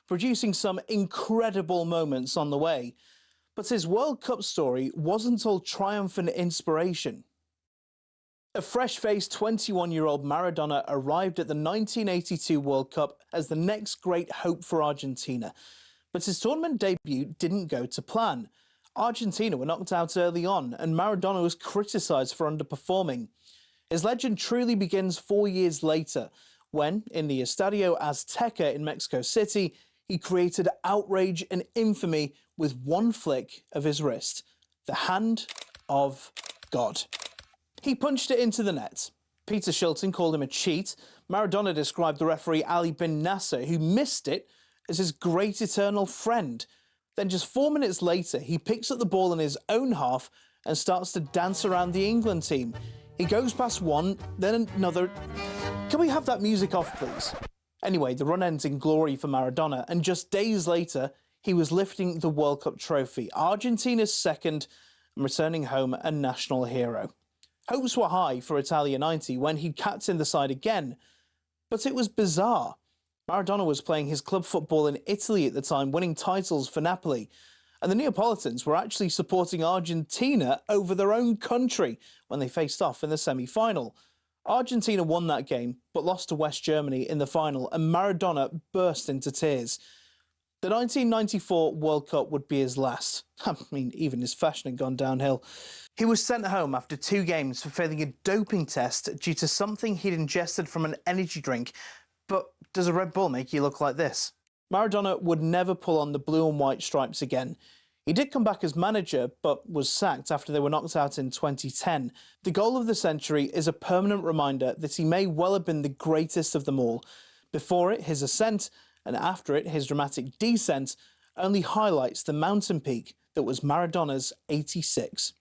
producing some incredible moments on the way. But his World Cup story wasn't all triumph and inspiration. A fresh-faced 21-year-old Maradona arrived at the 1982 World Cup as the next great hope for Argentina. But his tournament debut didn't go to plan. Argentina were knocked out early on, and Maradona was criticised for underperforming. His legend truly begins 4 years later, when, in the Estadio Azteca in Mexico City, he created outrage and infamy with one flick of his wrist, the hand of God. He punched it into the net. Peter Shilton called him a cheat. Maradona described the referee Ali bin Nasser, who missed it, as his great eternal friend. Then just 4 minutes later, he picks up the ball in his own half and starts to dance around the England team. He goes past one, then another. Can we have that music off, please? Anyway, the run ends in glory for Maradona, and just days later, he was lifting the World Cup trophy, Argentina's second, and returning home a national hero. Hopes were high for Italia 90 when he captained the side again, but it was bizarre. Maradona was playing his club football in Italy at the time, winning titles for Napoli, and the Neapolitans were actually supporting Argentina over their own country when they faced off in the semi-final. Argentina won that game, but lost to West Germany in the final, and Maradona burst into tears. The 1994 World Cup would be his last. I mean, even his fashion had gone downhill. He was sent home after 2 games for failing a doping test due to something he'd ingested from an energy drink. But does a Red Bull make you look like this? Maradona would never pull on the blue and white stripes again. He did come back as manager, but was sacked after they were knocked out in 2010. The goal of the century is a permanent reminder that he may well have been the greatest of them all. Before it, his ascent, and after it, his dramatic descent, only highlights the mountain peak that was Maradona's 86.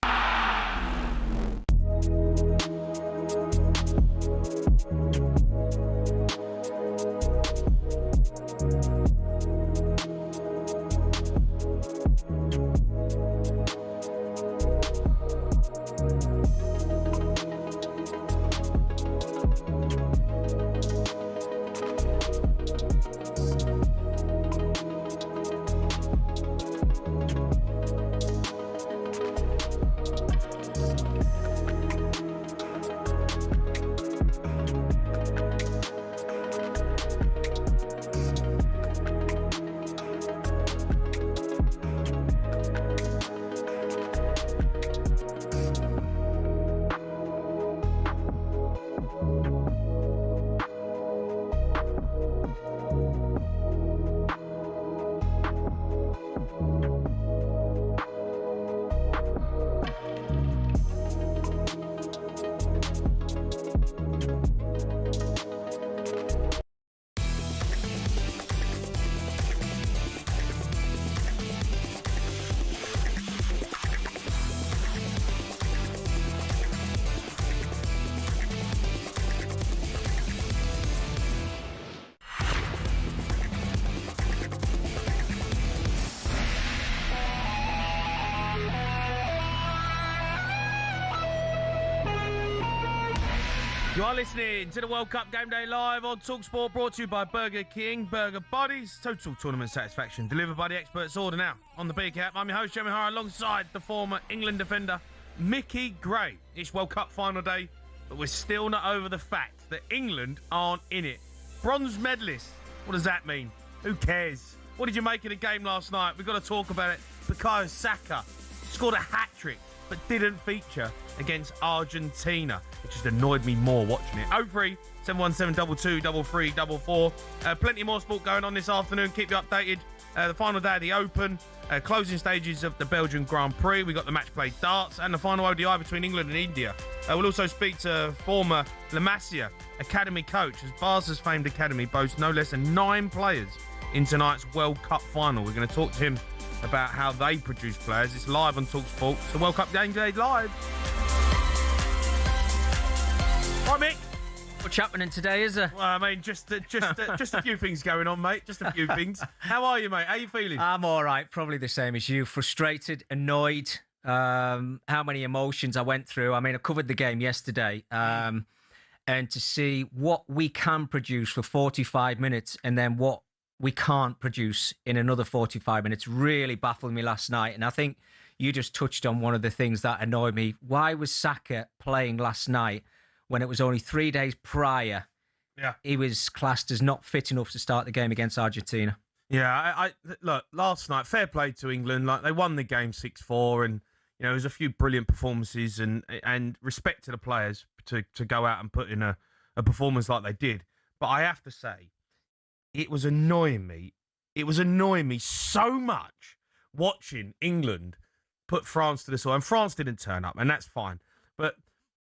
You are listening to the World Cup Game Day Live on talkSPORT, brought to you by Burger King. Burger Buddies, total tournament satisfaction, delivered by the experts order now on the Big App. I'm your host, Jeremy Hara, alongside the former England defender, Micky Gray. It's World Cup final day, but we're still not over the fact that England aren't in it. Bronze medalists, what does that mean? Who cares? What did you make of the game last night? We've got to talk about it. Bukayo Saka scored a hat-trick, but didn't feature against Argentina. It just annoyed me more watching it. 03 717 22 33 plenty more sport going on this afternoon. Keep you updated. The final day of the Open, closing stages of the Belgian Grand Prix. We got the match play darts and the final ODI between England and India. We'll also speak to former La Masia Academy coach, as Barca's famed academy boasts no less than 9 players in tonight's World Cup final. We're going to talk to him about how they produce players. It's live on talkSPORT. It's the World Cup Game Day Live. Right, Mick. What's happening today, is there? Well, I mean, just a few things going on, mate. Just a few things. How are you, mate? How are you feeling? I'm all right. Probably the same as you. Frustrated, annoyed. How many emotions I went through. I mean, I covered the game yesterday. And to see what we can produce for 45 minutes and then what we can't produce in another 45 minutes really baffled me last night. And I think you just touched on one of the things that annoyed me. Why was Saka playing last night when it was only 3 days prior? Yeah. He was classed as not fit enough to start the game against Argentina. Yeah, I look, last night, fair play to England. Like, they won the game 6-4, and there was a few brilliant performances, and respect to the players to go out and put in a performance like they did. But I have to say, it was annoying me. It was annoying me so much watching England put France to the sword. And France didn't turn up, and that's fine. But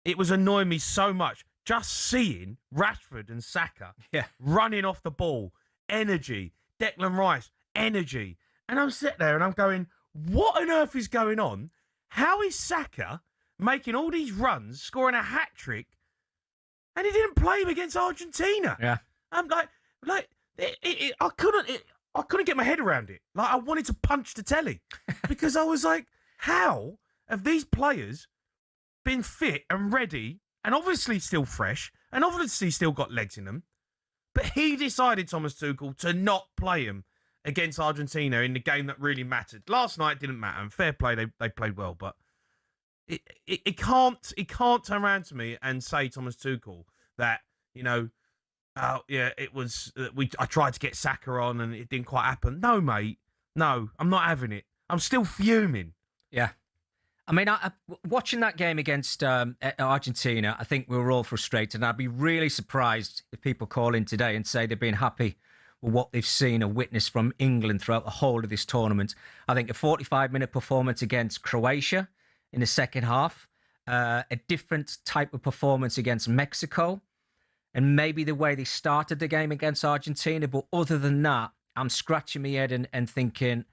it was annoying me so much just seeing Rashford and Saka running off the ball, energy, Declan Rice, energy. And I'm sitting there and I'm going, what on earth is going on? How is Saka making all these runs, scoring a hat-trick, and he didn't play him against Argentina? Yeah. I'm like I couldn't get my head around it. Like, I wanted to punch the telly because I was like, how have these players been fit and ready and obviously still fresh and obviously still got legs in them? But he decided, Thomas Tuchel, to not play him against Argentina in the game that really mattered. Last night didn't matter, and fair play, they played well, but it can't turn around to me and say, Thomas Tuchel, that, it was I tried to get Saka on and it didn't quite happen. No, mate, no, I'm not having it. I'm still fuming. Yeah. I mean, watching that game against Argentina, I think we were all frustrated. And I'd be really surprised if people call in today and say they've been happy with what they've seen or witnessed from England throughout the whole of this tournament. I think a 45-minute performance against Croatia in the second half, a different type of performance against Mexico, and maybe the way they started the game against Argentina. But other than that, I'm scratching my head and thinking,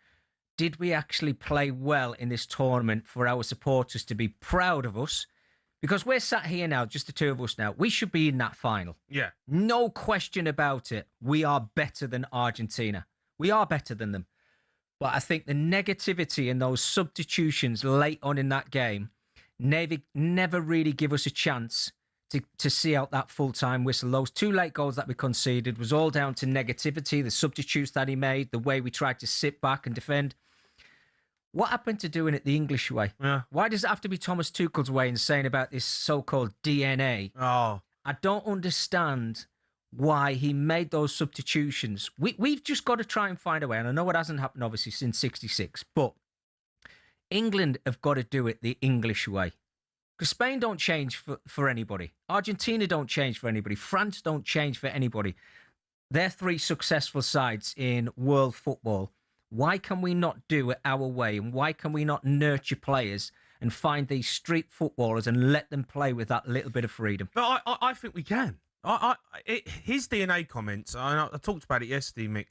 did we actually play well in this tournament for our supporters to be proud of us? Because we're sat here now, just the two of us now. We should be in that final. Yeah. No question about it. We are better than Argentina. We are better than them. But I think the negativity and those substitutions late on in that game never really give us a chance to see out that full-time whistle. Those 2 late goals that we conceded was all down to negativity, the substitutes that he made, the way we tried to sit back and defend. What happened to doing it the English way? Yeah. Why does it have to be Thomas Tuchel's way and saying about this so-called DNA? Oh. I don't understand why he made those substitutions. We've just got to try and find a way. And I know it hasn't happened, obviously, since '66. But England have got to do it the English way. Because Spain don't change for anybody. Argentina don't change for anybody. France don't change for anybody. They're 3 successful sides in world football. Why can we not do it our way? And why can we not nurture players and find these street footballers and let them play with that little bit of freedom? But I think we can. His DNA comments, I talked about it yesterday, Mick,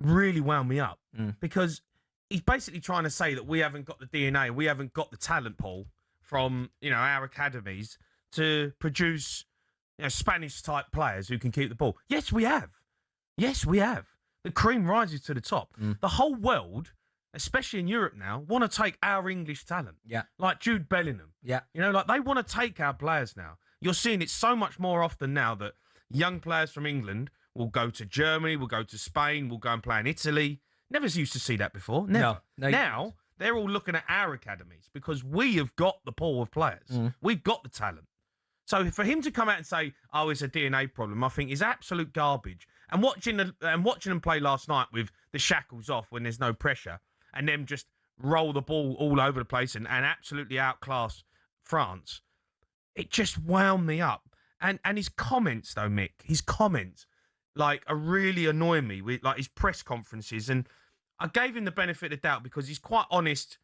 really wound me up. Because he's basically trying to say that we haven't got the DNA, we haven't got the talent pool from our academies to produce Spanish-type players who can keep the ball. Yes, we have. Yes, we have. The cream rises to the top. The whole world, especially in Europe now, want to take our English talent. Yeah. Like Jude Bellingham. Yeah. They want to take our players now. You're seeing it so much more often now that young players from England will go to Germany, will go to Spain, will go and play in Italy. Never used to see that before. Never. No, now, they're all looking at our academies because we have got the pool of players. We've got the talent. So for him to come out and say, "Oh, it's a DNA problem," I think is absolute garbage. And watching them play last night with the shackles off when there's no pressure, and them just roll the ball all over the place and absolutely outclass France, it just wound me up. And his comments though, Mick, his comments are really annoying me with his press conferences. And I gave him the benefit of the doubt because he's quite honest.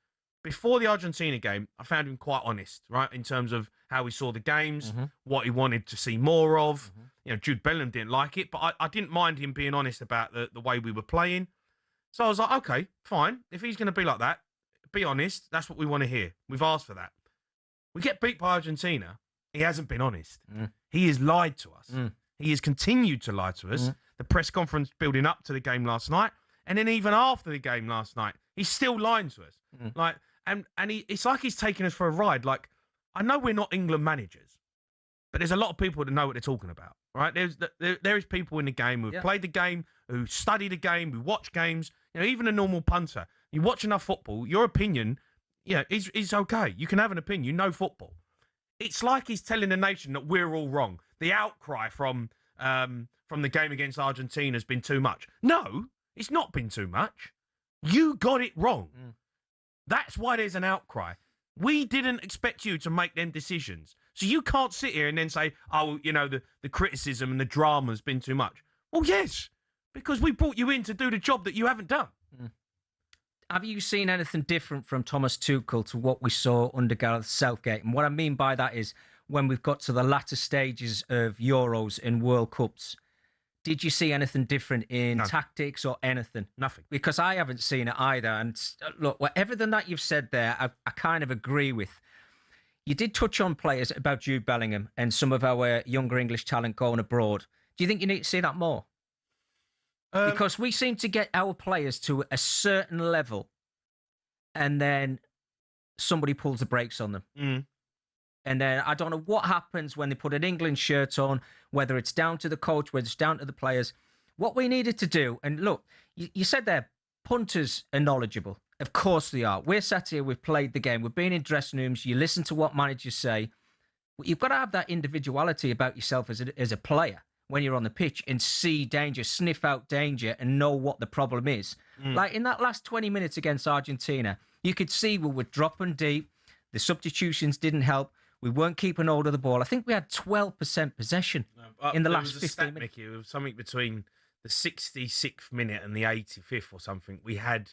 Before the Argentina game, I found him quite honest, right, in terms of how he saw the games, what he wanted to see more of. Jude Bellingham didn't like it, but I didn't mind him being honest about the way we were playing. So I was like, okay, fine. If he's going to be like that, be honest. That's what we want to hear. We've asked for that. We get beat by Argentina. He hasn't been honest. He has lied to us. He has continued to lie to us. The press conference building up to the game last night, and then even after the game last night, he's still lying to us. It's like he's taking us for a ride. I know we're not England managers, but there's a lot of people that know what they're talking about. right? There is people in the game who've played the game, who study the game, who watch games. Even a normal punter. You watch enough football, your opinion, is okay. You can have an opinion. You know football. It's like he's telling the nation that we're all wrong. The outcry from the game against Argentina has been too much. No, it's not been too much. You got it wrong. That's why there's an outcry. We didn't expect you to make them decisions. So you can't sit here and then say, oh, the criticism and the drama has been too much. Well, yes, because we brought you in to do the job that you haven't done. Have you seen anything different from Thomas Tuchel to what we saw under Gareth Southgate? And what I mean by that is when we've got to the latter stages of Euros and World Cups, did you see anything different in tactics or anything? Nothing. Because I haven't seen it either. And look, everything that you've said there, I kind of agree with. You did touch on players about Jude Bellingham and some of our younger English talent going abroad. Do you think you need to see that more? Because we seem to get our players to a certain level and then somebody pulls the brakes on them. And then I don't know what happens when they put an England shirt on, whether it's down to the coach, whether it's down to the players. What we needed to do, and look, you said there, punters are knowledgeable. Of course they are. We're sat here, we've played the game, we've been in dressing rooms, you listen to what managers say. You've got to have that individuality about yourself as a player when you're on the pitch and see danger, sniff out danger and know what the problem is. Like in that last 20 minutes against Argentina, you could see we were dropping deep. The substitutions didn't help. We weren't keeping hold of the ball. I think we had 12% possession in the last 15 minutes. Mickey, it was something between the 66th minute and the 85th or something. We had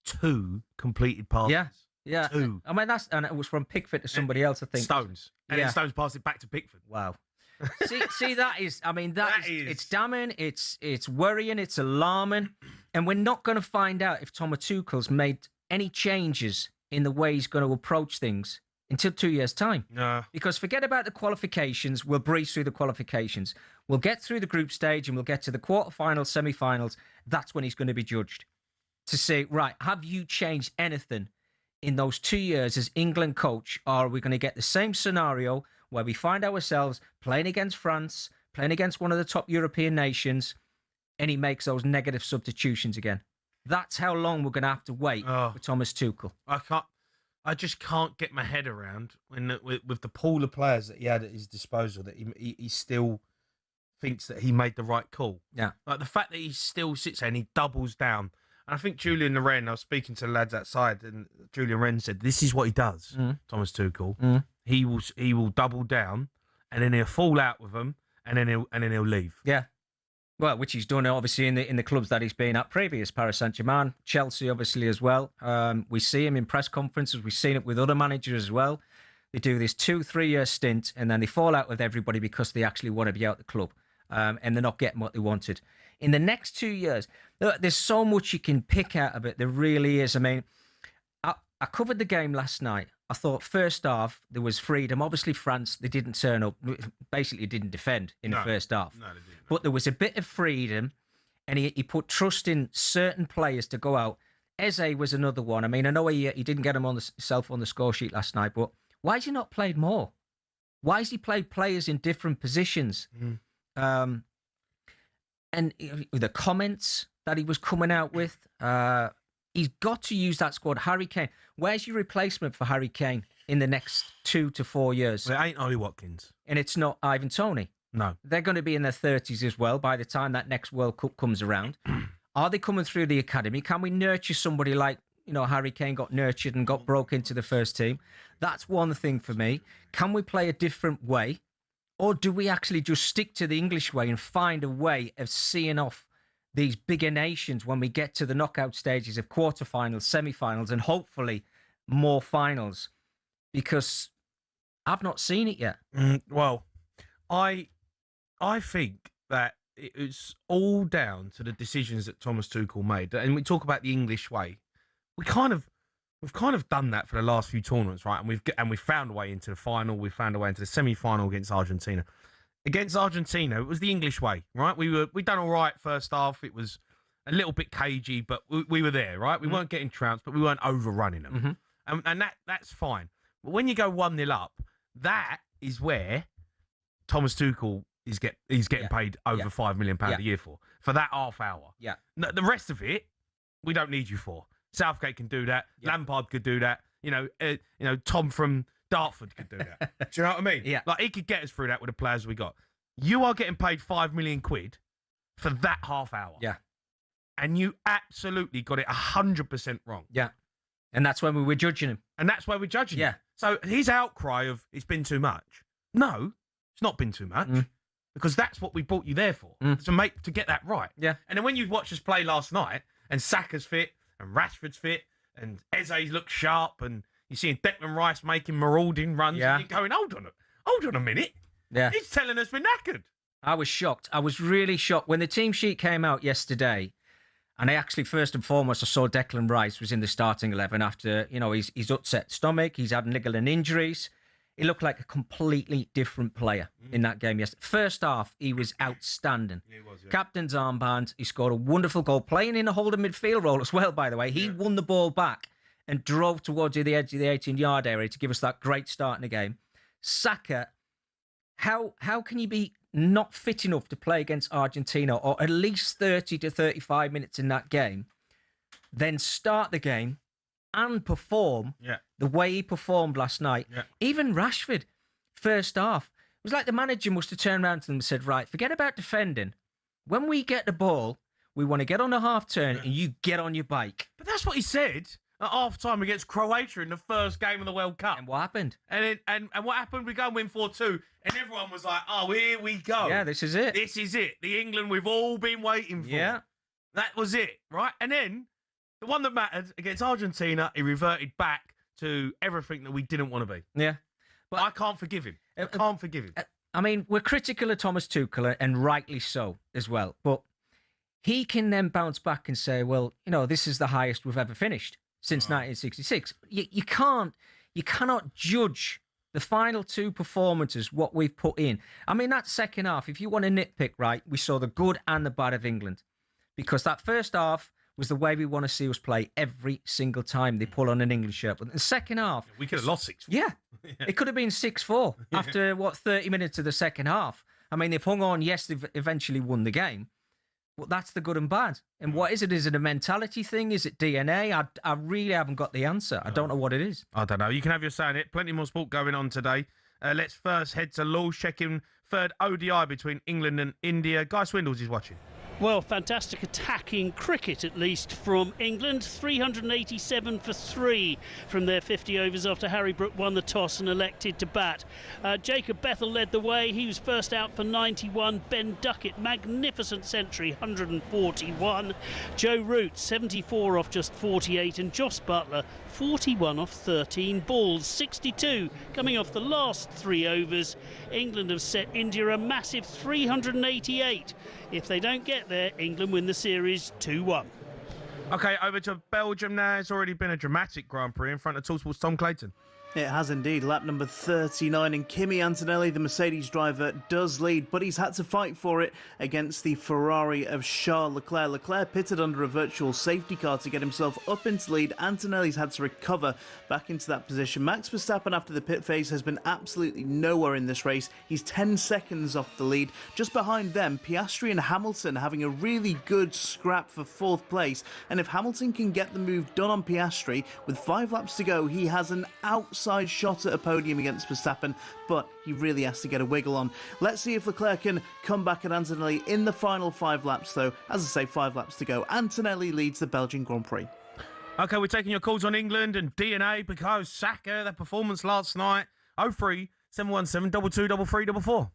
2 completed passes. Yeah. 2. I mean, and it was from Pickford to somebody else, I think. Stones. And then Stones passed it back to Pickford. Wow. see, that is, I mean, that is, it's damning, it's worrying, it's alarming. And we're not going to find out if Thomas Tuchel's made any changes in the way he's going to approach things until 2 years' time. No. Because forget about the qualifications. We'll breeze through the qualifications. We'll get through the group stage and we'll get to the quarterfinals, semi-finals. That's when he's going to be judged. To say, right, have you changed anything in those 2 years as England coach? Or are we going to get the same scenario where we find ourselves playing against France, playing against one of the top European nations, and he makes those negative substitutions again? That's how long we're going to have to wait for Thomas Tuchel. I just can't get my head around with the pool of players that he had at his disposal that he still thinks that he made the right call. Yeah. Like the fact that he still sits there and he doubles down. And I think Julian Loren, I was speaking to the lads outside, and Julian Loren said, this is what he does, Thomas Tuchel. He will double down, and then he'll fall out with them, and then he'll leave. Yeah. Well, which he's done obviously in the clubs that he's been at previous, Paris Saint-Germain, Chelsea obviously as well. We see him in press conferences. We've seen it with other managers as well. They do this 2-3 year stint and then they fall out with everybody because they actually want to be out the club and they're not getting what they wanted. In the next 2 years, look, there's so much you can pick out of it. There really is. I mean, I covered the game last night. I thought first half there was freedom. Obviously, France, they didn't turn up, basically didn't defend in the first half. No, they didn't. But there was a bit of freedom and he put trust in certain players to go out. Eze was another one. I mean, I know he didn't get himself on the score sheet last night, but why has he not played more? Why has he played players in different positions? And the comments that he was coming out with, he's got to use that squad. Harry Kane. Where's your replacement for Harry Kane in the next 2 to 4 years? Well, it ain't Ollie Watkins. And it's not Ivan Toney. No. They're going to be in their 30s as well by the time that next World Cup comes around. Are they coming through the academy? Can we nurture somebody like, Harry Kane got nurtured and got broke into the first team? That's one thing for me. Can we play a different way? Or do we actually just stick to the English way and find a way of seeing off these bigger nations when we get to the knockout stages of quarterfinals, semi-finals, and hopefully more finals? Because I've not seen it yet. Well, I think that it's all down to the decisions that Thomas Tuchel made. And we talk about the English way. We've kind of done that for the last few tournaments, right? And we've found a way into the final. We found a way into the semi-final against Argentina. Against Argentina, it was the English way, right? We done all right first half. It was a little bit cagey, but we were there, right? We weren't getting trounced, but we weren't overrunning them. And that's fine. But when you go 1-0 up, that is where Thomas Tuchel he's getting paid over £5 million a year for that half hour. Yeah. No, the rest of it, we don't need you for. Southgate can do that. Yeah. Lampard could do that. Tom from Dartford could do that. Do you know what I mean? Yeah. Like, he could get us through that with the players we got. You are getting paid £5 million for that half hour. Yeah. And you absolutely got it 100% wrong. Yeah. And that's when we were judging him. And that's why we're judging him. Yeah. So his outcry of it's been too much. No, it's not been too much. Because that's what we brought you there for. To get that right. Yeah. And then when you watch us play last night, and Saka's fit, and Rashford's fit, and Eze's look sharp, and you're seeing Declan Rice making marauding runs, and you're going, hold on a minute. Yeah. He's telling us we're knackered. I was shocked. I was really shocked. When the team sheet came out yesterday, and I actually, first and foremost, I saw Declan Rice was in the starting 11 after, he's upset stomach, he's had niggling injuries. He looked like a completely different player in that game yesterday. First half, he was outstanding. He was, yeah. Captain's armband. He scored a wonderful goal, playing in a holding midfield role as well, by the way. He won the ball back and drove towards the edge of the 18-yard area to give us that great start in the game. Saka, how can you be not fit enough to play against Argentina, or at least 30 to 35 minutes in that game, then start the game and perform the way he performed last night? Even Rashford, first half, it was like the manager must have turned around to them and said, right, forget about defending. When we get the ball, we want to get on a half turn and you get on your bike. But that's what he said at half-time against Croatia in the first game of the World Cup. And what happened? And what happened? We go and win 4-2, and everyone was like, oh, here we go. Yeah, this is it. This is it. The England we've all been waiting for. Yeah. That was it, right? And then the one that mattered against Argentina, he reverted back to everything that we didn't want to be. Yeah. But I can't forgive him. I can't forgive him. I mean, we're critical of Thomas Tuchel, and rightly so as well. But he can then bounce back and say, well, this is the highest we've ever finished since 1966. You cannot judge the final two performances, what we've put in. I mean, that second half, if you want to nitpick, right, we saw the good and the bad of England. Because that first half was the way we want to see us play every single time they pull on an English shirt. But the second half... We could have lost 6-4. Yeah. It could have been 6-4 after, 30 minutes of the second half. I mean, they've hung on. Yes, they've eventually won the game. But that's the good and bad. And what is it? Is it a mentality thing? Is it DNA? I really haven't got the answer. I don't know what it is. I don't know. You can have your say on it. Plenty more sport going on today. Let's first head to Lawes, checking third ODI between England and India. Guy Swindles is watching. Well, fantastic attacking cricket, at least, from England. 387 for 3 from their 50 overs after Harry Brook won the toss and elected to bat. Jacob Bethel led the way. He was first out for 91. Ben Duckett, magnificent century, 141. Joe Root, 74 off just 48. And Joss Butler, 41 off 13 balls. 62 coming off the last 3 overs. England have set India a massive 388. If they don't get there, England win the series 2-1. OK, over to Belgium now. It's already been a dramatic Grand Prix in front of talkSPORT's Tom Clayton. It has indeed. Lap number 39, and Kimi Antonelli, the Mercedes driver, does lead, but he's had to fight for it against the Ferrari of Charles Leclerc. Leclerc pitted under a virtual safety car to get himself up into lead. Antonelli's had to recover back into that position. Max Verstappen, after the pit phase, has been absolutely nowhere in this race. He's 10 seconds off the lead. Just behind them, Piastri and Hamilton having a really good scrap for 4th place. And if Hamilton can get the move done on Piastri, with 5 laps to go, he has an outside shot at a podium against Verstappen, but he really has to get a wiggle on. Let's see if Leclerc can come back at Antonelli in the final 5 laps, though. As I say, 5 laps to go. Antonelli leads the Belgian Grand Prix. OK, we're taking your calls on England and DNA because Saka, that performance last night, 03 717 22 33 44.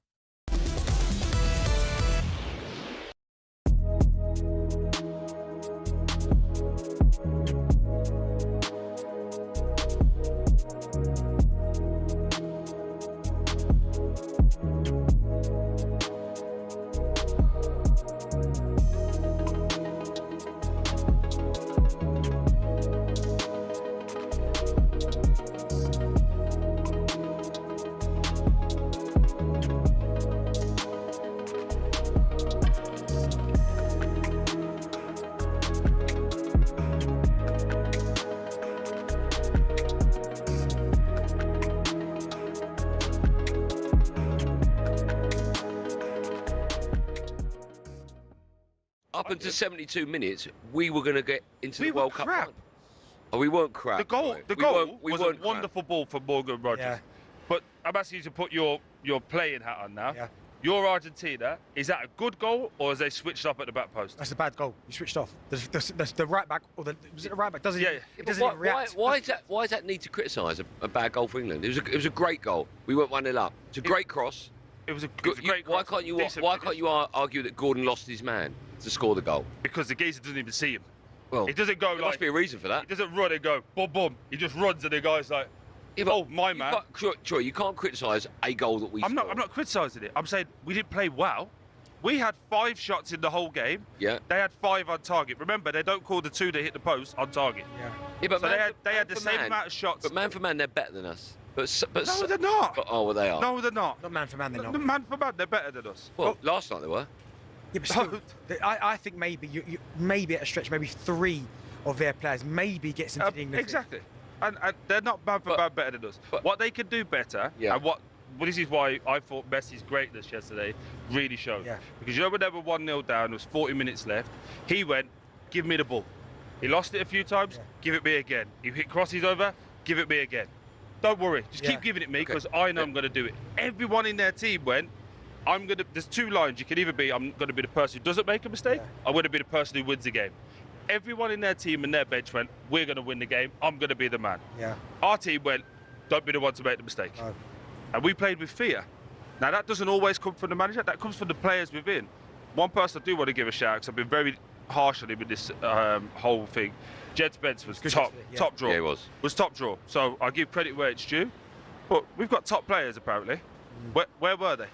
up until 72 minutes, we were going to get into the World Cup. Crap. Oh, we weren't crap. The goal, right? the goal we was weren't a wonderful ball from Morgan Rogers. Yeah. But I'm asking you to put your playing hat on now. Yeah. Your Argentina, is that a good goal or has they switched up at the back post? That's a bad goal. You switched off. The right back, or was it the right back? Doesn't Yeah, even, yeah. it doesn't even react. Why does that need to criticise a bad goal for England? It was a great goal. We went 1-0 up. It's a great cross. It was a great Why cross. can't you argue that Gordon lost his man to score the goal? Because the geezer doesn't even see him. Well, He doesn't go there like... must be a reason for that. He doesn't run and go, boom, boom. He just runs and the guy's like, Yeah, but oh, my man. Troy, you can't criticise a goal that we I'm scored. not criticising it. I'm saying we didn't play well. We had 5 shots in the whole game. Yeah. They had 5 on target. Remember, they don't call the 2 that hit the post on target. Yeah, but So man they had for the same man, amount of shots. But man for man, they're better than us. But No, they're not. oh, well, they are. No, they're not. Not man for man, they're not. Man for man, they're better than us. Well, last night they were. Yeah, but still, I think maybe you maybe at a stretch, maybe 3 of their players maybe gets into the England team. Exactly. And they're not man for man better than us. but- What they can do better, Yeah. and well, this is why I thought Messi's greatness yesterday really showed. Yeah. Because you know when they were 1-0 down, there was 40 minutes left, he went, give me the ball. He lost it a few times, Yeah. give it me again. He hit crosses over, give it me again. Don't worry, just Yeah. keep giving it me Okay. because I know I'm going to do it. Everyone in their team went, there's 2 lines. You can either be, I'm going to be the person who doesn't make a mistake, I'm going to be the person who wins the game. Everyone in their team and their bench went, we're going to win the game, I'm going to be the man. Yeah. Our team went, don't be the one to make the mistake. No. And we played with fear. Now, that doesn't always come from the manager, that comes from the players within. One person I do want to give a shout, because I've been very harsh on him with this whole thing. Jed Spence was Good top, yesterday, yeah. top draw. Yeah, he was. Was top draw. So I give credit where it's due. But we've got top players, apparently. Where were they?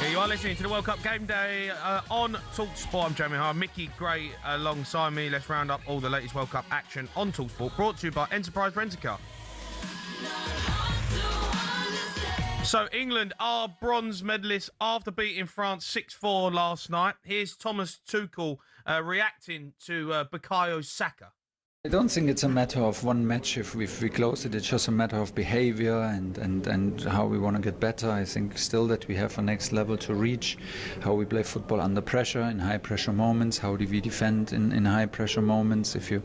Yeah, you are listening to the World Cup Game Day on talkSPORT. I'm Jamie Hire. Micky Gray alongside me. Let's round up all the latest World Cup action on talkSPORT, brought to you by Enterprise Rent-A-Car. So England are bronze medalists after beating France 6-4 last night. Here's Thomas Tuchel reacting to Bukayo Saka. I don't think it's a matter of one match if we close it. It's just a matter of behavior and how we want to get better. I think still that we have a next level to reach, how we play football under pressure, in high pressure moments, how do we defend in high pressure moments. If you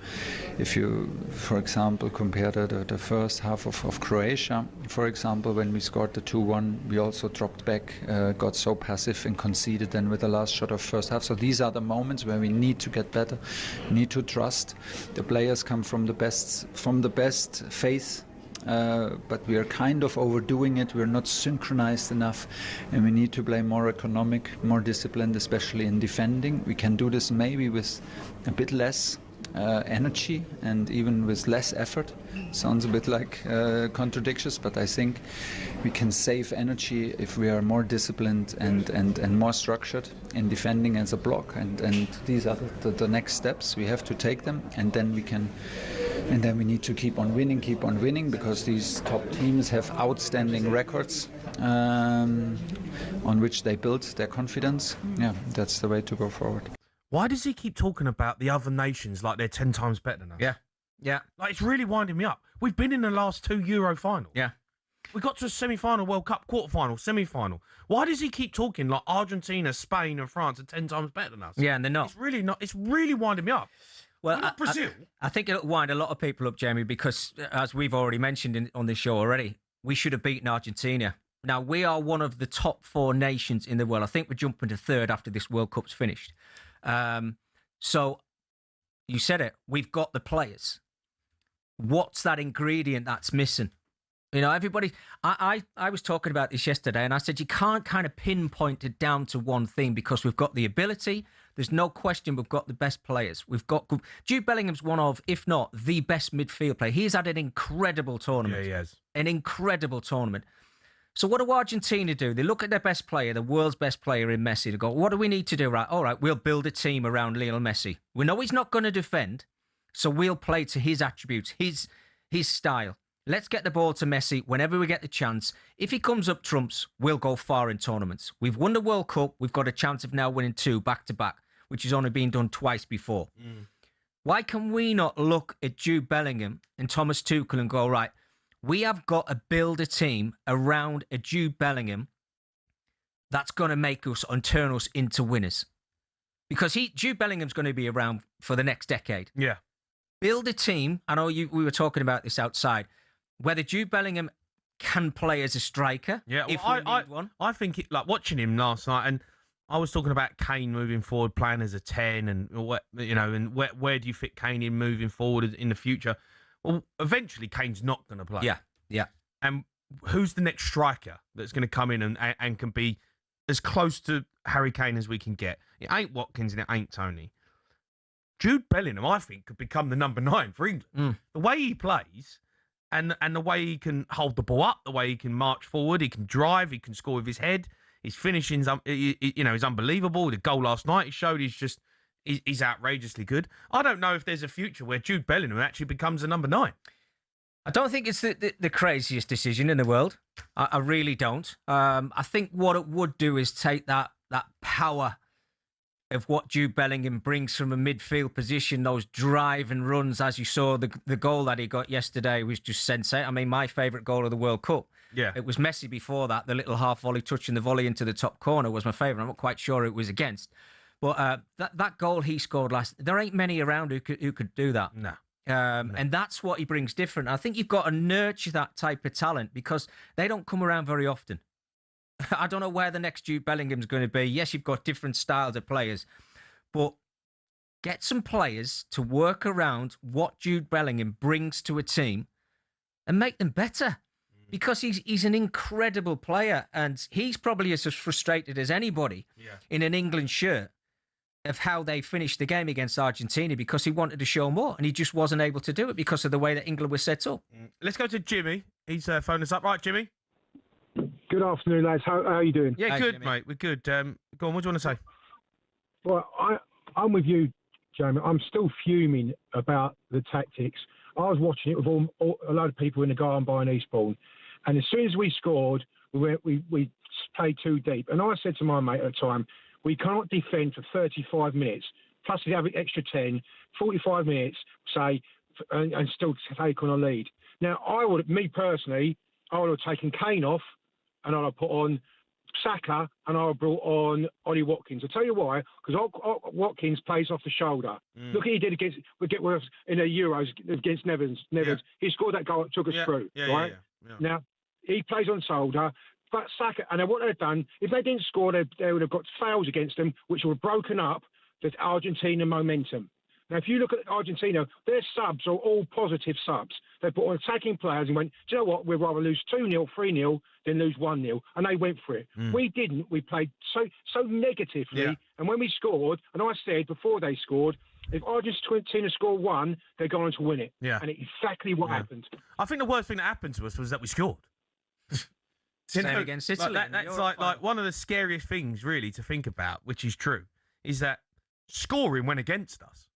for example, compare the first half of Croatia, for example, when we scored the 2-1, we also dropped back, got so passive and conceded then with the last shot of first half. So these are the moments where we need to get better, need to trust. The players come from the best faith, but we are kind of overdoing it. We're not synchronized enough, and we need to play more economic, more disciplined, especially in defending. We can do this maybe with a bit less energy and even with less effort. Sounds a bit like contradictions, but I think we can save energy if we are more disciplined and more structured in defending as a block. And these are the next steps. We have to take them, and then we can. And then we need to keep on winning, because these top teams have outstanding records on which they build their confidence. Yeah, that's the way to go forward. Why does he keep talking about the other nations like they're 10 times better than us? Yeah. Like, it's really winding me up. We've been in the last 2 Euro finals. Yeah. We got to a semi-final World Cup, quarter-final, semi-final. Why does he keep talking like Argentina, Spain and France are 10 times better than us? Yeah, and they're not. It's really not. It's really winding me up. Well, We're not Brazil. I think it'll wind a lot of people up, Jamie, because as we've already mentioned on this show already, we should have beaten Argentina. Now, we are one of the top 4 nations in the world. I think we're jumping to 3rd after this World Cup's finished. So you said it, we've got the players. What's that ingredient that's missing? You know, everybody, I was talking about this yesterday, and I said you can't kind of pinpoint it down to one thing because we've got the ability. There's no question we've got the best players. We've got Jude Bellingham's one of, if not the best midfield player. He's had an incredible tournament. Yeah, he has. An incredible tournament. So what do Argentina do? They look at their best player, the world's best player in Messi. They go, what do we need to do? Right, all right, we'll build a team around Lionel Messi. We know he's not going to defend, so we'll play to his attributes, his style. Let's get the ball to Messi whenever we get the chance. If he comes up trumps, we'll go far in tournaments. We've won the World Cup. We've got a chance of now winning 2 back-to-back, which has only been done twice before. Why can we not look at Jude Bellingham and Thomas Tuchel and go, right, we have got to build a team around a Jude Bellingham that's going to make us and turn us into winners? Because Jude Bellingham's going to be around for the next decade. Yeah. Build a team. I know we were talking about this outside. Whether Jude Bellingham can play as a striker, Yeah, if well, we need one. I think like watching him last night, and I was talking about Kane moving forward, playing as a 10, and what and where do you fit Kane in moving forward in the future? Well, eventually Kane's not going to play. Yeah. And who's the next striker that's going to come in and can be as close to Harry Kane as we can get? It ain't Watkins and it ain't Tony. Jude Bellingham, I think, could become the number 9 for England. The way he plays. And the way he can hold the ball up, the way he can march forward, he can drive, he can score with his head. His finishing's, is unbelievable. The goal last night he showed he's outrageously good. I don't know if there's a future where Jude Bellingham actually becomes a number 9. I don't think it's the craziest decision in the world. I really don't. I think what it would do is take that power of what Jude Bellingham brings from a midfield position, those drive and runs, as you saw, the goal that he got yesterday was just sensational. I mean, my favourite goal of the World Cup. Yeah. It was Messi before that. The little half volley touching the volley into the top corner was my favourite. I'm not quite sure it was against. But that goal he scored there ain't many around who could do that. No. And that's what he brings different. I think you've got to nurture that type of talent because they don't come around very often. I don't know where the next Jude Bellingham's going to be. Yes, you've got different styles of players, but get some players to work around what Jude Bellingham brings to a team and make them better because he's an incredible player and he's probably as frustrated as anybody in an England shirt of how they finished the game against Argentina because he wanted to show more and he just wasn't able to do it because of the way that England was set up. Let's go to Jimmy. He's phoned us up. Right, Jimmy? Good afternoon, lads. How are you doing? Yeah, Hi, good, Jimmy. mate. We're good. Go on, what do you want to say? Well, I'm with you, Jamie. I'm still fuming about the tactics. I was watching it with a lot of people in the garden by in Eastbourne, and as soon as we scored, we played too deep. And I said to my mate at the time, we can't defend for 35 minutes, plus we have an extra 10, 45 minutes, say, and still take on a lead. Now, me personally, I would have taken Kane off, and I'd have put on Saka, and I would have brought on Ollie Watkins. I'll tell you why, because Watkins plays off the shoulder. Look what he did in the Euros against Netherlands. He scored that goal that took us through, right? Yeah. Now, he plays on shoulder, but Saka, and what they've done, if they didn't score, they would have got fouls against them, which would have broken up the Argentina momentum. Now, if you look at Argentina, their subs are all positive subs. They put on attacking players and went, do you know what? We'd rather lose 2-0, 3-0 than lose 1-0. And they went for it. We didn't. We played so negatively. Yeah. And when we scored, and I said before they scored, if Argentina scored 1, they're going to win it. Yeah. And it's exactly what happened. I think the worst thing that happened to us was that we scored. Same against Italy. That's like one of the scariest things, really, to think about, which is true, is that scoring went against us.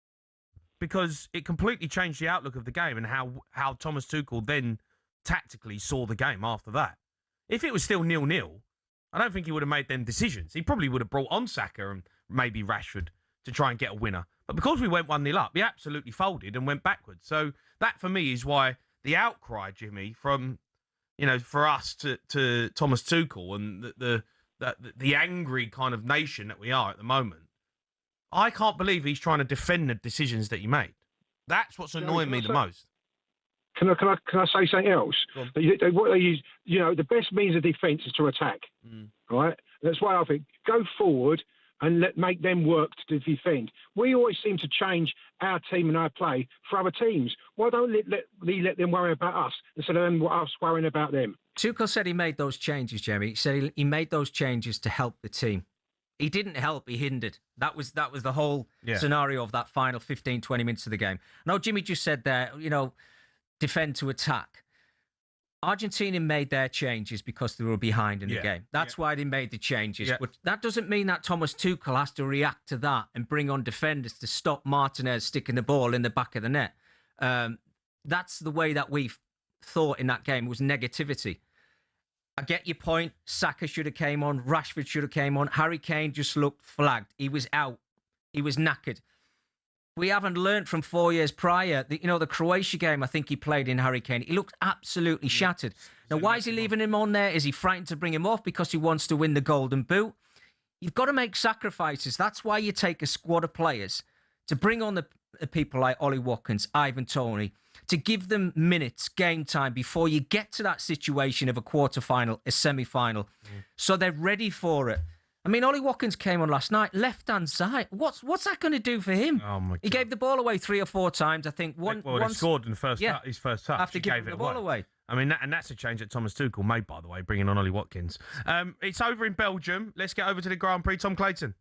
Because it completely changed the outlook of the game and how Thomas Tuchel then tactically saw the game after that. If it was still 0-0, I don't think he would have made them decisions. He probably would have brought on Saka and maybe Rashford to try and get a winner. But because we went 1-0 up, we absolutely folded and went backwards. So that, for me, is why the outcry, Jimmy, from, for us to Thomas Tuchel and the angry kind of nation that we are at the moment, I can't believe he's trying to defend the decisions that he made. That's what's annoying me the most. Can I say something else? What they use, the best means of defence is to attack, right? That's why I think go forward and make them work to defend. We always seem to change our team and our play for other teams. Why don't we let them worry about us instead of us worrying about them? Tuchel said he made those changes, Jeremy. He said he made those changes to help the team. He didn't help, he hindered. That was the whole scenario of that final 15, 20 minutes of the game. Now, Jimmy just said there, defend to attack. Argentina made their changes because they were behind in the game. That's why they made the changes. But that doesn't mean that Thomas Tuchel has to react to that and bring on defenders to stop Martinez sticking the ball in the back of the net. That's the way that we thought in that game, was negativity. I get your point. Saka should have came on. Rashford should have came on. Harry Kane just looked flagged. He was out. He was knackered. We haven't learnt from 4 years prior. The Croatia game, I think he played in Harry Kane. He looked absolutely shattered. Now, why is he leaving him on there? Is he frightened to bring him off because he wants to win the Golden Boot? You've got to make sacrifices. That's why you take a squad of players to bring on the people like Ollie Watkins, Ivan Toney, to give them minutes, game time, before you get to that situation of a quarter-final, a semi-final. So they're ready for it. I mean, Ollie Watkins came on last night, left-hand side. What's that going to do for him? Oh, my God. He gave the ball away 3 or 4 times, I think. He scored in the his first touch. After giving the ball away. I mean, that's a change that Thomas Tuchel made, by the way, bringing on Ollie Watkins. It's over in Belgium. Let's get over to the Grand Prix. Tom Clayton.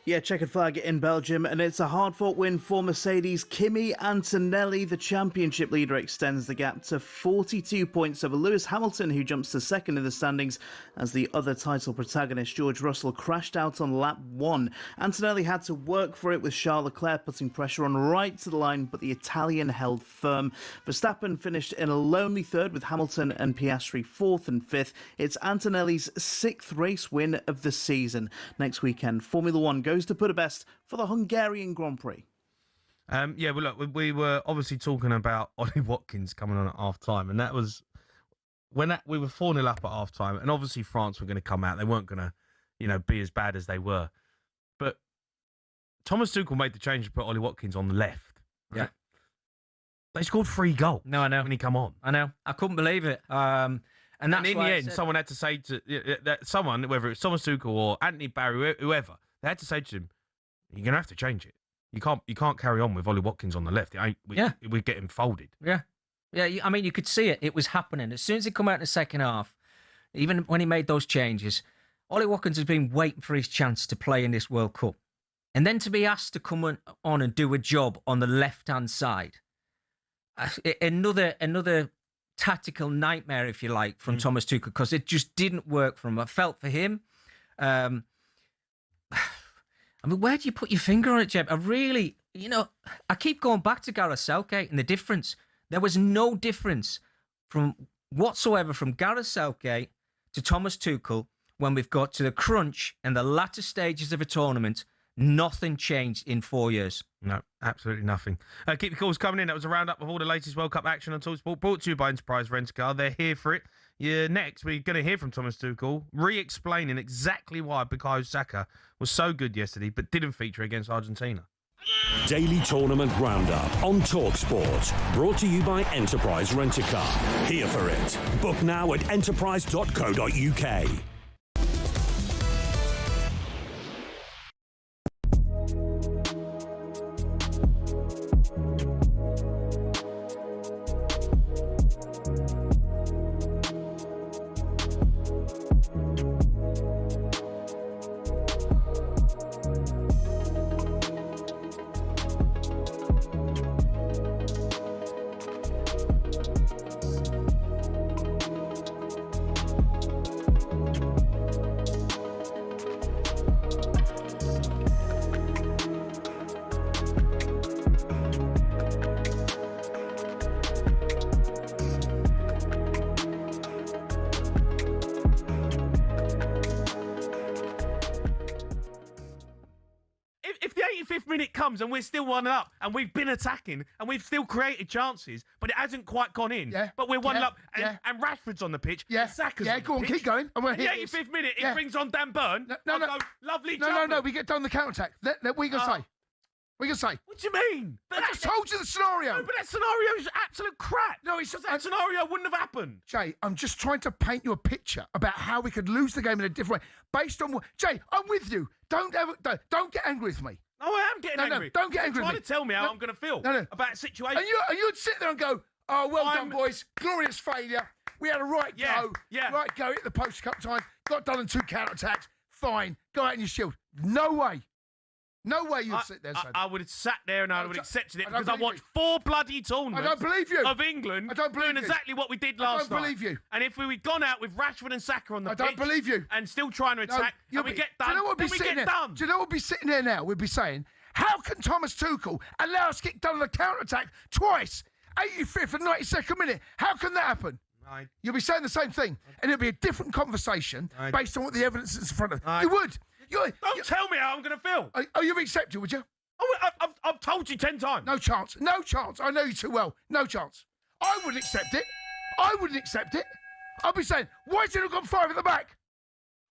Yeah, checkered flag in Belgium, and it's a hard-fought win for Mercedes. Kimi Antonelli, the championship leader, extends the gap to 42 points over Lewis Hamilton, who jumps to second in the standings as the other title protagonist, George Russell, crashed out on lap 1. Antonelli had to work for it with Charles Leclerc putting pressure on right to the line, but the Italian held firm. Verstappen finished in a lonely third with Hamilton and Piastri 4th and 5th. It's Antonelli's 6th race win of the season. Next weekend, Formula One goes to Budapest for the Hungarian Grand Prix. We were obviously talking about Ollie Watkins coming on at half-time, and that was when we were 4-0 up at half-time, and obviously France were going to come out. They weren't going to, be as bad as they were. But Thomas Tuchel made the change to put Ollie Watkins on the left. Right? Yeah. They scored 3 goals. No, I know. When he come on. I know. I couldn't believe it. And in the end, someone had to say someone, whether it's Thomas Tuchel or Anthony Barry, whoever, they had to say to him, "You're going to have to change it. You can't carry on with Ollie Watkins on the left. We get him folded." Yeah. I mean, you could see it. It was happening. As soon as he come out in the second half, even when he made those changes, Ollie Watkins has been waiting for his chance to play in this World Cup. And then to be asked to come on and do a job on the left-hand side, another tactical nightmare, if you like, from Thomas Tuchel, because it just didn't work for him. I felt for him. I mean, where do you put your finger on it, Jeb? I keep going back to Gareth Southgate and the difference. There was no difference whatsoever from Gareth Southgate to Thomas Tuchel when we've got to the crunch and the latter stages of a tournament. Nothing changed in 4 years. No, absolutely nothing. Keep the calls coming in. That was a roundup of all the latest World Cup action on talkSPORT, brought to you by Enterprise Rent-A-Car. They're here for it. Next, we're going to hear from Thomas Tuchel, re-explaining exactly why Bukayo Saka was so good yesterday, but didn't feature against Argentina. Daily Tournament Roundup on talkSPORT. Brought to you by Enterprise Rent-A-Car. Here for it. Book now at enterprise.co.uk. And we're still 1-up, and we've been attacking, and we've still created chances, but it hasn't quite gone in. Yeah. But we're 1-up, and Rashford's on the pitch. Yeah. Saka's yeah, on go the on, pitch. keep going. And we're In the 85th minute, he brings on Dan Burn. No. Go, lovely job. No, we get done the counter-attack. We can say. We can say. What do you mean? I just told you the scenario. No, but that scenario is absolute crap. No, it's that scenario wouldn't have happened. Jay, I'm just trying to paint you a picture about how we could lose the game in a different way. Based on what... Jay, I'm with you. Don't get angry with me. Oh, I am getting angry. No, don't get angry. You're trying to tell me how I'm going to feel about a situation. And you'd sit there and go, oh, well done, boys. Glorious failure. We had a right go. Yeah. Right go, hit the post a couple of times. Got done in 2 counter-attacks. Fine. Go out in your shield. No way. No way you'd sit there and say that. I would have sat there and I would have accepted it because I watched you. 4 bloody tournaments I don't believe you. of England I don't believe doing you. exactly what we did last night. I don't believe you. And if we'd gone out with Rashford and Saka on the pitch... I don't believe you. ...and still trying to attack, and we get done, do you know what then we get done. Do you know what would be sitting there now? We'd be saying, how can Thomas Tuchel allow us to get done on a counter-attack twice, 85th and 92nd minute? How can that happen? Right. You'll be saying the same thing, and it'll be a different conversation based on what the evidence is in front of you. You would. Don't tell me how I'm going to feel. Oh, you'd accept it, would you? Oh, I've told you 10 times. No chance. No chance. I know you too well. No chance. I wouldn't accept it. I wouldn't accept it. I'd be saying, why has he not got 5 at the back?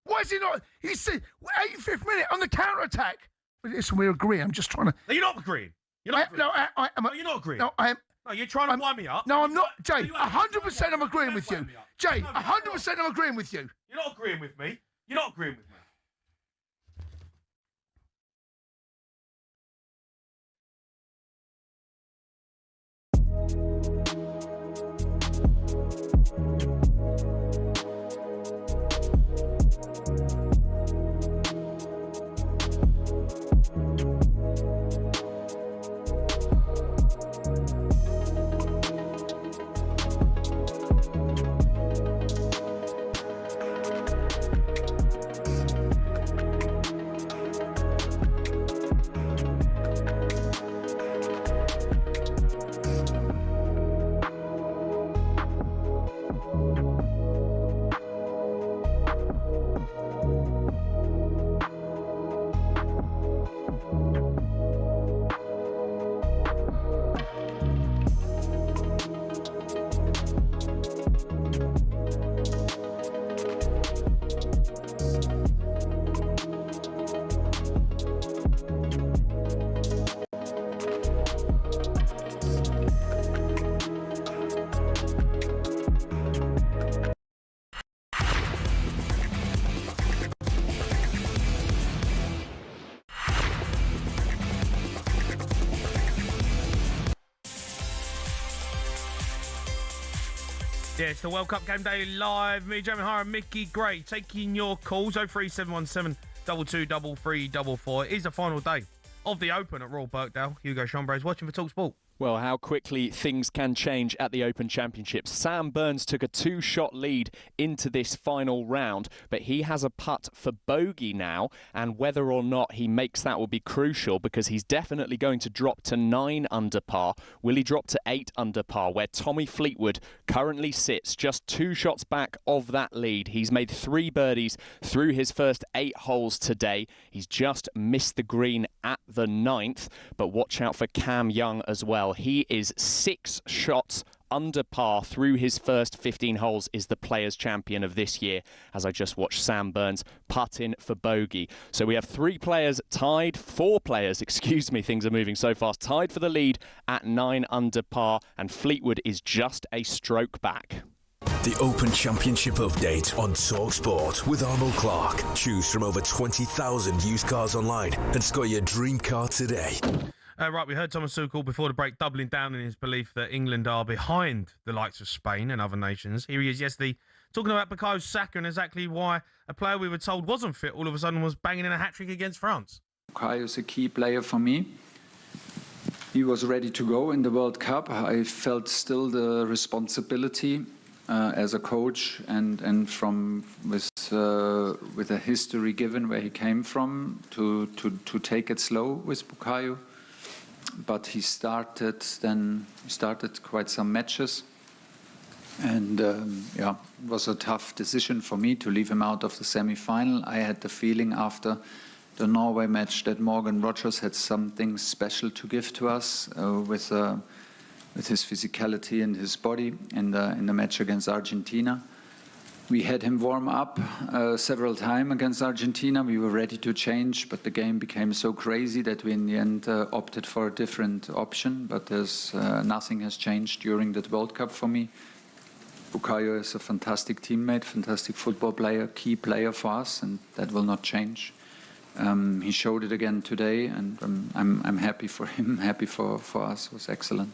Why is he not? He's 85th minute on the counter-attack. Listen, we agree. I'm just trying to... No, you're not agreeing. You're not agreeing. No, you're not agreeing. No, I am... No, you're trying to wind me up. No, I'm not. Jay, 100% I'm agreeing with you. Jay, 100% I'm agreeing with you. You're not agreeing with me. You're not agreeing with me. Yeah, it's the World Cup Game Day live. Me, Jamie Hara, Micky Gray, taking your calls. 03717 223344. It is the final day of the Open at Royal Birkdale. Hugo Chambray's watching for talkSPORT. Well, how quickly things can change at the Open Championships. Sam Burns took a 2-shot lead into this final round, but he has a putt for bogey now, and whether or not he makes that will be crucial because he's definitely going to drop to 9 under par. Will he drop to 8 under par, where Tommy Fleetwood currently sits just 2 shots back of that lead? He's made 3 birdies through his first 8 holes today. He's just missed the green at the 9th, but watch out for Cam Young as well. He is 6 shots under par through his first 15 holes, is the Players' Champion of this year, as I just watched Sam Burns putt in for bogey. So we have 4 players, excuse me, things are moving so fast, tied for the lead at 9 under par, and Fleetwood is just a stroke back. The Open Championship update on talkSPORT with Arnold Clark. Choose from over 20,000 used cars online and score your dream car today. Right, we heard Thomas Tuchel before the break doubling down in his belief that England are behind the likes of Spain and other nations. Here he is yesterday talking about Bukayo Saka and exactly why a player we were told wasn't fit all of a sudden was banging in a hat-trick against France. Bukayo is a key player for me. He was ready to go in the World Cup. I felt still the responsibility as a coach and from with a history given where he came from to take it slow with Bukayo. But he started quite some matches, and it was a tough decision for me to leave him out of the semi-final. I had the feeling after the Norway match that Morgan Rogers had something special to give to us with his physicality and his body in the match against Argentina. We had him warm up several times against Argentina. We were ready to change, but the game became so crazy that we in the end opted for a different option. But there's nothing has changed during that World Cup for me. Bukayo is a fantastic teammate, fantastic football player, key player for us, and that will not change. He showed it again today, and I'm happy for him, happy for us. It was excellent.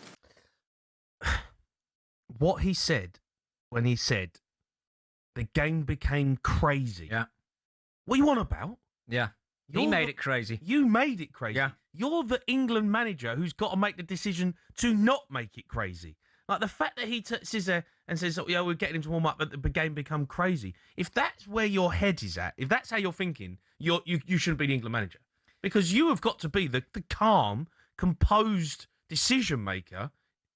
What he said when he said the game became crazy. Yeah. What are you on about? Yeah. He made it crazy. You made it crazy. Yeah. You're the England manager who's got to make the decision to not make it crazy. Like the fact that he sits there and says, oh, yeah, we're getting him to warm up, but the game become crazy. If that's where your head is at, if that's how you're thinking, you shouldn't be the England manager. Because you have got to be the calm, composed decision maker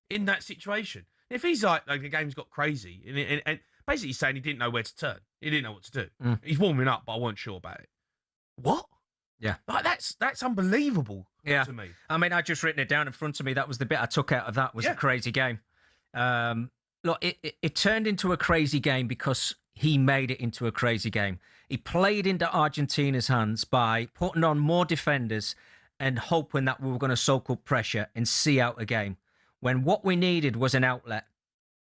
in that situation. If he's like the game's got crazy, and basically he's saying he didn't know where to turn. He didn't know what to do. He's warming up, but I wasn't sure about it. What? Yeah. Like that's unbelievable to me. I mean, I just written it down in front of me. That was the bit I took out of that, was a crazy game. Look, it turned into a crazy game because he made it into a crazy game. He played into Argentina's hands by putting on more defenders and hoping that we were going to soak up pressure and see out a game. When what we needed was an outlet,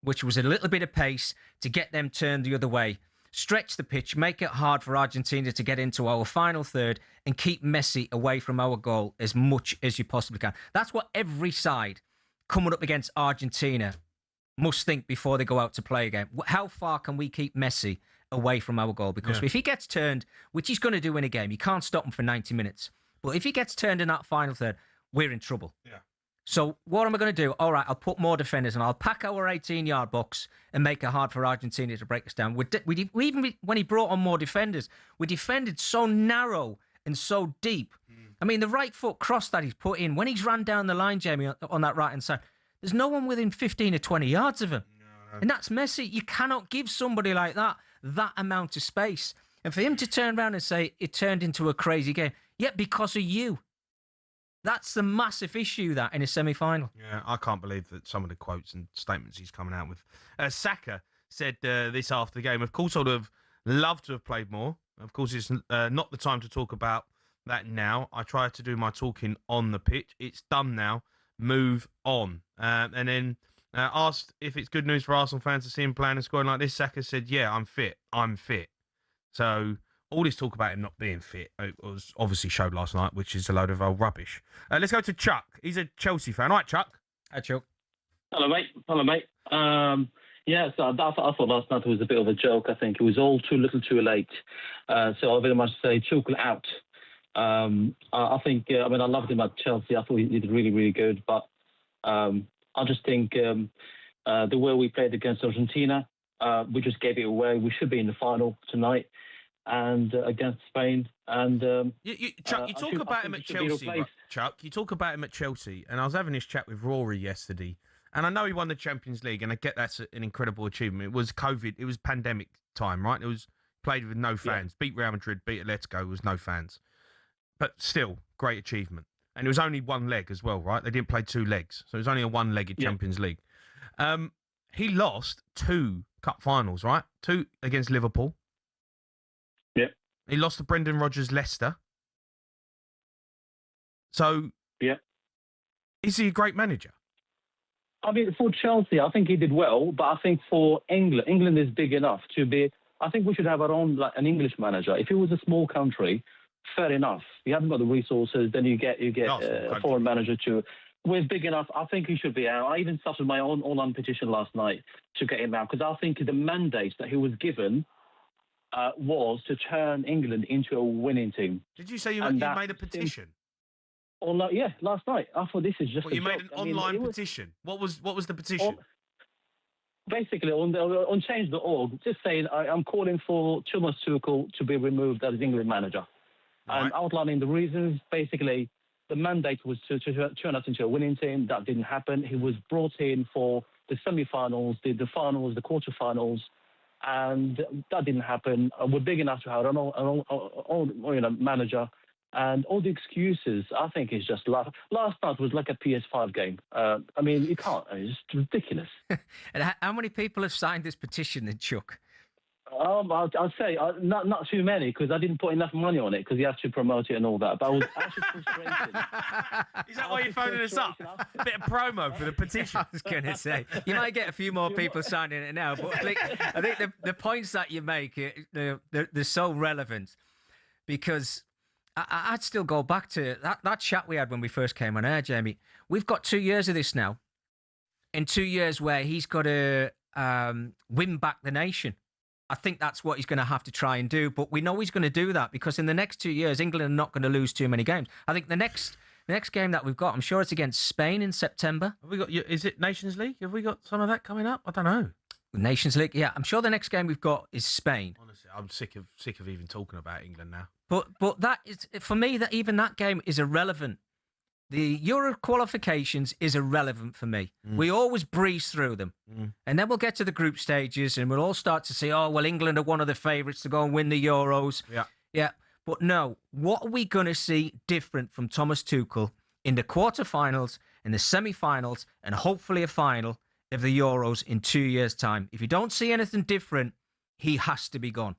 which was a little bit of pace to get them turned the other way. Stretch the pitch, make it hard for Argentina to get into our final third and keep Messi away from our goal as much as you possibly can. That's what every side coming up against Argentina must think before they go out to play a game. How far can we keep Messi away from our goal? Because if he gets turned, which he's going to do in a game, you can't stop him for 90 minutes. But if he gets turned in that final third, we're in trouble. Yeah. So what am I going to do? All right, I'll put more defenders and I'll pack our 18-yard box and make it hard for Argentina to break us down. We even when he brought on more defenders, we defended so narrow and so deep. I mean, the right foot cross that he's put in, when he's ran down the line, Jamie, on that right-hand side, there's no one within 15 or 20 yards of him. No. And that's Messi. You cannot give somebody like that amount of space. And for him to turn around and say it turned into a crazy game, yet because of you. That's the massive issue, that, in a semi-final. Yeah, I can't believe that some of the quotes and statements he's coming out with. Saka said this after the game, of course, I would have loved to have played more. Of course, it's not the time to talk about that now. I tried to do my talking on the pitch. It's done now. Move on. And then asked if it's good news for Arsenal fans to see him playing and scoring like this, Saka said, yeah, I'm fit. So all this talk about him not being fit was obviously showed last night, which is a load of old rubbish. Let's go to Chuck. He's a Chelsea fan. All right, Chuck. Hi, Chuck. Hello, mate. So I thought last night was a bit of a joke. I think it was all too little too late. So I very much say Tuchel out. I think, I loved him at Chelsea. I thought he did really, really good. But I just think the way we played against Argentina, we just gave it away. We should be in the final tonight. And against Spain, and Chuck, you talk about him at Chelsea, right? Chuck. You talk about him at Chelsea, and I was having this chat with Rory yesterday, and I know he won the Champions League, and I get that's an incredible achievement. It was COVID, it was pandemic time, right? It was played with no fans, beat Real Madrid, beat Atletico, was no fans, but still great achievement. And it was only one leg as well, right? They didn't play two legs, so it was only a one-legged Champions League. He lost 2 cup finals, right? 2 against Liverpool. He lost to Brendan Rodgers' Leicester. So, is he a great manager? I mean, for Chelsea, I think he did well, but I think for England is big enough to be. I think we should have our own, like an English manager. If it was a small country, fair enough. You haven't got the resources, then you get a foreign manager to. We're big enough. I think he should be out. I even started my own online petition last night to get him out because I think the mandate that he was given was to turn England into a winning team. Did you say you made a petition? Last night. I thought this is just. Well, you made an online petition. What was the petition? Basically, on change.org, just saying I'm calling for Thomas Tuchel to be removed as England manager, and outlining the reasons. Basically, the mandate was to turn us into a winning team. That didn't happen. He was brought in for the semi-finals, the finals, the quarter-finals. And that didn't happen. We're big enough to have an own manager, and all the excuses. I think is just last night was like a PS5 game. You can't. It's just ridiculous. And how many people have signed this petition, then, Chuck? I'd say not too many because I didn't put enough money on it because you have to promote it and all that. But I was actually frustrated. Is that why you're phoning us up? A bit of promo for the petition. I was going to say you might get a few more people signing it now, but I think the points that you make they're so relevant because I'd still go back to that chat we had when we first came on air, Jamie. We've got 2 years of this now. In 2 years where he's got to win back the nation. I think that's what he's going to have to try and do. But we know he's going to do that because in the next 2 years, England are not going to lose too many games. I think the next game that we've got, I'm sure it's against Spain in September. Have we got? Is it Nations League? Have we got some of that coming up? I don't know. Nations League, yeah. I'm sure the next game we've got is Spain. Honestly, I'm sick of even talking about England now. But that is, for me, that even that game is irrelevant. The Euro qualifications is irrelevant for me. We always breeze through them. And then we'll get to the group stages and we'll all start to say, oh, well, England are one of the favourites to go and win the Euros. Yeah. But no, what are we going to see different from Thomas Tuchel in the quarterfinals, in the semi-finals, and hopefully a final of the Euros in 2 years' time? If you don't see anything different, he has to be gone.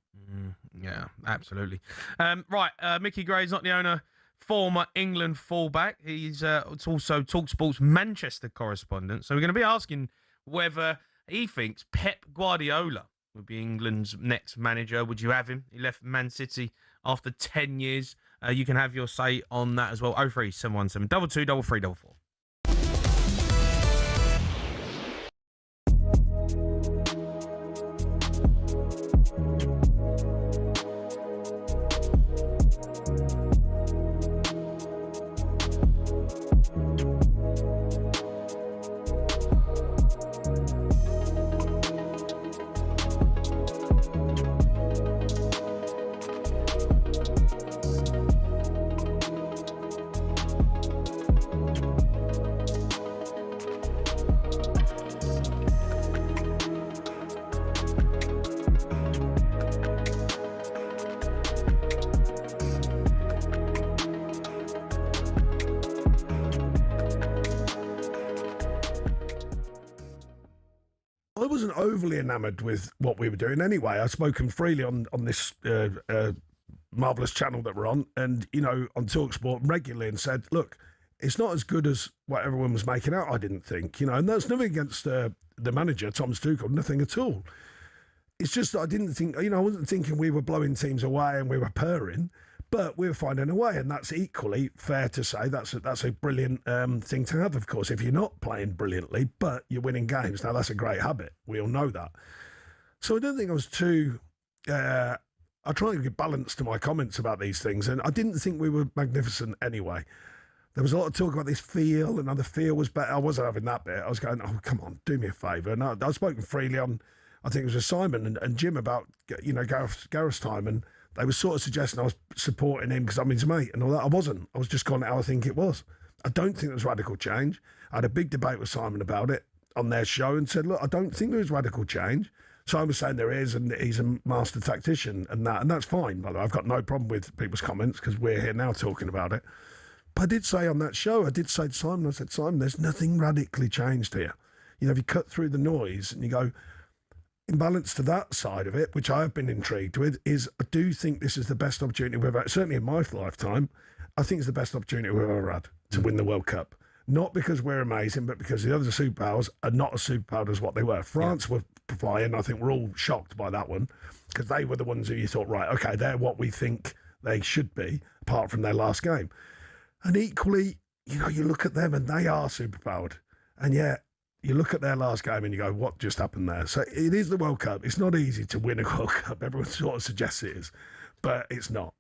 Yeah, absolutely. Right, Micky Gray's not the owner. Former England fullback. He's also talkSPORT's Manchester correspondent. So we're going to be asking whether he thinks Pep Guardiola would be England's next manager. Would you have him? He left Man City after 10 years. You can have your say on that as well. 03717 22 3344. I wasn't overly enamoured with what we were doing anyway. I've spoken freely on this marvellous channel that we're on and, on talkSPORT regularly and said, look, it's not as good as what everyone was making out, I didn't think. And that's nothing against the manager, Thomas Tuchel, nothing at all. It's just that I didn't think, I wasn't thinking we were blowing teams away and we were purring, but we were finding a way. And that's equally fair to say. That's a brilliant thing to have, of course, if you're not playing brilliantly, but you're winning games. Now, that's a great habit. We all know that. So I don't think I was too... I try and give balance to my comments about these things, and I didn't think we were magnificent anyway. There was a lot of talk about this feel, and how the feel was better. I wasn't having that bit. I was going, oh, come on, do me a favour. And I've spoken freely on, I think it was with Simon and Jim about, Gareth's time, and they were sort of suggesting I was supporting him because I'm his mate and all that. I wasn't. I was just going how I think it was. I don't think there was radical change. I had a big debate with Simon about it on their show and said, look, I don't think there is radical change. Simon was saying there is, and he's a master tactician and that's fine, by the way. I've got no problem with people's comments because we're here now talking about it. But I did say on that show, I did say to Simon, I said, Simon, there's nothing radically changed here. If you cut through the noise and you go, in balance to that side of it, which I have been intrigued with, is I do think this is the best opportunity we've ever, certainly in my lifetime, I think it's the best opportunity we've ever had to win the World Cup. Not because we're amazing, but because the other superpowers are not as superpowered as what they were. France were flying. I think we're all shocked by that one because they were the ones who you thought, right, okay, they're what we think they should be, apart from their last game. And equally, you look at them and they are superpowered. And yet, you look at their last game and you go, what just happened there? So it is the World Cup. It's not easy to win a World Cup. Everyone sort of suggests it is, but it's not.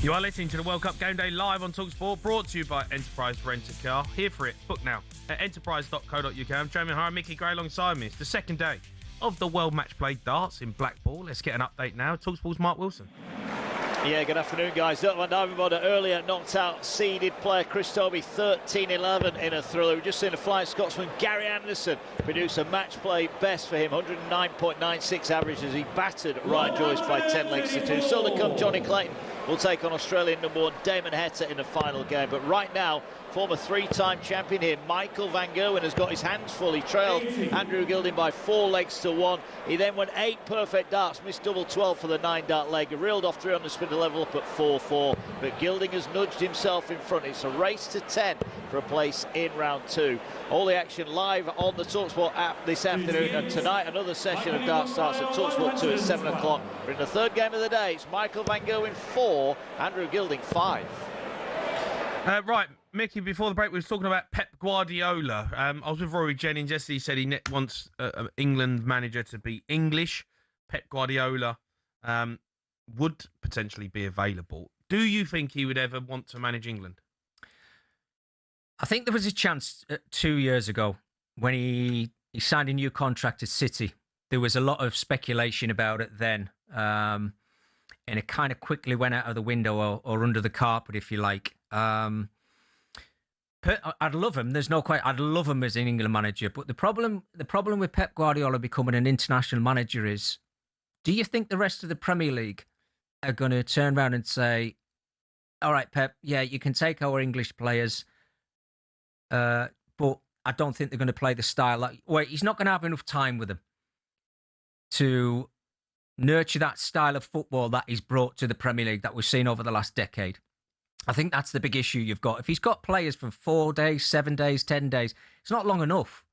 You are listening to the World Cup Game Day live on talkSPORT, brought to you by Enterprise Rent-A-Car. Here for it, book now at enterprise.co.uk. I'm Jamie O'Hara, Micky Gray alongside me. It's the second day of the World Match Play darts in Blackpool. Let's get an update now. talkSPORT's Mark Wilson. Yeah, good afternoon, guys. Jutland Ivanboda earlier knocked out seeded player Chris Toby 13-11 in a thriller. We've just seen a flying Scotsman, Gary Anderson, produce a match play best for him, 109.96 average as he battered Ryan Joyce by 10 legs to 2. Still to come, Johnny Clayton will take on Australian number 1 Damon Heta in the final game. But right now, former 3-time champion here, Michael van Gerwen, has got his hands full. He trailed Andrew Gilding by 4 legs to 1. He then went 8 perfect darts, missed double 12 for the 9-dart leg. He reeled off 3 on the spin to level up at 4-4. But Gilding has nudged himself in front. It's a race to 10 for a place in round 2. All the action live on the talkSPORT app this afternoon. And tonight, another session of darts starts at talkSPORT 2 at 7 o'clock. We're in the third game of the day. It's Michael van Gerwen 4, Andrew Gilding 5. Right, Mickey, before the break, we were talking about Pep Guardiola. I was with Rory Jennings yesterday. He said he wants an England manager to be English. Pep Guardiola would potentially be available. Do you think he would ever want to manage England? I think there was a chance 2 years ago when he signed a new contract at City. There was a lot of speculation about it then. And it kind of quickly went out of the window or under the carpet, if you like. I'd love him. There's no question. I'd love him as an England manager. But the problem with Pep Guardiola becoming an international manager is, do you think the rest of the Premier League are going to turn around and say, all right, Pep, yeah, you can take our English players, but I don't think they're going to play the style. He's not going to have enough time with them to nurture that style of football that he's brought to the Premier League that we've seen over the last decade. I think that's the big issue you've got. If he's got players for 4 days, 7 days, 10 days, it's not long enough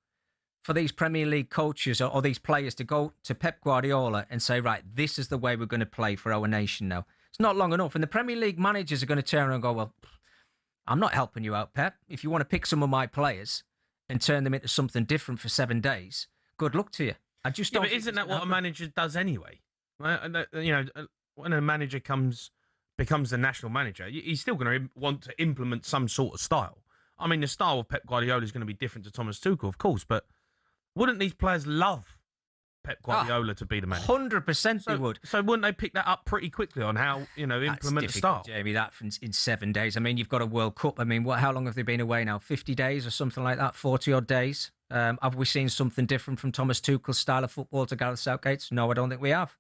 for these Premier League coaches or these players to go to Pep Guardiola and say, right, this is the way we're going to play for our nation now. It's not long enough. And the Premier League managers are going to turn around and go, well, I'm not helping you out, Pep. If you want to pick some of my players and turn them into something different for 7 days, good luck to you. I just don't. But isn't that what a manager does anyway? You know, when a manager becomes the national manager, he's still going to want to implement some sort of style. I mean, the style of Pep Guardiola is going to be different to Thomas Tuchel, of course, but wouldn't these players love Pep Guardiola to be the manager? 100% they would. So wouldn't they pick that up pretty quickly on how, implement the style? Jamie, that in 7 days. I mean, you've got a World Cup. I mean, how long have they been away now? 50 days or something like that? 40-odd days? Have we seen something different from Thomas Tuchel's style of football to Gareth Southgate's? No, I don't think we have.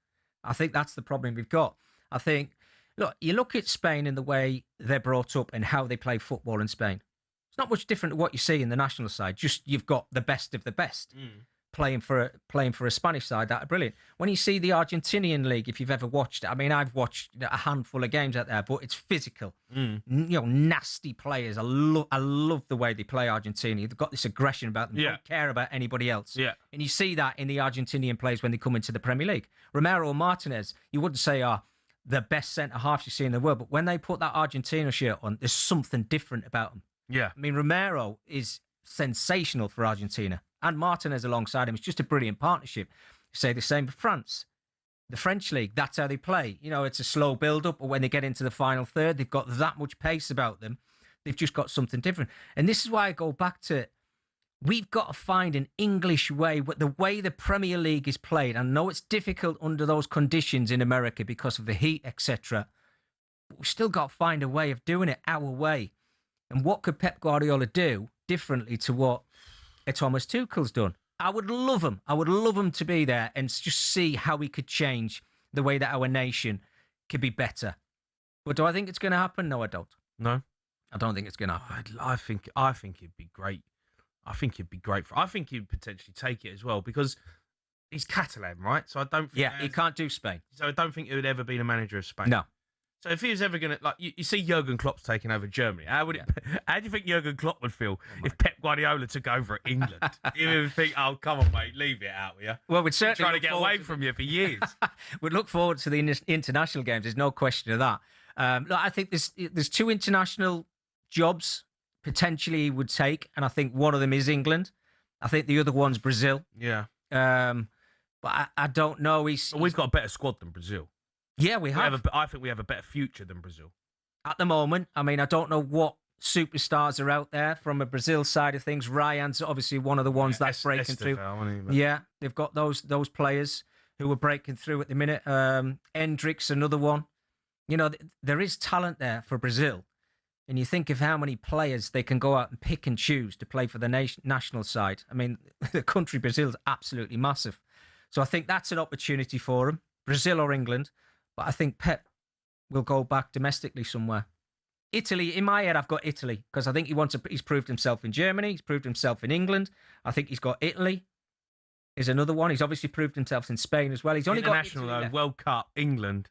I think that's the problem we've got. I think, look, you look at Spain and the way they're brought up and how they play football in Spain. It's not much different to what you see in the national side. Just you've got the best of the best playing for a Spanish side that are brilliant. When you see the Argentinian league, if you've ever watched it, I mean, I've watched a handful of games out there, but it's physical. Nasty players. I love the way they play Argentina. They've got this aggression about them. They don't care about anybody else. Yeah. And you see that in the Argentinian players when they come into the Premier League. Romero Martinez, you wouldn't say are the best centre-halves you see in the world, but when they put that Argentina shirt on, there's something different about them. Yeah. I mean, Romero is sensational for Argentina, and Martinez alongside him. It's just a brilliant partnership. Say the same for France. The French league, that's how they play. You know, it's a slow build-up, but when they get into the final third, they've got that much pace about them. They've just got something different. And this is why I go back to, we've got to find an English way, the way the Premier League is played. I know it's difficult under those conditions in America because of the heat, etc. But we've still got to find a way of doing it our way. And what could Pep Guardiola do differently to what Thomas Tuchel's done? I would love him. I would love him to be there and just see how we could change the way that our nation could be better. But do I think it's going to happen? No, I don't. No? I don't think it's going to happen. I think it'd be great. I think he'd be great I think he'd potentially take it as well because he's Catalan, right? So I don't think... Yeah, he can't do Spain. So I don't think he would ever be the manager of Spain. No. So if he was ever going to, you see Jurgen Klopp's taking over Germany, how do you think Jurgen Klopp would feel if Pep Guardiola took over England? He would think, oh, come on, mate, leave it out, will you? Well, we'd certainly trying to get away from you for years. We'd look forward to the international games. There's no question of that. Look, I think there's 2 international jobs potentially he would take, and I think one of them is England. I think the other one's Brazil. Yeah. But I don't know. We've got a better squad than Brazil. Yeah, we have. I think we have a better future than Brazil. At the moment, I mean, I don't know what superstars are out there from a Brazil side of things. Ryan's obviously one of the ones that's breaking through. Yeah, they've got those players who are breaking through at the minute. Hendricks, another one. You know, there is talent there for Brazil. And you think of how many players they can go out and pick and choose to play for the national side. I mean, the country Brazil is absolutely massive. So I think that's an opportunity for him, Brazil or England. But I think Pep will go back domestically somewhere. Italy, in my head, I've got Italy because I think he's proved himself in Germany. He's proved himself in England. I think he's got Italy is another one. He's obviously proved himself in Spain as well. He's only got international though, World Cup, England.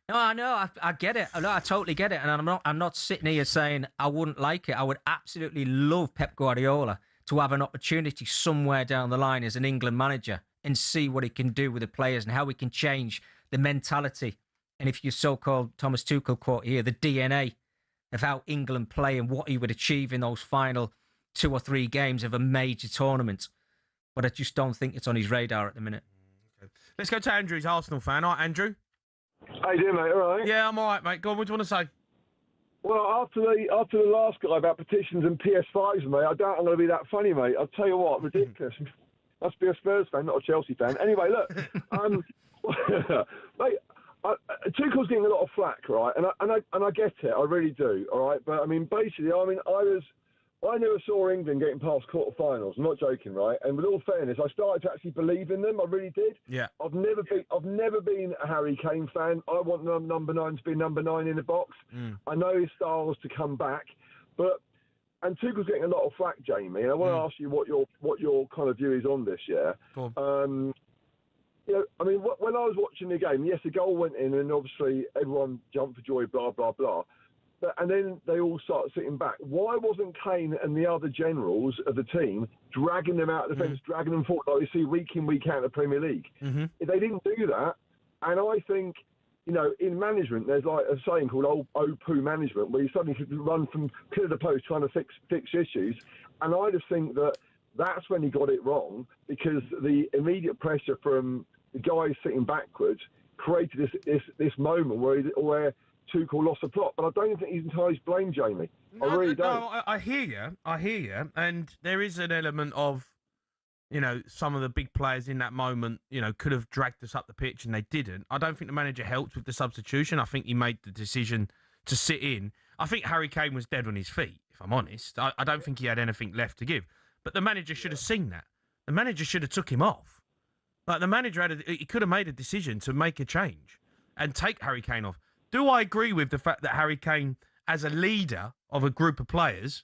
No, I know. I get it. I totally get it. And I'm not sitting here saying I wouldn't like it. I would absolutely love Pep Guardiola to have an opportunity somewhere down the line as an England manager and see what he can do with the players and how he can change the mentality. And if you so-called Thomas Tuchel quote here, the DNA of how England play and what he would achieve in those final 2 or 3 games of a major tournament. But I just don't think it's on his radar at the minute. Okay. Let's go to Andrew, he's Arsenal fan. All right, Andrew? How you doing, mate? All right? Yeah, I'm all right, mate. Go on, what do you want to say? Well, after the last guy about petitions and PS5s, mate, I doubt I'm going to be that funny, mate. I'll tell you what, ridiculous. Must be a Spurs fan, not a Chelsea fan. Anyway, look, mate, Tuchel's getting a lot of flack, right? And I get it, I really do, all right? But I mean, basically, I never saw England getting past quarterfinals. I'm not joking, right? And with all fairness, I started to actually believe in them. I really did. Yeah. I've never been a Harry Kane fan. I want number 9 to be number 9 in the box. I know his style's to come back, and Tuchel's getting a lot of flack, Jamie. And I want to ask you what your kind of view is on this. Yeah. Go on. You know, I mean, when I was watching the game, yes, the goal went in, and obviously everyone jumped for joy, blah blah blah. And then they all start sitting back. Why wasn't Kane and the other generals of the team dragging them out of the fence, dragging them forward like we see week in, week out in the Premier League? If they didn't do that, and I think, you know, in management, there's like a saying called old poo management, where you suddenly run from pillar to post trying to fix issues. And I just think that's when he got it wrong, because the immediate pressure from the guys sitting backwards created this moment where Tuchel lost the plot, but I don't think he's entirely to blame, Jamie. I really don't. No, I hear you, and there is an element of, you know, some of the big players in that moment, you know, could have dragged us up the pitch and they didn't. I don't think the manager helped with the substitution. I think he made the decision to sit in. I think Harry Kane was dead on his feet, if I'm honest. I don't think he had anything left to give. But the manager should have seen that. The manager should have took him off. Like, the manager he could have made a decision to make a change and take Harry Kane off. Do I agree with the fact that Harry Kane, as a leader of a group of players,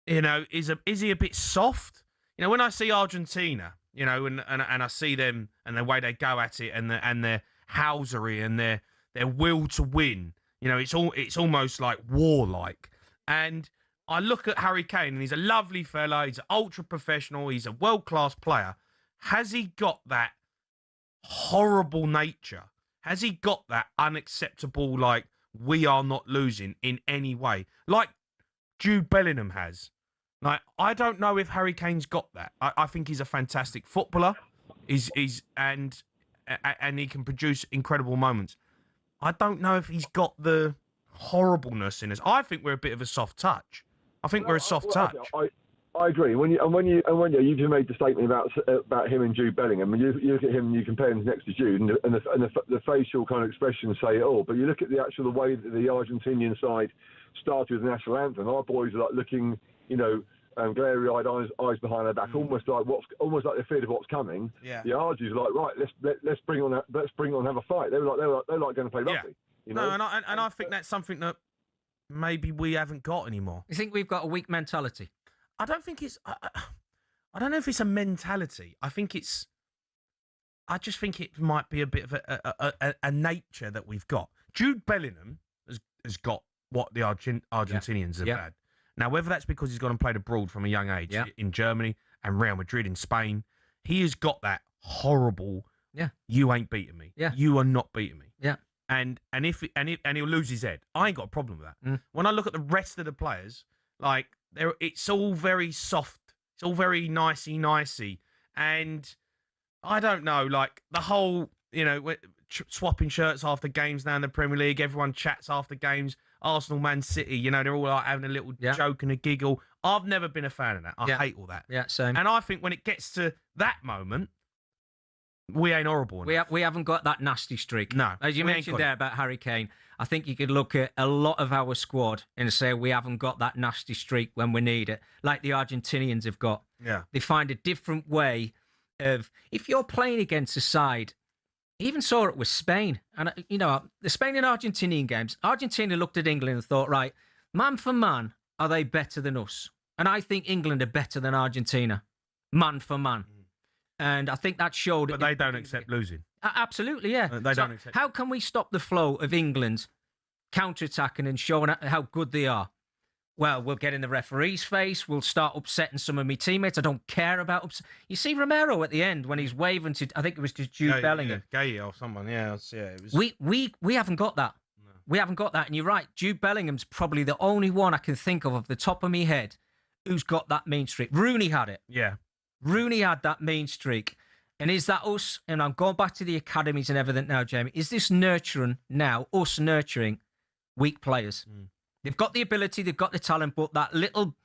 you know, is he a bit soft? You know, when I see Argentina, you know, and I see them and the way they go at it and their housery and their will to win, you know, it's almost like warlike. And I look at Harry Kane and he's a lovely fella, he's ultra professional, he's a world-class player. Has he got that horrible nature? Has he got that unacceptable, like, we are not losing in any way? Like Jude Bellingham has. Like, I don't know if Harry Kane's got that. I think he's a fantastic footballer. And he can produce incredible moments. I don't know if he's got the horribleness in us. I think we're a bit of a soft touch. I think we're a soft touch. I agree. When you just made the statement about him and Jude Bellingham, and you look at him and you compare him next to Jude, and the facial kind of expressions say it all. But you look at the way that the Argentinian side started with the national anthem. Our boys are like looking, you know, glary-eyed, eyes behind their back, almost like they're feared of what's coming. Yeah. The Argies are like, right, let's bring on and have a fight. They're like going to play rugby. You know? No, and I think that's something that maybe we haven't got anymore. You think we've got a weak mentality? I don't think it's. I don't know if it's a mentality. I just think it might be a bit of a nature that we've got. Jude Bellingham has got what the Argentinians have had. Now, whether that's because he's gone and played abroad from a young age in Germany and Real Madrid in Spain, he has got that horrible. Yeah. You ain't beating me. Yeah. You are not beating me. Yeah. And he'll lose his head. I ain't got a problem with that. When I look at the rest of the players, like, it's all very soft. It's all very nicey. And I don't know, like, the whole, you know, swapping shirts after games now in the Premier League. Everyone chats after games. Arsenal, Man City, you know, they're all like having a little joke and a giggle. I've never been a fan of that. I hate all that. Yeah, same. And I think when it gets to that moment, we ain't horrible enough. We haven't got that nasty streak. No. As you mentioned there about Harry Kane, I think you could look at a lot of our squad and say we haven't got that nasty streak when we need it, like the Argentinians have got. Yeah. They find a different way of, if you're playing against a side, even saw it with Spain. And, you know, the Spain and Argentinian games, Argentina looked at England and thought, right, man for man, are they better than us? And I think England are better than Argentina, man for man. And I think that showed... But they don't accept losing. Absolutely, yeah. They don't accept... How can we stop the flow of England counter-attacking and showing how good they are? Well, we'll get in the referee's face. We'll start upsetting some of my teammates. I don't care about... You see Romero at the end when he's waving to... I think it was to Jude Bellingham. Gay or someone, yeah. It was... We haven't got that. No. We haven't got that. And you're right. Jude Bellingham's probably the only one I can think of the top of my head who's got that mean streak. Rooney had it. Yeah. Rooney had that mean streak. And is that us? And I'm going back to the academies and everything now, Jamie. Is this nurturing now, us nurturing weak players? They've got the ability, they've got the talent, but that little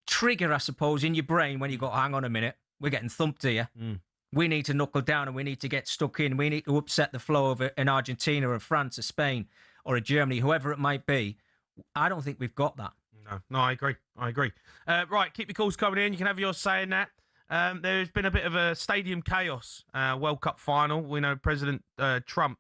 trigger, I suppose, in your brain when you go, hang on a minute, we're getting thumped here. We need to knuckle down and we need to get stuck in. We need to upset the flow of an Argentina or France or Spain or a Germany, whoever it might be. I don't think we've got that. No, I agree. Right, keep your calls coming in. You can have yours saying that. There's been a bit of a stadium chaos World Cup final. We know President Trump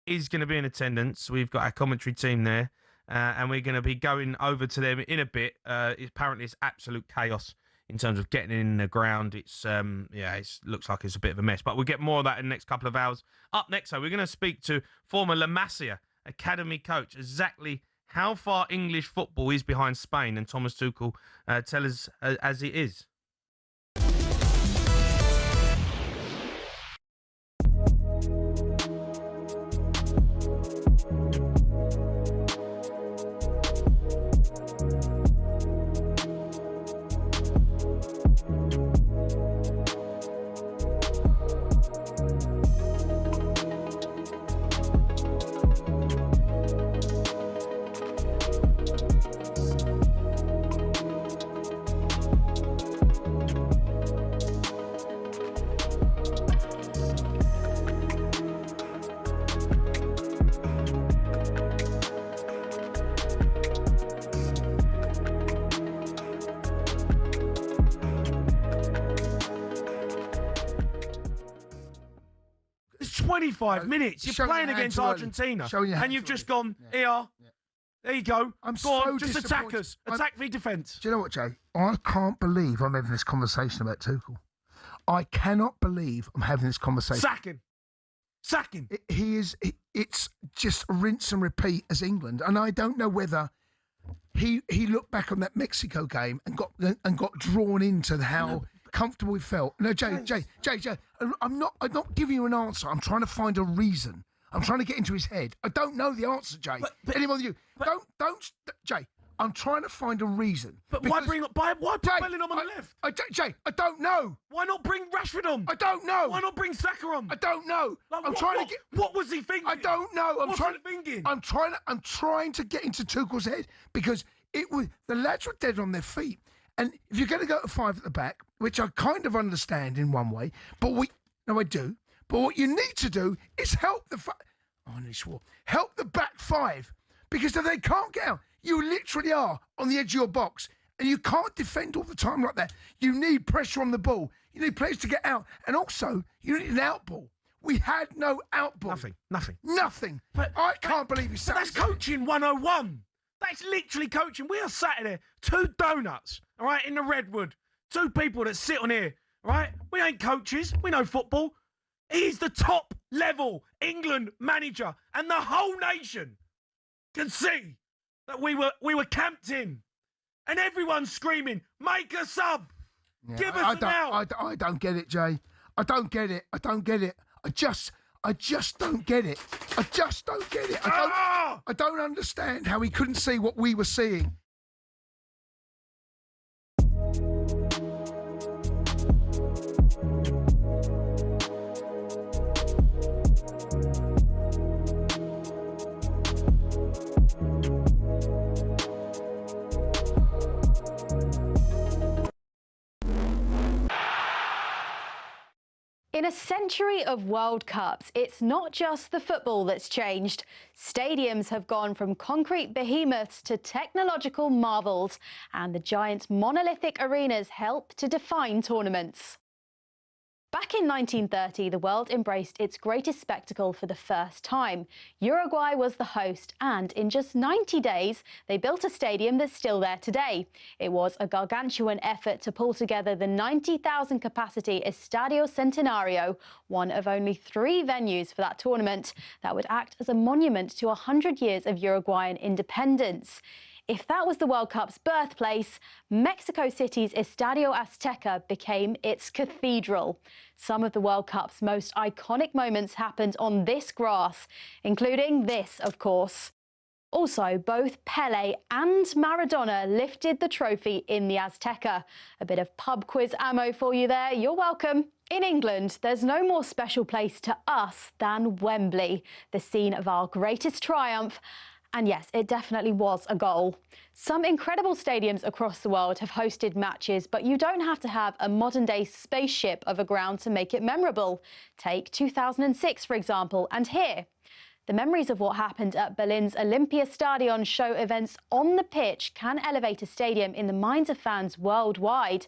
is going to be in attendance. We've got our commentary team there, and we're going to be going over to them in a bit. Apparently, it's absolute chaos in terms of getting in the ground. It looks like it's a bit of a mess, but we'll get more of that in the next couple of hours. Up next, though, we're going to speak to former La Masia academy coach, exactly how far English football is behind Spain, and Thomas Tuchel tell us as it is. It's 25 minutes. You're playing against Argentina, and you've just gone, here, there you go. Just attack us. Attack v defence. Do you know what, Jay? I can't believe I'm having this conversation about Tuchel. I cannot believe I'm having this conversation. Sack him. It's just rinse and repeat as England, and I don't know whether he looked back on that Mexico game and got drawn into how comfortable he felt. No, Jay, I'm not giving you an answer. I'm trying to find a reason. I'm trying to get into his head. I don't know the answer, Jay. Any more than you? Don't, Jay. I'm trying to find a reason. But why put Bellingham on the left? Jay, I don't know. Why not bring Rashford on? I don't know. Why not bring Saka on? I don't know. What was he thinking? I don't know. What's he thinking? I'm trying to get into Tuchel's head because the lads were dead on their feet. And if you're going to go to 5 at the back, which I kind of understand in one way, I do. But what you need to do is help the back 5, because if they can't get out, you literally are on the edge of your box, and you can't defend all the time like that. You need pressure on the ball. You need players to get out, and also you need an out ball. We had no out ball. Nothing. But I can't believe you said that's coaching 101. That's literally coaching. We are sat there, 2 donuts, all right, in the Redwood. 2 people that sit on here, all right? We ain't coaches. We know football. He's the top level England manager, and the whole nation can see that we were camped in, and everyone's screaming, "Make a sub, give us an out." I don't get it, Jay. I don't get it. I just don't get it. I don't understand how he couldn't see what we were seeing. In a century of World Cups, it's not just the football that's changed. Stadiums have gone from concrete behemoths to technological marvels, and the giant monolithic arenas help to define tournaments. Back in 1930, the world embraced its greatest spectacle for the first time. Uruguay was the host, and in just 90 days, they built a stadium that's still there today. It was a gargantuan effort to pull together the 90,000 capacity Estadio Centenario, one of only 3 venues for that tournament, that would act as a monument to 100 years of Uruguayan independence. If that was the World Cup's birthplace, Mexico City's Estadio Azteca became its cathedral. Some of the World Cup's most iconic moments happened on this grass, including this, of course. Also, both Pelé and Maradona lifted the trophy in the Azteca. A bit of pub quiz ammo for you there, you're welcome. In England, there's no more special place to us than Wembley, the scene of our greatest triumph. And yes, it definitely was a goal. Some incredible stadiums across the world have hosted matches, but you don't have to have a modern-day spaceship of a ground to make it memorable. Take 2006, for example, and here. The memories of what happened at Berlin's Olympiastadion show events on the pitch can elevate a stadium in the minds of fans worldwide.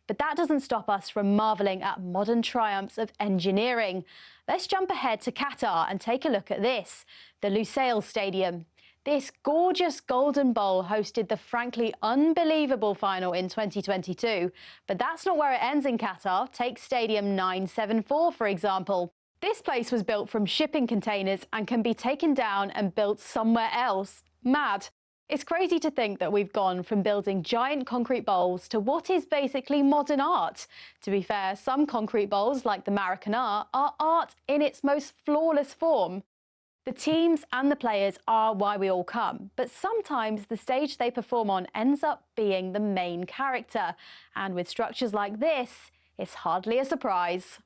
But that doesn't stop us from marvelling at modern triumphs of engineering. Let's jump ahead to Qatar and take a look at this, the Lusail Stadium. This gorgeous golden bowl hosted the frankly unbelievable final in 2022. But that's not where it ends in Qatar. Take Stadium 974, for example. This place was built from shipping containers and can be taken down and built somewhere else. Mad. It's crazy to think that we've gone from building giant concrete bowls to what is basically modern art. To be fair, some concrete bowls, like the Maracanã, are art in its most flawless form. The teams and the players are why we all come, but sometimes the stage they perform on ends up being the main character. And with structures like this, it's hardly a surprise.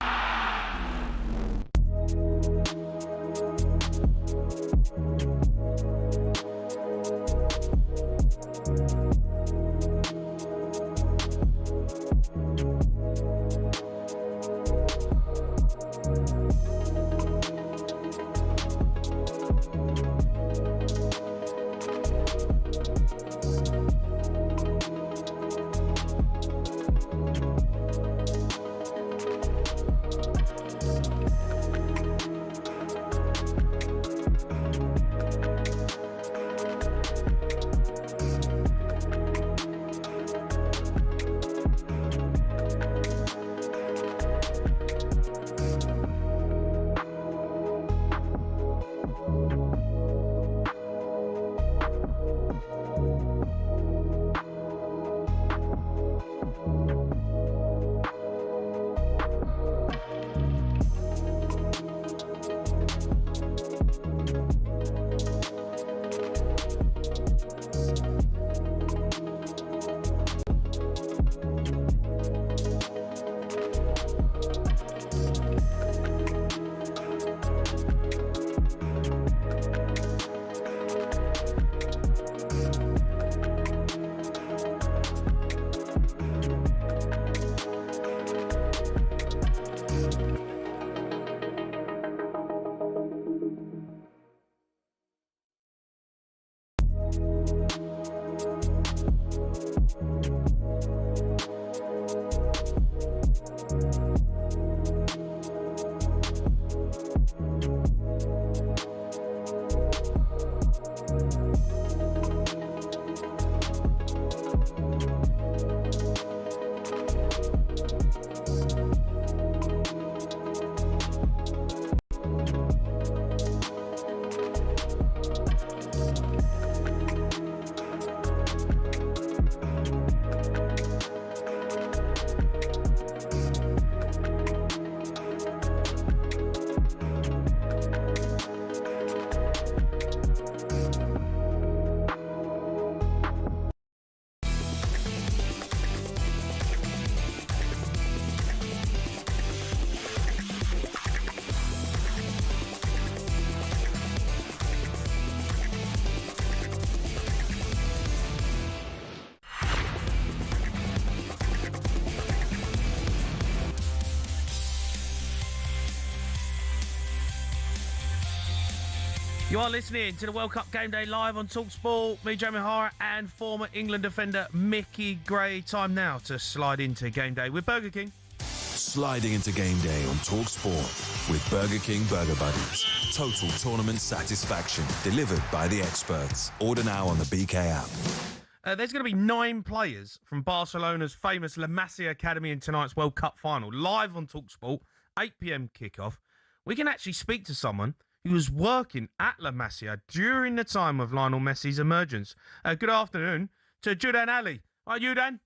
You are listening to the World Cup Game Day live on talkSPORT. Me, Jamie Hara, and former England defender Micky Gray. Time now to slide into Game Day with Burger King. Sliding into Game Day on talkSPORT with Burger King Burger Buddies. Total tournament satisfaction delivered by the experts. Order now on the BK app. There's going to be 9 players from Barcelona's famous La Masia Academy in tonight's World Cup final, live on talkSPORT, 8 p.m. kickoff. We can actually speak to someone who was working at La Masia during the time of Lionel Messi's emergence. Good afternoon to Judan Ali. Hi, Judan.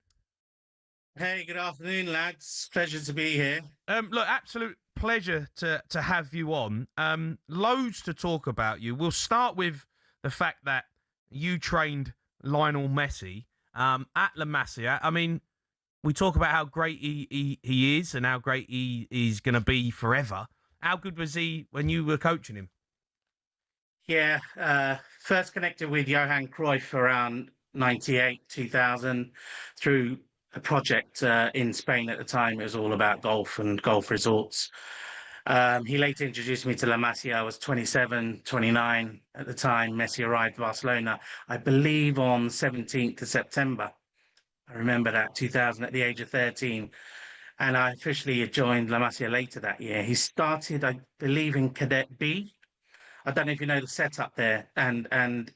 Hey, good afternoon, lads. Pleasure to be here. Look, absolute pleasure to have you on. Loads to talk about you. We'll start with the fact that you trained Lionel Messi at La Masia. I mean, we talk about how great he is and how great he is going to be forever. How good was he when you were coaching him? Yeah, first connected with Johan Cruyff around 98, 2000 through a project in Spain at the time. It was all about golf and golf resorts. He later introduced me to La Masia. I was 27, 29 at the time. Messi arrived in Barcelona, I believe, on 17th of September. I remember that, 2000, at the age of 13. And I officially joined La Masia later that year. He started, I believe, in Cadet B. I don't know if you know the setup there. And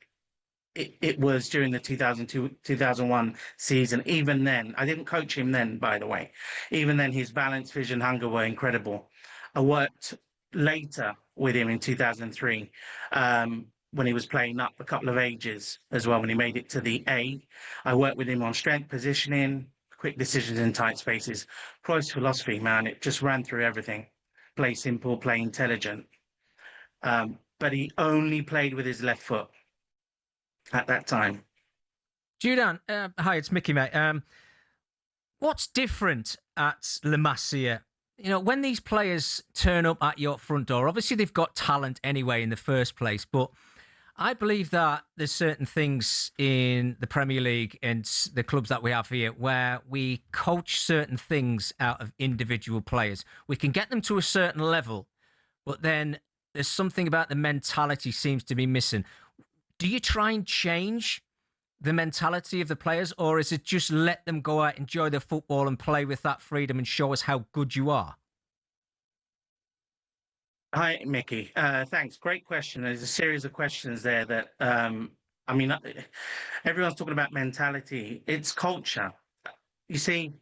it was during the 2002-2001 season. Even then, I didn't coach him then, by the way. Even then, his balance, vision, hunger were incredible. I worked later with him in 2003 when he was playing up a couple of ages as well, when he made it to the A. I worked with him on strength, positioning, quick decisions in tight spaces. Cruyff's philosophy, man, it just ran through everything. Play simple, play intelligent. But he only played with his left foot at that time. Judan, hi, it's Micky, mate. What's different at La Masia? You know, when these players turn up at your front door, obviously they've got talent anyway in the first place, but I believe that there's certain things in the Premier League and the clubs that we have here where we coach certain things out of individual players. We can get them to a certain level, but then there's something about the mentality seems to be missing. Do you try and change the mentality of the players, or is it just let them go out, enjoy their football and play with that freedom and show us how good you are? Hi, Micky. Thanks. Great question. There's a series of questions there that, I mean, everyone's talking about mentality. It's culture. You see,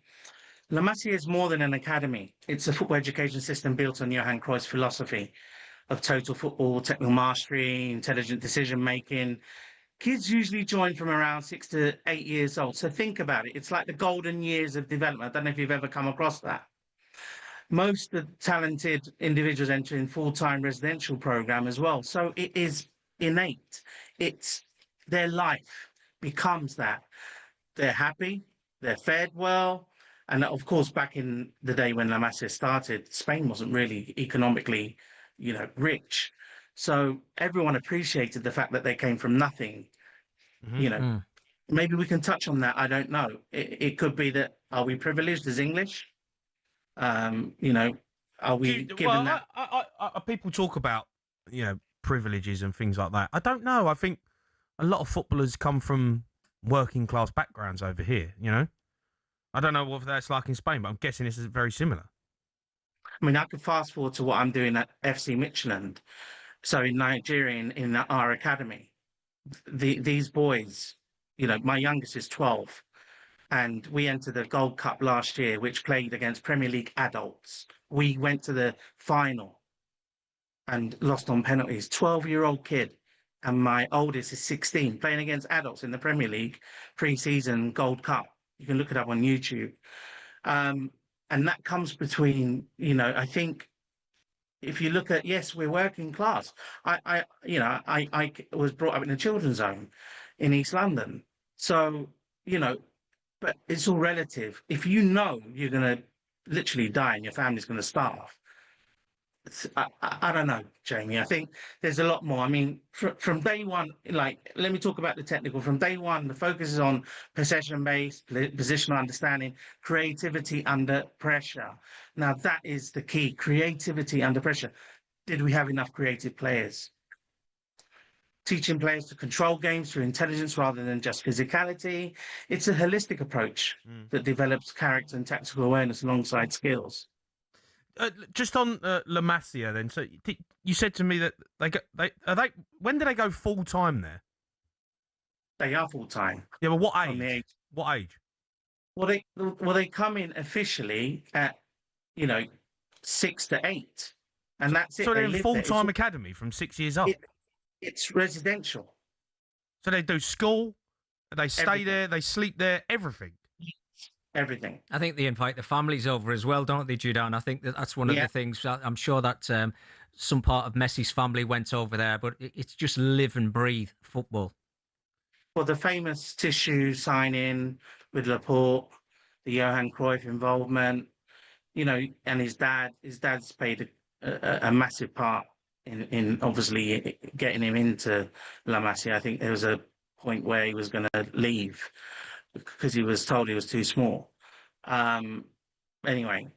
La Masia is more than an academy. It's a football education system built on Johan Cruyff's philosophy of total football, technical mastery, intelligent decision-making. Kids usually join from around 6 to 8 years old. So think about it. It's like the golden years of development. I don't know if you've ever come across that. Most of the talented individuals enter in full-time residential program as well. So it is innate. It's their life becomes that. They're happy, they're fed well. And of course, back in the day when La Masia started, Spain wasn't really economically, rich. So everyone appreciated the fact that they came from nothing. Maybe we can touch on that. I don't know. It could be that, are we privileged as English? Are we given that? People talk about, privileges and things like that. I don't know. I think a lot of footballers come from working class backgrounds over here, I don't know what that's like in Spain, but I'm guessing this is very similar. I mean, I could fast forward to what I'm doing at FC Midtjylland. So in Nigeria, in our academy, these boys, my youngest is 12. And we entered the Gold Cup last year, which played against Premier League adults. We went to the final and lost on penalties. 12-year-old kid. And my oldest is 16, playing against adults in the Premier League pre-season Gold Cup. You can look it up on YouTube. And that comes between, I think if you look at, yes, we're working class. I was brought up in a children's home in East London. So, but it's all relative. If you know you're going to literally die and your family's going to starve, I don't know, Jamie. I think there's a lot more. I mean, from day one, let me talk about the technical. From day one, the focus is on possession-based, positional understanding, creativity under pressure. Now, that is the key, creativity under pressure. Did we have enough creative players? teaching players to control games through intelligence rather than just physicality. It's a holistic approach that develops character and tactical awareness alongside skills. Just on La Masia, then. So you said to me that when do they go full time there? They are full time. Yeah, but what age? What age? Well, they come in officially at 6 to 8, and that's it. So they're They in live full there. time academy from 6 years old. It's residential. So they do school, they stay there, they sleep there, everything. Everything. I think they invite the families over as well, don't they, Judan? I think that's one of the things. I'm sure that some part of Messi's family went over there, but it's just live and breathe football. Well, the famous tissue signing with Laporte, the Johan Cruyff involvement, and his dad's played a massive part in obviously getting him into La Masia. I think there was a point where he was going to leave because he was told he was too small. Anyway,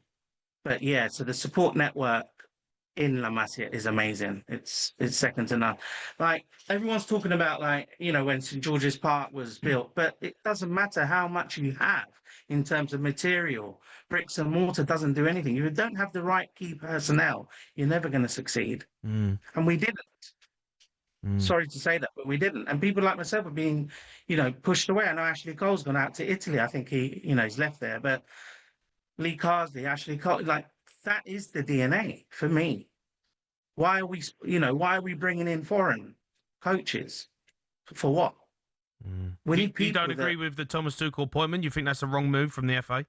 but yeah, so the support network in La Masia is amazing. It's second to none. Like, everyone's talking about, when St George's Park was built, but it doesn't matter how much you have in terms of material. Bricks and mortar doesn't do anything. If you don't have the right key personnel, you're never going to succeed. And we didn't. Sorry to say that, but we didn't. And people like myself are being, pushed away. I know Ashley Cole's gone out to Italy. I think he's left there. But Lee Carsley, Ashley Cole, that is the DNA for me. Why are we bringing in foreign coaches? For what? We need people. You don't agree with the Thomas Tuchel appointment? You think that's a wrong move from the FA?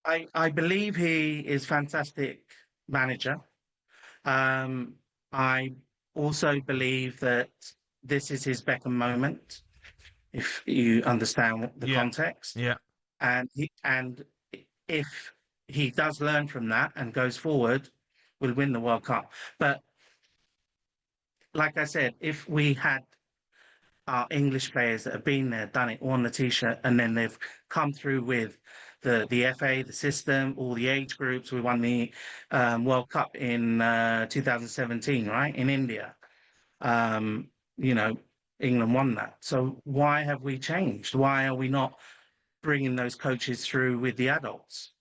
I believe he is fantastic manager. I also believe that this is his Beckham moment, if you understand the context. Yeah. And if he does learn from that and goes forward, we'll win the World Cup. But like I said, if we had our English players that have been there, done it, worn the T-shirt, and then they've come through with the FA, the system, all the age groups. We won the World Cup in 2017, right, in India. England won that. So why have we changed? Why are we not bringing those coaches through with the adults?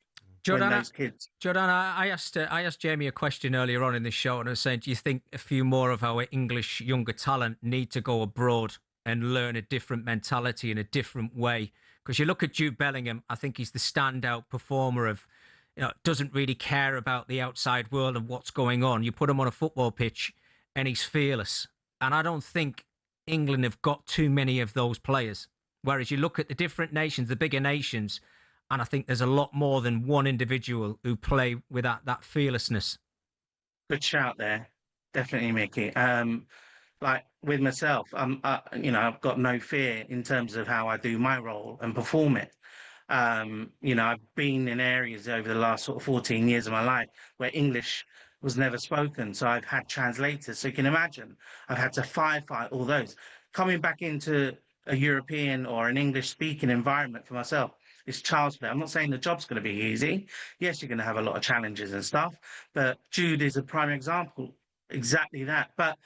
Jordan, I asked Jamie a question earlier on in the show, and I was saying, do you think a few more of our English younger talent need to go abroad and learn a different mentality in a different way? Because you look at Jude Bellingham, I think he's the standout performer of, doesn't really care about the outside world and what's going on. You put him on a football pitch and he's fearless. And I don't think England have got too many of those players. Whereas you look at the different nations, the bigger nations, and I think there's a lot more than one individual who play with that fearlessness. Good shout there. Definitely, Micky. Like with myself, I've got no fear in terms of how I do my role and perform it. I've been in areas over the last sort of 14 years of my life where English was never spoken. So I've had translators. So you can imagine, I've had to firefight all those. Coming back into a European or an English-speaking environment for myself, it's child's play. I'm not saying the job's going to be easy. Yes, you're going to have a lot of challenges and stuff, but Jude is a prime example, exactly that. But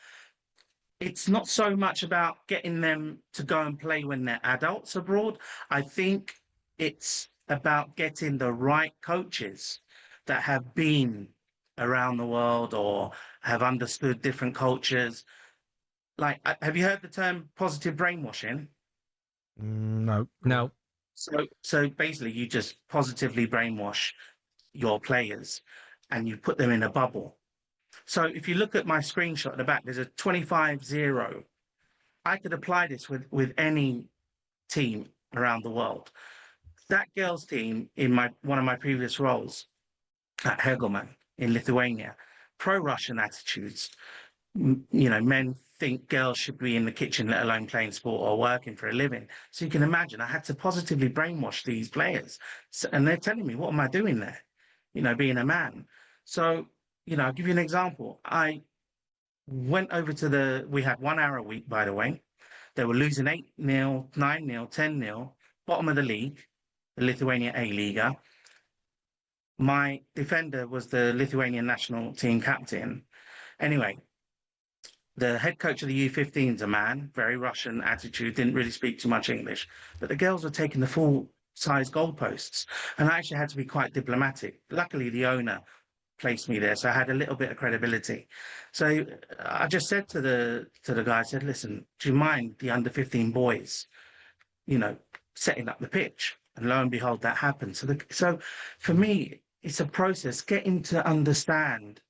it's not so much about getting them to go and play when they're adults abroad. I think it's about getting the right coaches that have been around the world or have understood different cultures. Like, have you heard the term positive brainwashing? No. So basically, you just positively brainwash your players and you put them in a bubble. So if you look at my screenshot at the back, there's a 25-0. I could apply this with any team around the world. That girls' team in one of my previous roles at Hegelman in Lithuania, pro-Russian attitudes. Men think girls should be in the kitchen, let alone playing sport or working for a living. So you can imagine, I had to positively brainwash these players. And they're telling me, what am I doing there? Being a man. So, I'll give you an example. I went over we had 1 hour a week, by the way. They were losing 8-0, 9-0, 10-0, bottom of the league, the Lithuania A-Liga. My defender was the Lithuanian national team captain. Anyway, The head coach of the U15's a man, very Russian attitude, didn't really speak too much English. But the girls were taking the full-size goalposts, and I actually had to be quite diplomatic. Luckily, the owner placed me there, so I had a little bit of credibility. So I just said to the guy, I said, listen, do you mind the under-15 boys, setting up the pitch? And lo and behold, that happened. So for me, it's a process, getting to understand.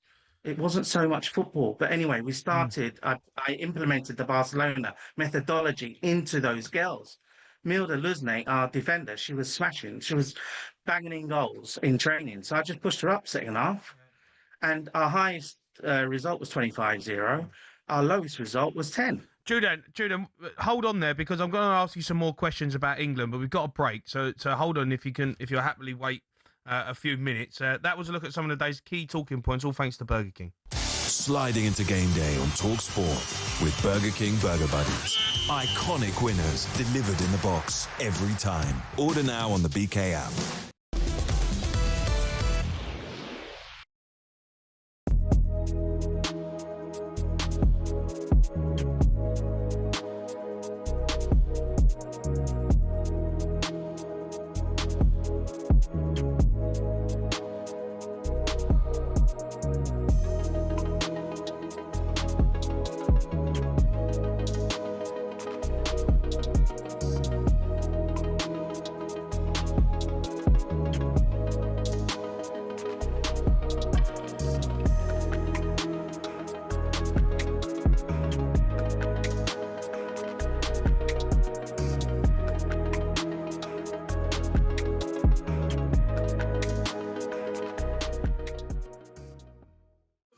It wasn't so much football. But anyway, we started, I implemented the Barcelona methodology into those girls. Milda Luzne, our defender, she was smashing. She was banging in goals in training. So I just pushed her up second half. And our highest result was 25-0. Our lowest result was 10. Julian, hold on there, because I'm going to ask you some more questions about England, but we've got a break. So hold on if you'll happily wait a few minutes. That was a look at some of the day's key talking points, all thanks to Burger King. Sliding into game day on talkSPORT with Burger King Burger Buddies. Iconic winners delivered in the box every time. Order now on the BK app.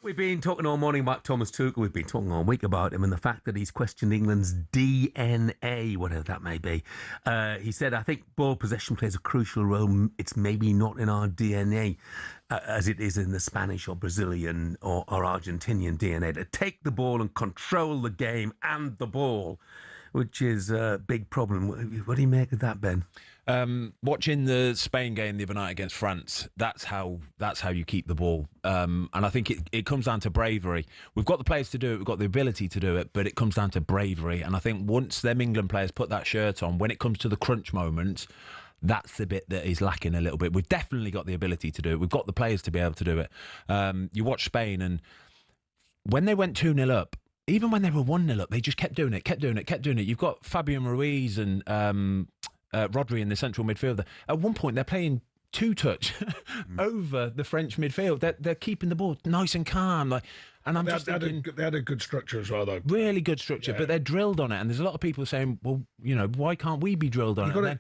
We've been talking all morning about Thomas Tuchel. We've been talking all week about him and the fact that he's questioned England's DNA, whatever that may be. He said, I think ball possession plays a crucial role. It's maybe not in our DNA as it is in the Spanish or Brazilian or Argentinian DNA. To take the ball and control the game and the ball, which is a big problem. What do you make of that, Ben? Watching the Spain game the other night against France, that's how you keep the ball. And I think it comes down to bravery. We've got the players to do it, we've got the ability to do it, but it comes down to bravery. And I think once them England players put that shirt on, when it comes to the crunch moments, that's the bit that is lacking a little bit. We've definitely got the ability to do it. We've got the players to be able to do it. You watch Spain, and when they went 2-0 up, even when they were 1-0 up, they just kept doing it. You've got Fabian Ruiz and Rodri in the central midfield. At one point, they're playing two-touch over the French midfield. They're keeping the ball nice and calm. And I'm just thinking... They had a good structure as well, though. Really good structure, but they're drilled on it. And there's a lot of people saying, well, why can't we be drilled on it?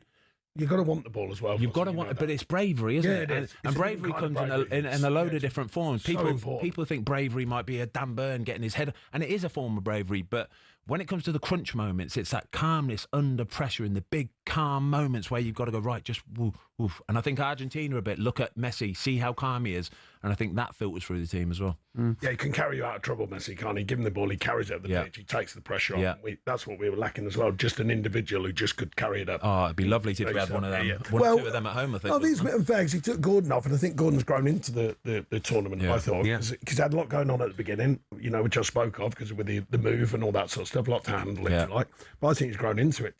You've got to want the ball as well. You've got to want it, but it's bravery, isn't it? It is. And bravery comes in a load of different forms. So People think bravery might be a Dan Burn getting his head, and it is a form of bravery, but when it comes to the crunch moments, it's that calmness under pressure in the big calm moments where you've got to go, right, just woof, woof. And I think Argentina a bit, look at Messi, see how calm he is, and I think that filters through the team as well. Yeah, he can carry you out of trouble, Messi, can't he? Give him the ball, he carries it up the pitch, he takes the pressure on. Yeah. That's what we were lacking as well, just an individual who just could carry it up. Oh, it'd be lovely if we had one of them. Two of them at home, I think. I think it's a bit unfair because he took Gordon off, and I think Gordon's grown into the tournament, I thought, because he had a lot going on at the beginning, which I spoke of, because with the move and all that sort of stuff, a lot to handle, if you like. But I think he's grown into it.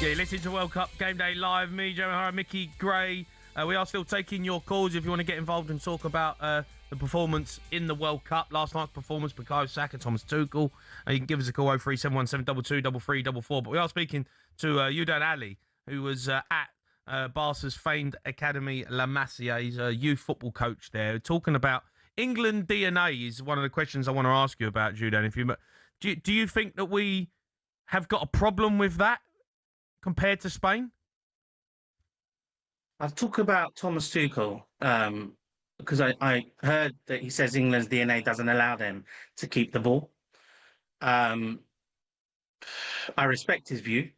Yeah, you're listening to World Cup Game Day Live. Me, Joe O'Hara, Micky Gray. We are still taking your calls if you want to get involved and talk about the performance in the World Cup. Last night's performance, Bukayo Saka, Thomas Tuchel. You can give us a call 03717 22 33 44. But we are speaking to Udan Ali, who was at Barca's famed academy, La Masia. He's a youth football coach there. Talking about England DNA is one of the questions I want to ask you about, Julian. Do you think that we have got a problem with that compared to Spain? I'll talk about Thomas Tuchel because I heard that he says England's DNA doesn't allow them to keep the ball. I respect his view,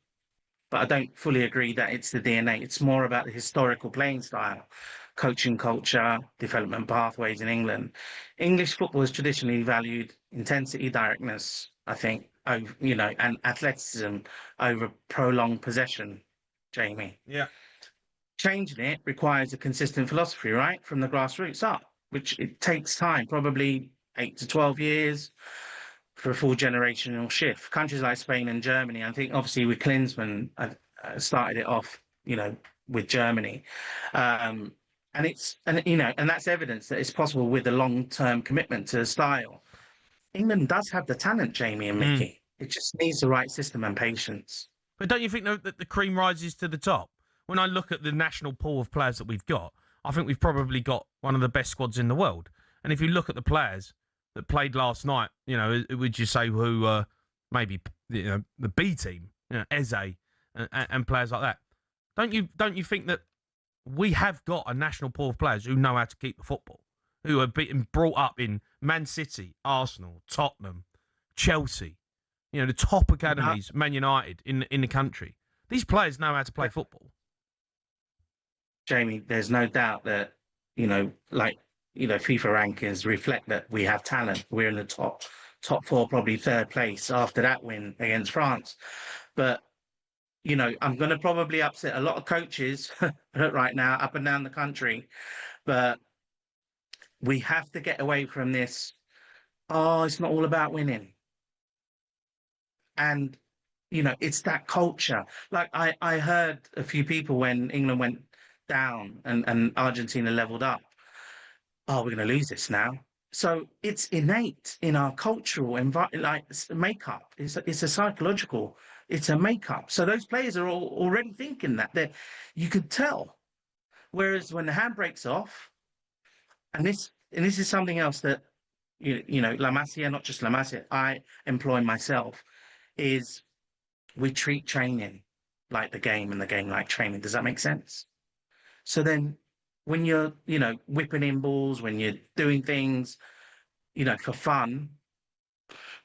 but I don't fully agree that it's the DNA. It's more about the historical playing style, coaching culture, development pathways in England. English football has traditionally valued intensity, directness, I think, and athleticism over prolonged possession, Jamie. Yeah. Changing it requires a consistent philosophy, right? From the grassroots up, which it takes time, probably 8 to 12 years for a full generational shift. Countries like Spain and Germany, I think obviously with Klinsmann, started it off, with Germany. And that's evidence that it's possible with a long-term commitment to the style. England does have the talent, Jamie and Micky. It just needs the right system and patience. But don't you think that the cream rises to the top? When I look at the national pool of players that we've got, I think we've probably got one of the best squads in the world. And if you look at the players that played last night, would you say who maybe the B team, Eze and players like that? Don't you think that we have got a national pool of players who know how to keep the football, who have been brought up in Man City, Arsenal, Tottenham, Chelsea, the top academies, Man United in the country. These players know how to play football. Jamie, there's no doubt that, FIFA rankings reflect that we have talent. We're in the top four, probably third place after that win against France. But, I'm going to probably upset a lot of coaches right now up and down the country. But we have to get away from this, it's not all about winning. And, it's that culture. Like I heard a few people when England went down and Argentina leveled up. Oh, we're going to lose this now. So it's innate in our cultural makeup. It's a psychological. It's a makeup. So those players are already thinking that. You could tell. Whereas when the handbrake's off, and this is something else that La Masia, not just La Masia, I employ myself, is we treat training like the game and the game like training. Does that make sense? So then when you're, whipping in balls, when you're doing things, for fun,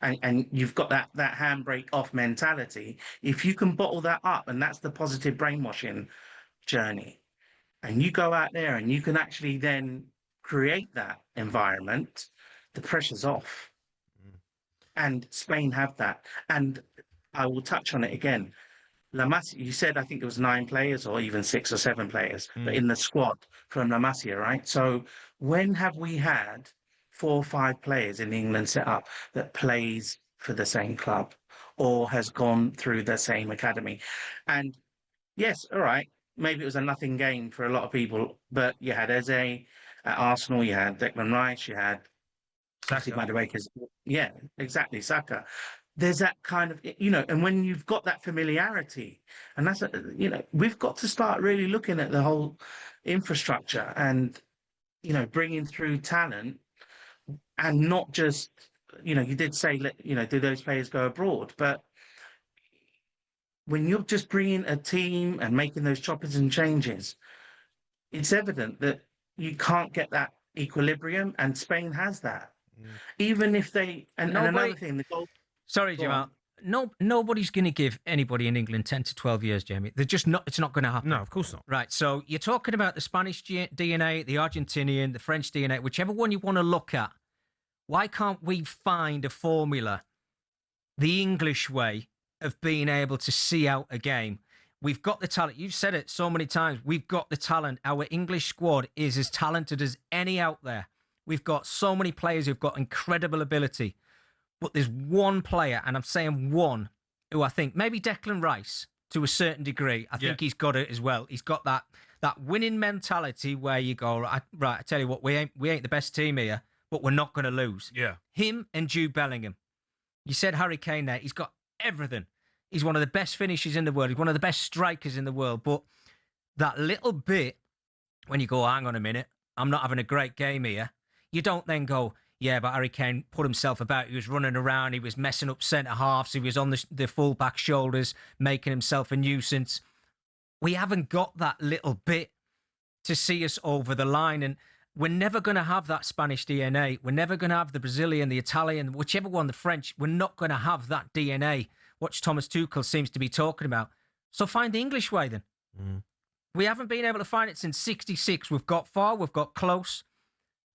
and you've got that handbrake off mentality, if you can bottle that up, and that's the positive brainwashing journey, and you go out there and you can actually then create that environment, the pressure's off. And Spain have that. And I will touch on it again. La Masia, you said I think it was 9 players or even 6 or 7 players, but in the squad from La Masia, right? So when have we had 4 or 5 players in the England setup that plays for the same club or has gone through the same academy? And yes, all right, maybe it was a nothing game for a lot of people, but you had Eze at Arsenal, you had Declan Rice, you had Saka. Yeah, exactly, Saka. There's that kind of, and when you've got that familiarity, and that's, we've got to start really looking at the whole infrastructure and, bringing through talent and not just, you did say, do those players go abroad? But when you're just bringing a team and making those choppers and changes, it's evident that you can't get that equilibrium, and Spain has that. Even if they, and another thing, the goal. Sorry, Jamal. Nobody's going to give anybody in England 10 to 12 years, Jamie. They're just not. It's not going to happen. No, of course not. Right. So you're talking about the Spanish DNA, the Argentinian, the French DNA, whichever one you want to look at. Why can't we find a formula, the English way of being able to see out a game? We've got the talent. You've said it so many times. We've got the talent. Our English squad is as talented as any out there. We've got so many players who've got incredible ability. But there's one player, and I'm saying one, who I think, maybe Declan Rice, to a certain degree, I think he's got it as well. He's got that winning mentality where you go, right, I tell you what, we ain't the best team here, but we're not going to lose. Yeah. Him and Jude Bellingham. You said Harry Kane there. He's got everything. He's one of the best finishers in the world. He's one of the best strikers in the world. But that little bit when you go, hang on a minute, I'm not having a great game here. You don't then go, yeah, but Harry Kane put himself about. He was running around. He was messing up centre-halves. He was on the full-back shoulders, making himself a nuisance. We haven't got that little bit to see us over the line. And we're never going to have that Spanish DNA. We're never going to have the Brazilian, the Italian, whichever one, the French. We're not going to have that DNA, which Thomas Tuchel seems to be talking about. So find the English way then. We haven't been able to find it since 66. We've got far, we've got close.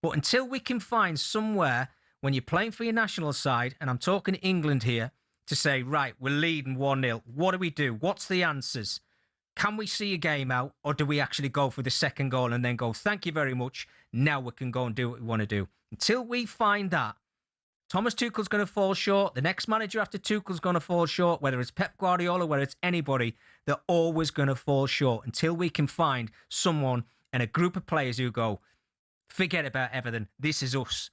But until we can find somewhere when you're playing for your national side, and I'm talking England here, to say, right, we're leading 1-0. What do we do? What's the answers? Can we see a game out, or do we actually go for the second goal and then go, thank you very much, now we can go and do what we want to do? Until we find that, Thomas Tuchel's going to fall short. The next manager after Tuchel's going to fall short, whether it's Pep Guardiola, whether it's anybody, they're always going to fall short until we can find someone and a group of players who go, forget about everything. This is us.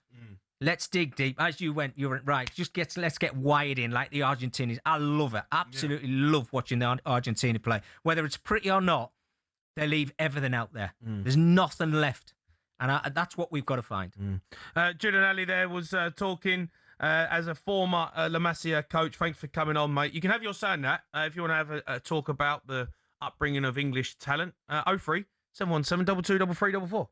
Let's dig deep. As you went right. Let's get wired in like the Argentinians. I love it. Absolutely love watching the Argentina play. Whether it's pretty or not, they leave everything out there. There's nothing left. And that's what we've got to find. Julian Alley there was talking as a former La Masia coach. Thanks for coming on, mate. You can have your say on that if you want to have a talk about the upbringing of English talent. 03 717 22 33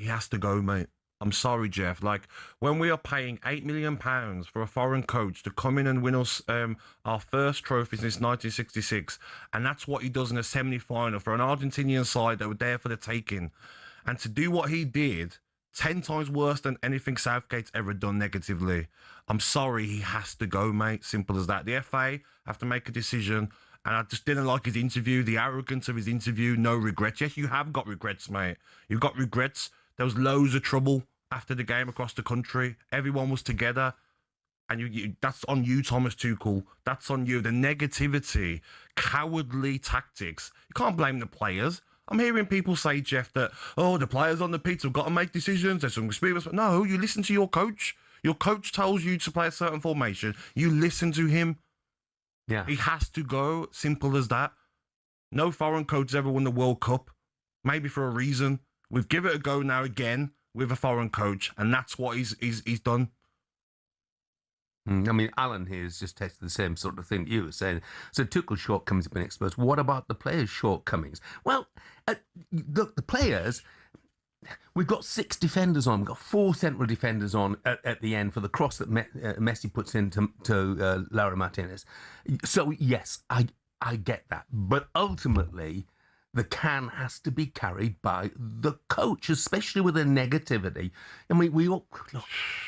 He has to go, mate. I'm sorry, Jeff. Like, when we are paying £8 million for a foreign coach to come in and win us our first trophy since 1966, and that's what he does in a semi-final for an Argentinian side that were there for the taking, and to do what he did, 10 times worse than anything Southgate's ever done negatively. I'm sorry, he has to go, mate. Simple as that. The FA have to make a decision, and I just didn't like his interview, the arrogance of his interview, no regrets. Yes, you have got regrets, mate. You've got regrets. There was loads of trouble after the game across the country. Everyone was together. And that's on you, Thomas Tuchel. That's on you. The negativity, cowardly tactics. You can't blame the players. I'm hearing people say, Jeff, that, the players on the pitch have got to make decisions. There's some experience. No, you listen to your coach. Your coach tells you to play a certain formation. You listen to him. Yeah. He has to go. Simple as that. No foreign coach ever won the World Cup. Maybe for a reason. We've given it a go now again with a foreign coach, and that's what he's done. I mean, Alan here has just tested the same sort of thing you were saying. So Tuchel's shortcomings have been exposed. What about the players' shortcomings? Well, look, the players, we've got 6 defenders on. We've got 4 central defenders on at the end for the cross that Messi puts into Laura Martinez. So, yes, I get that. But ultimately, the can has to be carried by the coach, especially with the negativity. I mean, look,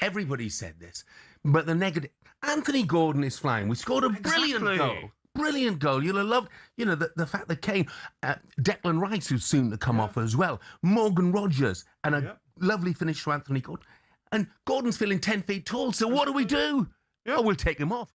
everybody said this, but the negative. Anthony Gordon is flying. We scored a brilliant goal. Brilliant goal. You'll have loved, the fact that Kane, Declan Rice, who's soon to come off as well, Morgan Rogers, and a lovely finish to Anthony Gordon. And Gordon's feeling 10 feet tall, so what do? Oh, we'll take him off.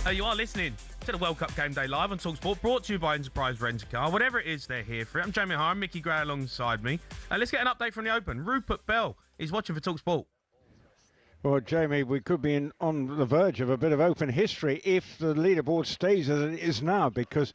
You are listening to the World Cup Game Day Live on talkSPORT, brought to you by Enterprise Rent-A-Car. Whatever it is, they're here for it. I'm Jamie Hire, Micky Gray alongside me. Let's get an update from the Open. Rupert Bell is watching for talkSPORT. Well, Jamie, we could be on the verge of a bit of open history if the leaderboard stays as it is now, because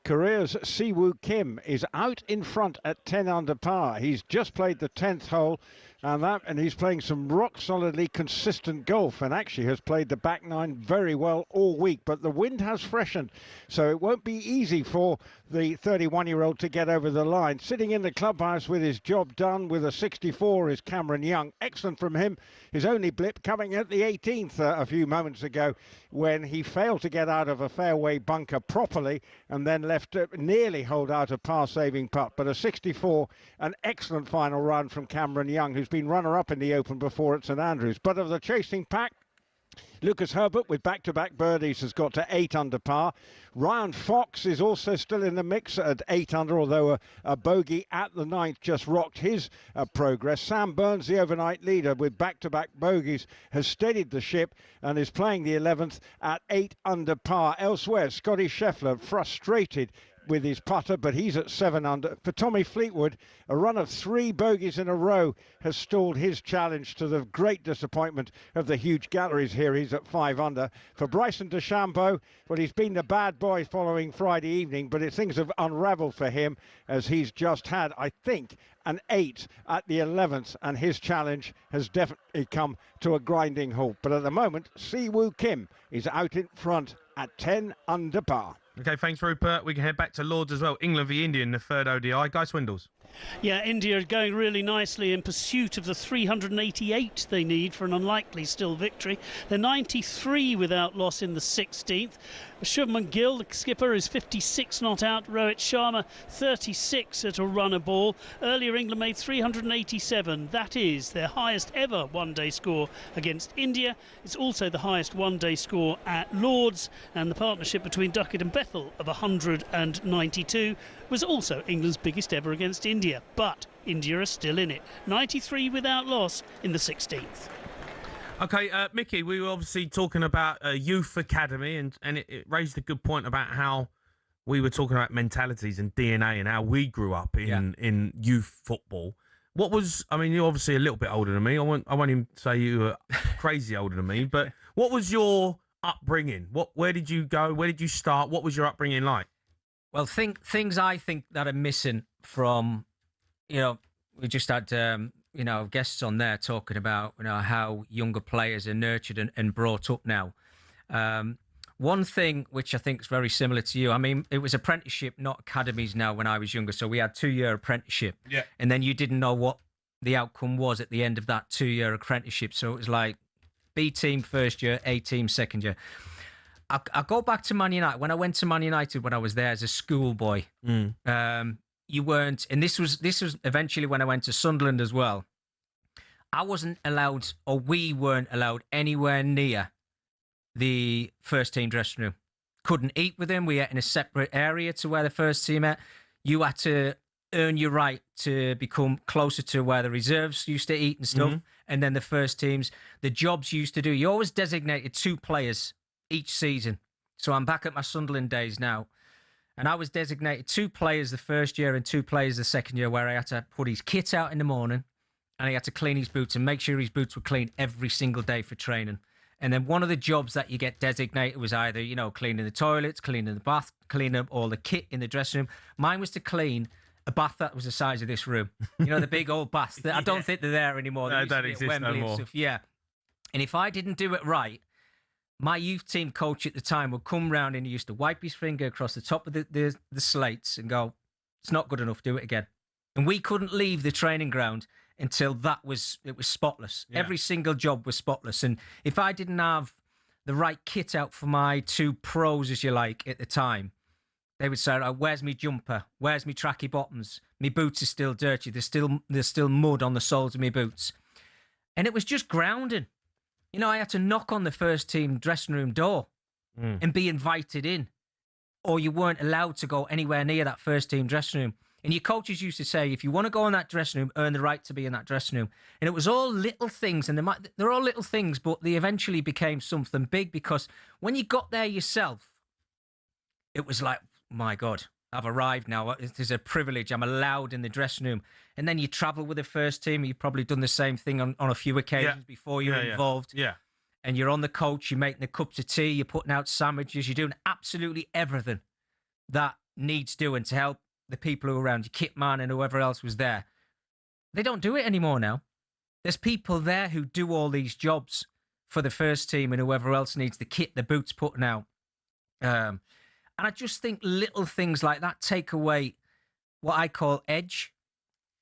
Korea's Siwoo Kim is out in front at 10 under par. He's just played the 10th hole, and he's playing some rock-solidly consistent golf, and actually has played the back nine very well all week. But the wind has freshened, so it won't be easy for the 31-year-old to get over the line. Sitting in the clubhouse with his job done with a 64 is Cameron Young. Excellent from him. His only blip coming at the 18th a few moments ago, when he failed to get out of a fairway bunker properly and then left nearly hold out a par-saving putt. But a 64, an excellent final round from Cameron Young, who's been runner-up in the Open before at St Andrews. But of the chasing pack, Lucas Herbert with back-to-back birdies has got to 8 under par. Ryan Fox is also still in the mix at 8 under, although a bogey at the 9th just rocked his progress. Sam Burns, the overnight leader with back-to-back bogeys, has steadied the ship and is playing the 11th at 8 under par. Elsewhere, Scotty Scheffler frustrated with his putter, but he's at 7 under. For Tommy Fleetwood, a run of 3 bogeys in a row has stalled his challenge, to the great disappointment of the huge galleries here. He's at 5 under. For Bryson DeChambeau, well, he's been the bad boy following Friday evening, but things have unravelled for him, as he's just had, I think, an 8 at the 11th, and his challenge has definitely come to a grinding halt. But at the moment, Siwoo Kim is out in front at 10 under par. Okay, thanks, Rupert. We can head back to Lords as well. England v India in the third ODI. Guy Swindles. Yeah, India are going really nicely in pursuit of the 388 they need for an unlikely still victory. They're 93 without loss in the 16th. Shubman Gill, the skipper, is 56 not out. Rohit Sharma, 36 at a runner ball. Earlier, England made 387. That is their highest ever one-day score against India. It's also the highest one-day score at Lords, and the partnership between Duckett and Bethel of 192 was also England's biggest ever against India. But India are still in it. 93 without loss in the 16th. Okay, Micky, we were obviously talking about a youth academy, and it raised a good point about how we were talking about mentalities and DNA and how we grew up in youth football. What was, I mean, you're obviously a little bit older than me. I won't even say you were crazy older than me, but what was your upbringing? Where did you go? Where did you start? What was your upbringing like? Well, things I think that are missing from, we just had, guests on there talking about, how younger players are nurtured and brought up now. One thing which I think is very similar to you, I mean, it was apprenticeship, not academies now when I was younger. So we had 2-year apprenticeship. Yeah. And then you didn't know what the outcome was at the end of that 2-year apprenticeship. So it was like B team first year, A team second year. I go back to Man United. When I went to Man United when I was there as a schoolboy, you weren't, and this was eventually when I went to Sunderland as well. I wasn't allowed, or we weren't allowed anywhere near the first team dressing room. Couldn't eat with them. We ate in a separate area to where the first team ate. You had to earn your right to become closer to where the reserves used to eat and stuff. And then the first teams, the jobs you used to do. You always designated 2 players each season. So I'm back at my Sunderland days now. And I was designated 2 players the first year and 2 players the second year, where I had to put his kit out in the morning and he had to clean his boots and make sure his boots were clean every single day for training. And then one of the jobs that you get designated was either, cleaning the toilets, cleaning the bath, cleaning up all the kit in the dressing room. Mine was to clean a bath that was the size of this room. The big old baths. I don't think they're there anymore. No, don't exist no more. Yeah. And if I didn't do it right, my youth team coach at the time would come round and he used to wipe his finger across the top of the slates and go, "It's not good enough, do it again." And we couldn't leave the training ground until it was spotless. Yeah. Every single job was spotless. And if I didn't have the right kit out for my 2 pros, as you like, at the time, they would say, "Where's me jumper? Where's me tracky bottoms? Me boots are still dirty. There's still mud on the soles of me boots." And it was just grounding. I had to knock on the first team dressing room door and be invited in, or you weren't allowed to go anywhere near that first team dressing room. And your coaches used to say, if you want to go in that dressing room, earn the right to be in that dressing room. And it was all little things, and they're all little things, but they eventually became something big, because when you got there yourself, it was like, my God, I've arrived now. It is a privilege. I'm allowed in the dressing room. And then you travel with the first team. You've probably done the same thing on a few occasions before you're involved. Yeah. And you're on the coach, you're making the cups of tea, you're putting out sandwiches, you're doing absolutely everything that needs doing to help the people who are around you, kit man and whoever else was there. They don't do it anymore now. There's people there who do all these jobs for the first team and whoever else needs the kit, the boots putting out. And I just think little things like that take away what I call edge.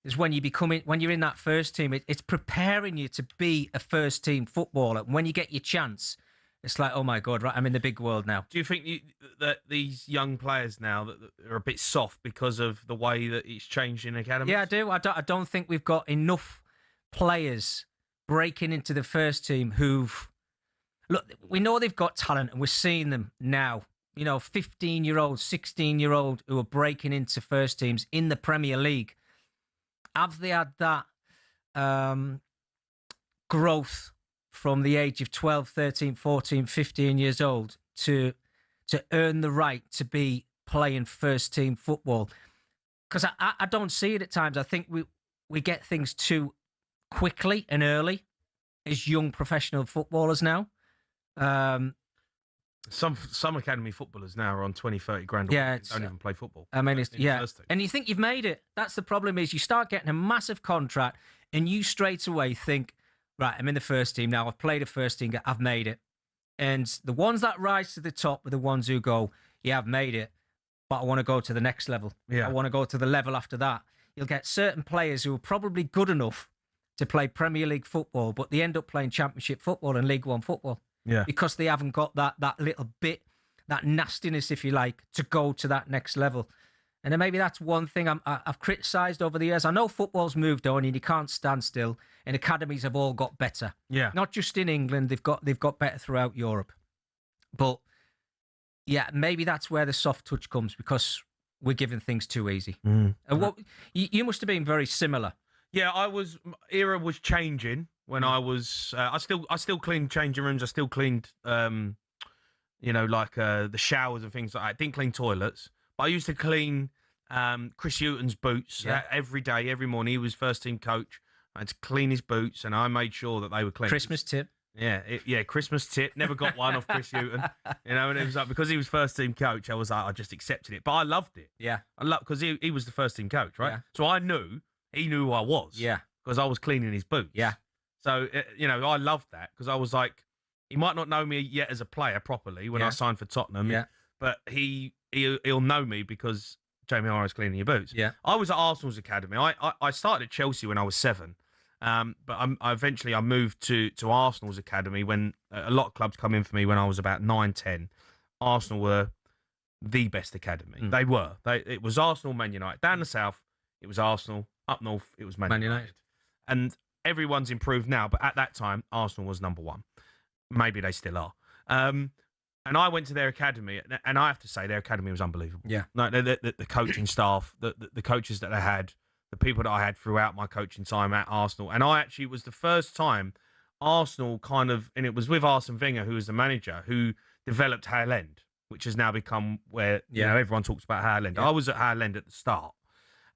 Is when you're in that first team, it's preparing you to be a first team footballer. When you get your chance, it's like, oh my God, right, I'm in the big world now. Do you think that these young players now that are a bit soft because of the way that it's changed in academies? Yeah, I do. I don't think we've got enough players breaking into the first team look, we know they've got talent and we're seeing them now. 15-year-old, 16-year-old who are breaking into first teams in the Premier League. Have they had that growth from the age of 12, 13, 14, 15 years old to earn the right to be playing first team football? Because I don't see it at times. I think we get things too quickly and early as young professional footballers now. Some academy footballers now are on 20, 30 grand. Yeah, don't even play football. I mean, and you think you've made it. That's the problem. Is you start getting a massive contract, and you straight away think, right, I'm in the first team now. I've played a first team. I've made it. And the ones that rise to the top are the ones who go, yeah, I've made it, but I want to go to the next level. Yeah. I want to go to the level after that. You'll get certain players who are probably good enough to play Premier League football, but they end up playing Championship football and League One football. Yeah. Because they haven't got that little bit, that nastiness, if you like, to go to that next level. And then maybe that's one thing I've criticised over the years. I know football's moved on and you can't stand still, and academies have all got better. Yeah. Not just in England, they've got better throughout Europe. But yeah, maybe that's where the soft touch comes, because we're giving things too easy. And what you must have been very similar. Yeah, era was changing when I was. I still cleaned changing rooms. I still cleaned, the showers and things like that. I didn't clean toilets, but I used to clean Chris Hughton's boots every day, every morning. He was first team coach. I had to clean his boots, and I made sure that they were clean. Christmas tip. Yeah, Christmas tip. Never got one off Chris Hughton. And it was like, because he was first team coach, I was like, I just accepted it. But I loved it. Yeah. Because he was the first team coach, right? Yeah. So I knew he knew who I was. Yeah. Because I was cleaning his boots. Yeah. So, I loved that, because I was like, he might not know me yet as a player properly when I signed for Tottenham. Yeah. But he'll know me because Jamie Harris cleaning your boots. Yeah. I was at Arsenal's academy. I started at Chelsea when I was 7. But I eventually moved to Arsenal's academy when a lot of clubs come in for me when I was about 9, 10. Arsenal were the best academy. They were. It was Arsenal, Man United. Down the south, it was Arsenal. Up north, it was Man United. And everyone's improved now, but at that time, Arsenal was number 1. Maybe they still are. And I went to their academy, and I have to say, their academy was unbelievable. Yeah. Like the coaching staff, the coaches that they had, the people that I had throughout my coaching time at Arsenal. And it was the first time Arsenal and it was with Arsene Wenger, who was the manager, who developed Hale End, which has now become where everyone talks about Hale End. Yeah. I was at Hale End at the start,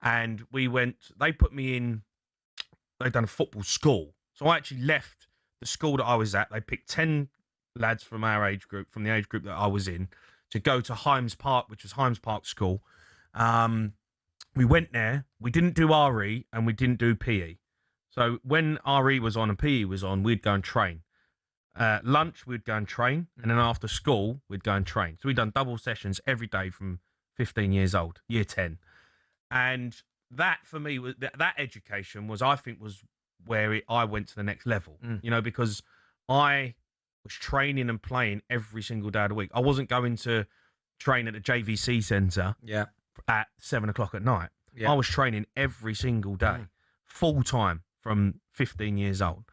and they put me in, they'd done a football school. So I actually left the school that I was at. They picked 10 lads from our age group, from the age group that I was in, to go to Hymes Park, which was Hymes Park School. We went there. We didn't do RE and we didn't do PE. So when RE was on and PE was on, we'd go and train. Lunch, we'd go and train. And then after school, we'd go and train. So we'd done double sessions every day from 15 years old, year 10. And that, for me, that education was where I went to the next level, because I was training and playing every single day of the week. I wasn't going to train at the JVC Centre at 7 o'clock at night. Yeah. I was training every single day, full time, from 15 years old.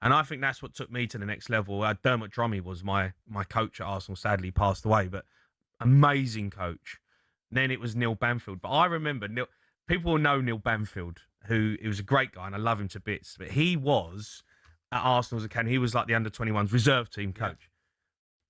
And I think that's what took me to the next level. Dermot Drummy was my coach at Arsenal, sadly passed away, but amazing coach. Then it was Neil Banfield. But I remember people will know Neil Banfield, who he was a great guy, and I love him to bits. But he was at Arsenal's academy. He was like the under-21s reserve team coach.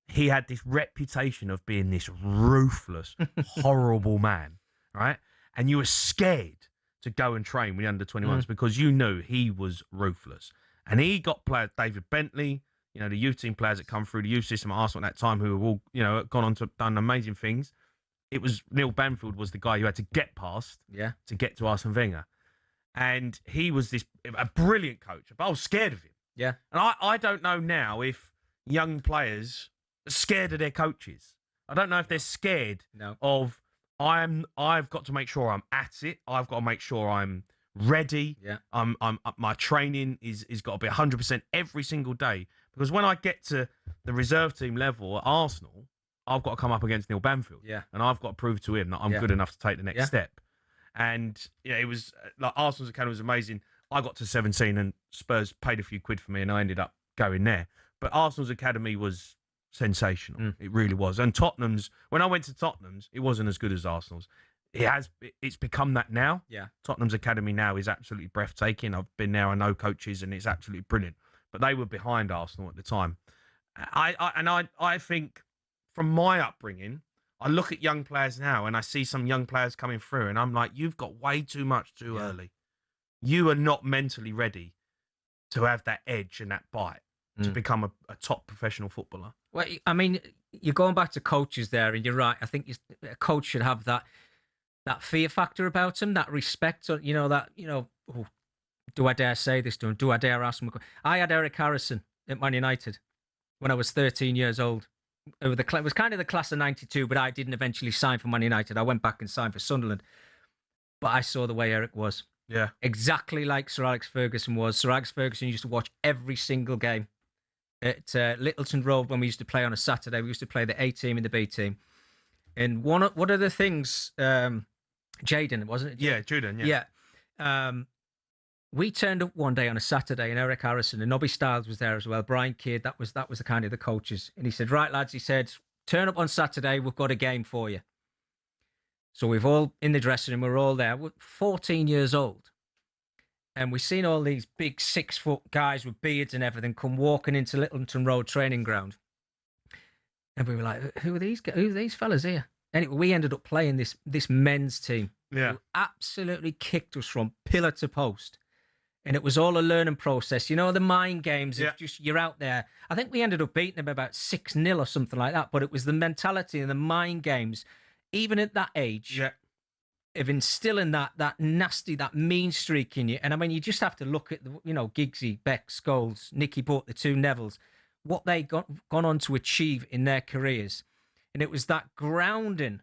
He had this reputation of being this ruthless, horrible man, right? And you were scared to go and train with the under-21s because you knew he was ruthless. And he got players, David Bentley, the youth team players that come through the youth system at Arsenal at that time who have all, gone on to done amazing things. It was Neil Banfield was the guy you had to get past to get to Arsene Wenger. And he was a brilliant coach, but I was scared of him. Yeah. And I don't know now if young players are scared of their coaches. I don't know if they're scared of, I've got to make sure I'm at it. I've got to make sure I'm ready. Yeah. My training is got to be 100% every single day. Because when I get to the reserve team level at Arsenal, I've got to come up against Neil Banfield. Yeah. And I've got to prove to him that I'm good enough to take the next step. And it was like Arsenal's academy was amazing. I got to 17 and Spurs paid a few quid for me and I ended up going there. But Arsenal's academy was sensational. It really was. And when I went to Tottenham's, it wasn't as good as Arsenal's. It's become that now. Yeah. Tottenham's academy now is absolutely breathtaking. I've been there, I know coaches, and it's absolutely brilliant. But they were behind Arsenal at the time. I think from my upbringing, I look at young players now and I see some young players coming through and I'm like, you've got way too much too early. You are not mentally ready to have that edge and that bite to become a top professional footballer. Well, I mean, you're going back to coaches there and you're right. I think a coach should have that fear factor about him, that respect, oh, do I dare say this to him? Do I dare ask him? I had Eric Harrison at Man United when I was 13 years old. It was kind of the class of 92, but I didn't eventually sign for Man United. I went back and signed for Sunderland. But I saw the way Eric was. Yeah. Exactly like Sir Alex Ferguson was. Sir Alex Ferguson used to watch every single game. At Littleton Road, when we used to play on a Saturday, we used to play the A team and the B team. And one of the things, Jaden, wasn't it? Yeah, Jaden, yeah. Yeah. We turned up one day on a Saturday and Eric Harrison and Nobby Stiles was there as well. Brian Kidd, that was the kind of the coaches. And he said, right, lads, he said, turn up on Saturday. We've got a game for you. So we've all in the dressing room. We're all there. We're 14 years old. And we've seen all these big 6-foot guys with beards and everything come walking into Littleton Road training ground. And we were like, who are these fellas here? Anyway, we ended up playing this men's team. Yeah. Who absolutely kicked us from pillar to post. And it was all a learning process. The mind games of just you're out there. I think we ended up beating them about 6-0 or something like that. But it was the mentality and the mind games, even at that age, of instilling that nasty, that mean streak in you. And I mean, you just have to look at Giggsy, Beck, Scholes, Nicky Butt, the two Nevilles, what they gone on to achieve in their careers. And it was that grounding,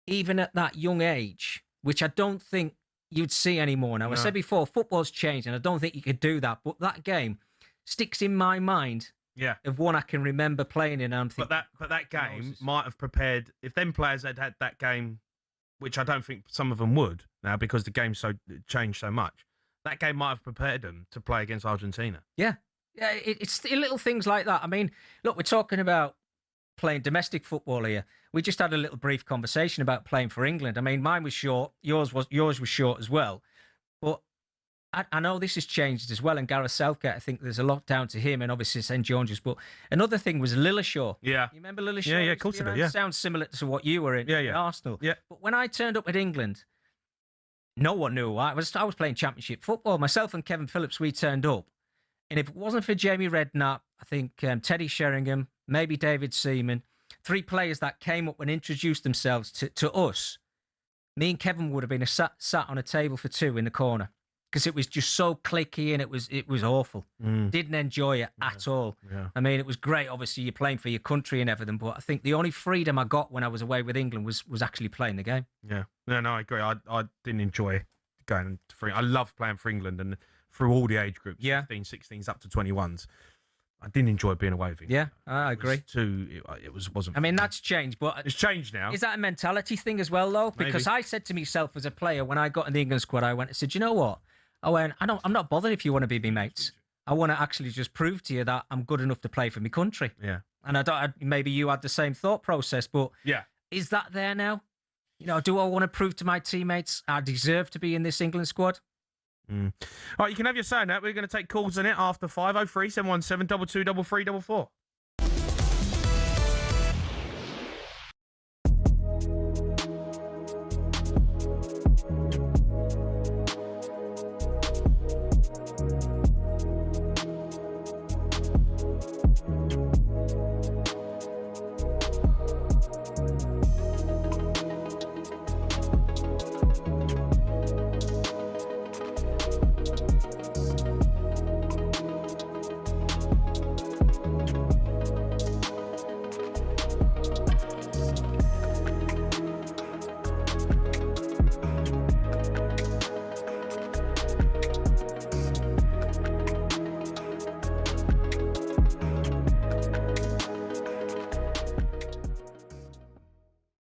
even at that young age, which I don't think you'd see anymore now. No. I said before, football's changed, and I don't think you could do that. But that game sticks in my mind of one I can remember playing in. And I'm thinking, but that game might have prepared, if them players had had that game, which I don't think some of them would now because the game's changed so much, that game might have prepared them to play against Argentina. Yeah. Yeah, it's little things like that. I mean, look, we're talking about playing domestic football here. We just had a little brief conversation about playing for England. I mean, mine was short. Yours was short as well. But I know this has changed as well. And Gareth Southgate, I think there's a lot down to him and obviously St George's. But another thing was Lilleshall. Yeah. You remember Lilleshall? Yeah, of course I do, yeah. Sounds similar to what you were in Arsenal. Yeah. But when I turned up at England, no one knew who I was. I was playing Championship football. Myself and Kevin Phillips, we turned up. And if it wasn't for Jamie Redknapp, I think Teddy Sheringham, maybe David Seaman, 3 players that came up and introduced themselves to us, me and Kevin would have been sat on a table for 2 in the corner because it was just so cliquey and it was awful. Didn't enjoy it at all. Yeah. I mean, it was great. Obviously, you're playing for your country and everything, but I think the only freedom I got when I was away with England was actually playing the game. Yeah. No, I agree. I didn't enjoy going for. I loved playing for England and through all the age groups, 15, 16s up to 21s. I didn't enjoy being away with England. Yeah, I agree. It wasn't. I mean, that's changed, but it's changed now. Is that a mentality thing as well, though? Because I said to myself as a player when I got in the England squad, I said, you know what? I'm not bothered if you want to be my mates. I want to actually just prove to you that I'm good enough to play for my country. Yeah. And maybe you had the same thought process, but yeah, is that there now? You know, do I want to prove to my teammates I deserve to be in this England squad? All right, you can have your say on that. We're going to take calls on it after 503 717 223344.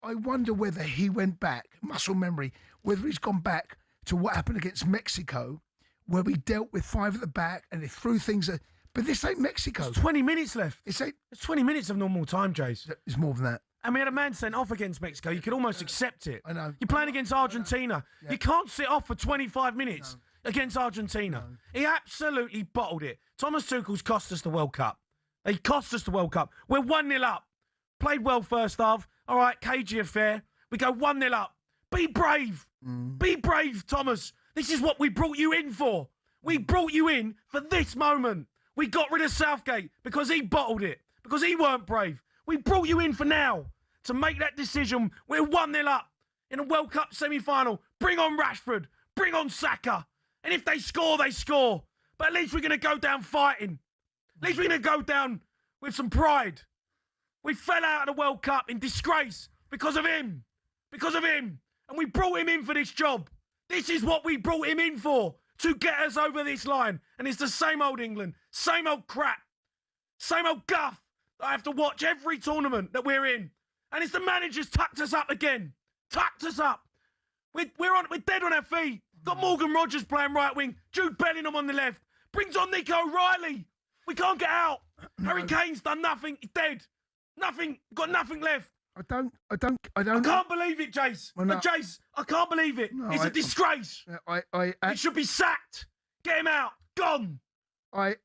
I wonder whether he went back, muscle memory, whether he's gone back to what happened against Mexico, where we dealt with 5 at the back and they threw things at... But this ain't Mexico. There's 20 minutes left. It's 20 minutes of normal time, Jace. It's more than that. And we had a man sent off against Mexico. You could almost accept it. I know. You're playing against Argentina. Yeah. You can't sit off for 25 minutes against Argentina. He absolutely bottled it. Thomas Tuchel's cost us the World Cup. He cost us the World Cup. We're 1-0 up. Played well first half. All right, cagey affair. We go 1-0 up. Be brave. Be brave, Thomas. This is what we brought you in for. We brought you in for this moment. We got rid of Southgate because he bottled it, because he weren't brave. We brought you in for now to make that decision. We're 1-0 up in a World Cup semi-final. Bring on Rashford. Bring on Saka. And if they score, they score. But at least we're going to go down fighting. At least we're going to go down with some pride. We fell out of the World Cup in disgrace because of him. Because of him. And we brought him in for this job. This is what we brought him in for, to get us over this line. And it's the same old England, same old crap, same old guff that I have to watch every tournament that we're in. And it's the manager's tucked us up again. Tucked us up. We're dead on our feet. Got Morgan Rogers playing right wing, Jude Bellingham on the left. Brings on Nico O'Reilly. We can't get out. Harry Kane's done nothing. He's dead. Nothing. Got nothing left. I don't. I can't believe it, Jace. Well, no. Jace, I can't believe it. It's a disgrace. He should be sacked. Get him out. Gone. I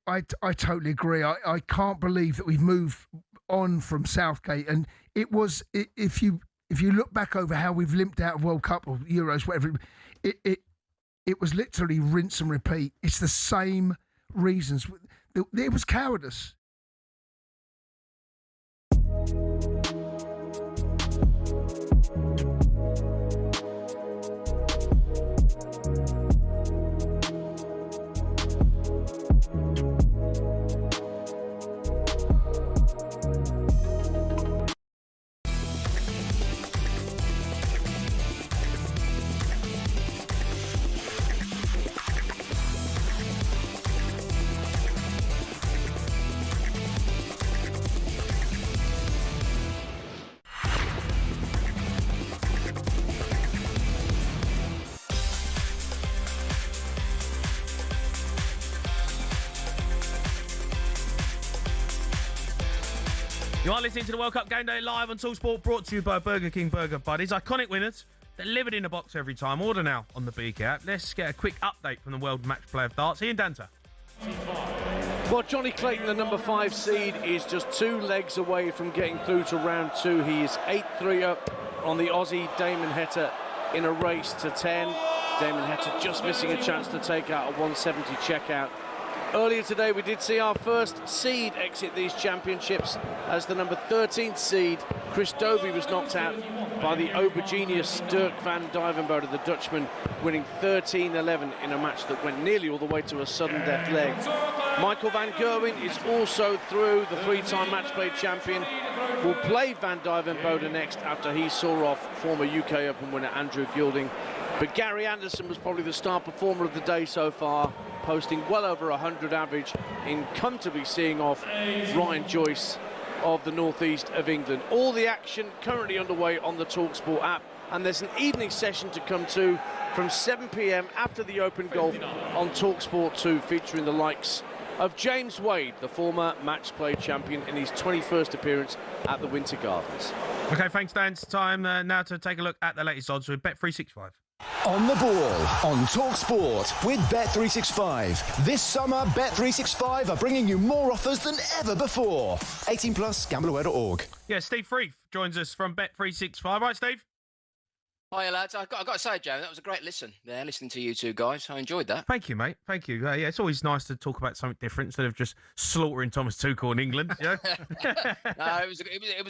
totally agree. I can't believe that we've moved on from Southgate. And it was, if you look back over how we've limped out of World Cup or Euros, whatever, it was literally rinse and repeat. It's the same reasons. It was cowardice. You are listening to the World Cup Game Day live on talkSPORT, brought to you by Burger King Burger Buddies. Iconic winners, delivered in a box every time. Order now on the BK app. Let's get a quick update from the World Match Play of Darts. Ian Danter. Well, Johnny Clayton, the number 5 seed, is just 2 legs away from getting through to round 2. He is 8-3 up on the Aussie Damon Heta in a race to 10. Damon Heta just missing a chance to take out a 170 checkout. Earlier today, we did see our first seed exit these championships as the number 13th seed, Chris Dobie, was knocked out by the Obergenius Dirk van Duivenbode, the Dutchman, winning 13-11 in a match that went nearly all the way to a sudden death leg. Michael van Gerwen is also through. The 3-time match-play champion will play van Duivenbode next after he saw off former UK Open winner Andrew Gilding. But Gary Anderson was probably the star performer of the day so far, posting well over 100 average in comfortably seeing off Ryan Joyce of the northeast of England. All the action currently underway on the talkSPORT app, and there's an evening session to come to from 7 p.m. after the Open Golf on talkSPORT 2, featuring the likes of James Wade, the former match play champion, in his 21st appearance at the Winter Gardens. Okay, thanks, Dan. It's time now to take a look at the latest odds with Bet365. On the ball on talkSPORT with Bet365. This summer, Bet365 are bringing you more offers than ever before. 18 plus, gambleaware.org. Yeah, Steve Freeth joins us from Bet365. Right, Steve? Hiya, lads. I've got to say, Joe, that was a great listen there, listening to you two guys. I enjoyed that. Thank you, mate. Thank you. Yeah, it's always nice to talk about something different instead of just slaughtering Thomas Tuchel in England. Yeah. No, it was a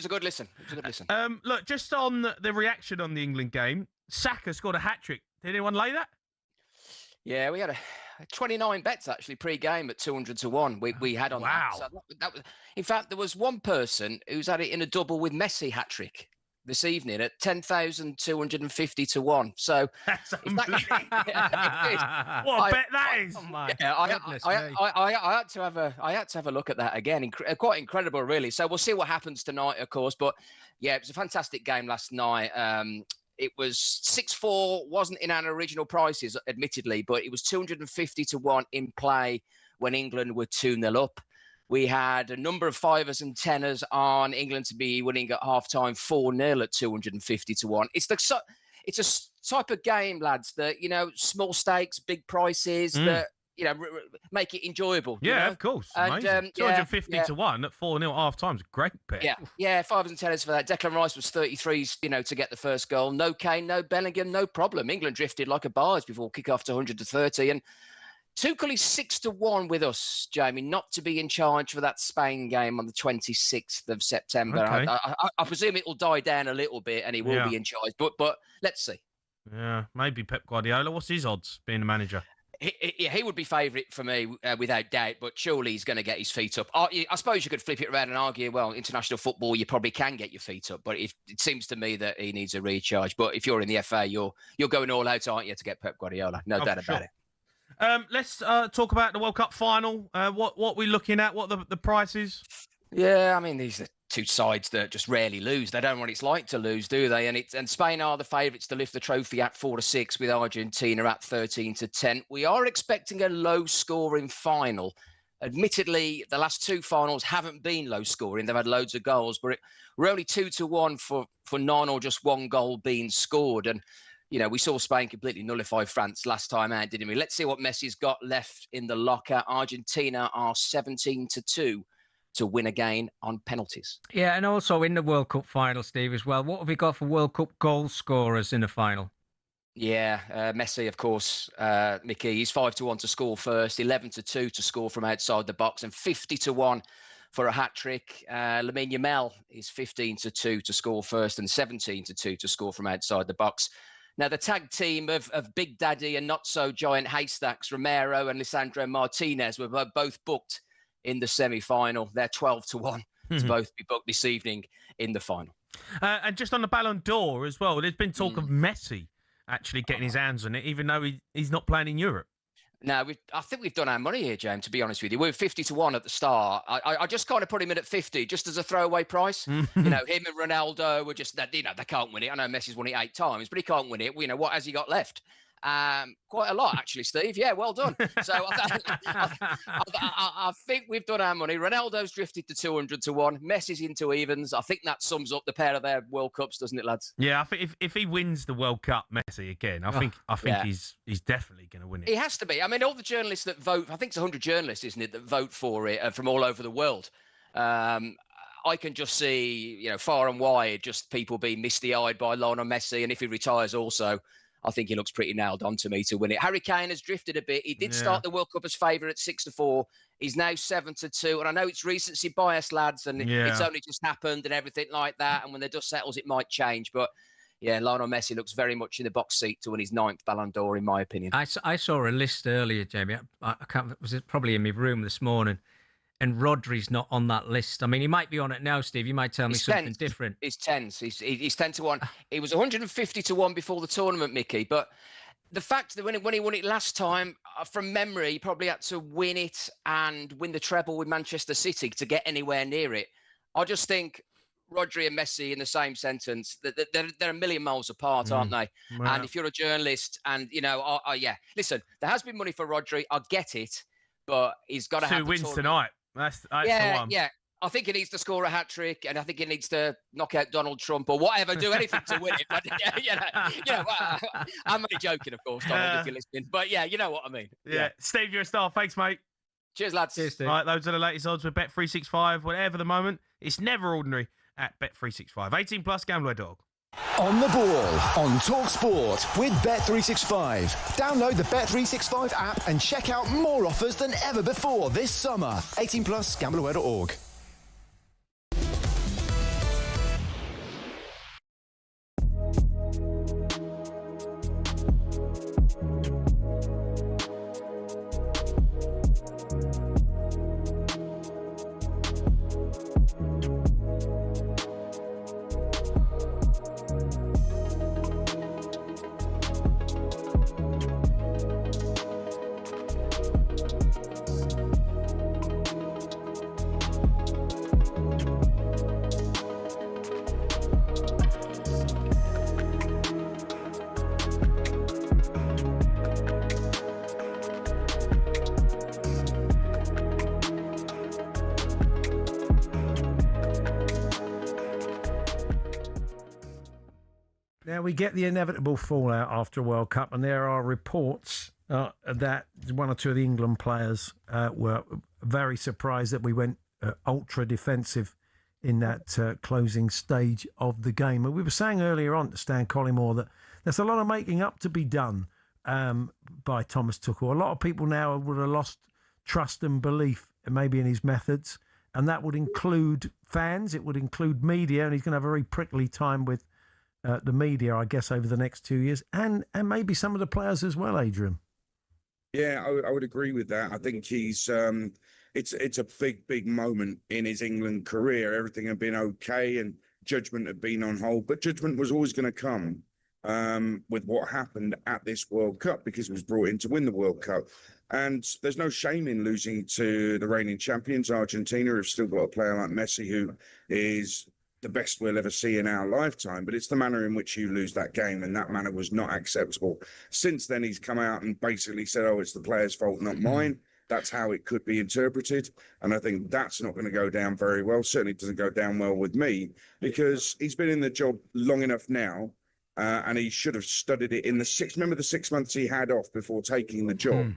good listen. It was a good listen. Look, just on the reaction on the England game, Saka scored a hat-trick. Did anyone lay that? Yeah, we had 29 bets actually pre-game at 200 to 1. We had on that. So that was, in fact, there was one person who's had it in a double with Messi hat-trick this evening at 10,250 to 1. So that's what a bet that is! Oh my goodness me. I had to have a look at that again. Quite incredible, really. So we'll see what happens tonight, of course. But yeah, it was a fantastic game last night. It was 6-4, wasn't in our original prices, admittedly, but it was 250 to 1 in play when England were 2-0 up. We had a number of fivers and tenors on England to be winning at half-time 4-0 at 250 to 1. It's a type of game, lads, that, small stakes, big prices, that, make it enjoyable. Yeah, of course. Amazing. 250 to 1 at 4-0 at half-time is a great bet. Yeah, fivers and tenors for that. Declan Rice was 33s, to get the first goal. No Kane, no Bellingham, no problem. England drifted like a barge before kick-off to 100 to 30. And Tuchel is 6 to 1 with us, Jamie, not to be in charge for that Spain game on the 26th of September. Okay. I presume it will die down a little bit and he will be in charge, but let's see. Yeah, maybe Pep Guardiola. What's his odds being the manager? He would be favourite for me without doubt, but surely he's going to get his feet up. I suppose you could flip it around and argue, well, international football, you probably can get your feet up, but it seems to me that he needs a recharge. But if you're in the FA, you're going all out, aren't you, to get Pep Guardiola? No doubt about it. Let's talk about the World Cup final. What we're looking at, what the price is. Yeah, I mean, these are two sides that just rarely lose. They don't know what it's like to lose, do they? And Spain are the favourites to lift the trophy at 4-6, with Argentina at 13-10. We are expecting a low-scoring final. Admittedly, the last two finals haven't been low-scoring. They've had loads of goals, but we're only 2 to 1 for none or just one goal being scored. And we saw Spain completely nullify France last time out, didn't we? Let's see what Messi's got left in the locker. Argentina are 17-2 to win again on penalties. Yeah, and also in the World Cup final, Steve, as well. What have we got for World Cup goal scorers in the final? Yeah, Messi, of course, Micky. He's 5 to 1 to score first, 11-2 to score from outside the box, and 50 to 1 for a hat-trick. Lamine Yamal is 15-2 to score first and 17-2 to score from outside the box. Now, the tag team of Big Daddy and not-so-giant haystacks, Romero and Lisandro Martinez, were both booked in the semi-final. They're 12 to 1 to both be booked this evening in the final. And just on the Ballon d'Or as well, there's been talk of Messi actually getting his hands on it, even though he's not playing in Europe. No, I think we've done our money here, James, to be honest with you. We were 50 to 1 at the start. I just kind of put him in at 50, just as a throwaway price. Him and Ronaldo were just, they can't win it. I know Messi's won it 8 times, but he can't win it. What has he got left? Quite a lot, actually, Steve. Yeah, well done. So I think we've done our money. Ronaldo's drifted to 200 to 1. Messi's into evens. I think that sums up the pair of their World Cups, doesn't it, lads? Yeah, I think if he wins the World Cup, Messi again, I think he's definitely going to win it. He has to be. I mean, all the journalists that vote, I think it's 100 journalists, isn't it, that vote for it from all over the world. I can just see, far and wide, just people being misty-eyed by Lionel Messi, and if he retires also, I think he looks pretty nailed on to me to win it. Harry Kane has drifted a bit. He did start the World Cup as favourite at 6-4. He's now 7-2. And I know it's recency bias, lads, and it's only just happened and everything like that. And when the dust settles, it might change. But yeah, Lionel Messi looks very much in the box seat to win his 9th Ballon d'Or, in my opinion. I saw a list earlier, Jamie. I can't. Was it probably in my room this morning? And Rodri's not on that list. I mean, he might be on it now, Steve. You might tell me something different. He's 10s. He's 10 to 1. He was 150 to 1 before the tournament, Micky. But the fact that when he won it last time, from memory, he probably had to win it and win the treble with Manchester City to get anywhere near it. I just think Rodri and Messi in the same sentence, they're a million miles apart, aren't they? Wow. And if you're a journalist and, listen, there has been money for Rodri. I get it. but he's got to have 2 the wins tournament. tonight. That's the one. Yeah. I think he needs to score a hat trick, and I think he needs to knock out Donald Trump or whatever. Do anything to win it. But I'm only joking, of course, Donald, if you're listening. But yeah, you know what I mean. Yeah. Steve, you're a star. Thanks, mate. Cheers, lads. Cheers, Steve. All right, those are the latest odds with Bet365. Whatever the moment, it's never ordinary at Bet365. 18 plus, gambler dog. On the ball on talkSPORT with Bet365. Download the Bet365 app and check out more offers than ever before this summer. 18 plus, gambleaware.org. Now, we get the inevitable fallout after a World Cup, and there are reports that one or two of the England players were very surprised that we went ultra defensive in that closing stage of the game. And we were saying earlier on to Stan Collymore that there's a lot of making up to be done by Thomas Tuchel. A lot of people now would have lost trust and belief maybe in his methods, and that would include fans, it would include media, and he's going to have a very prickly time with the media, I guess, over the next 2 years, and maybe some of the players as well, Adrian. Yeah, I would agree with that. I think he's it's a big moment in his England career. Everything had been okay and judgment had been on hold, but judgment was always going to come with what happened at this World Cup, because he was brought in to win the World Cup. And there's no shame in losing to the reigning champions, Argentina, who've still got a player like Messi, who is the best we'll ever see in our lifetime. But it's the manner in which you lose that game, and that manner was not acceptable. Since then, he's come out and basically said, oh, it's the player's fault, not mine. That's how it could be interpreted. And I think that's not going to go down very well. Certainly doesn't go down well with me, because he's been in the job long enough now, and he should have studied it in remember the 6 months he had off before taking the job?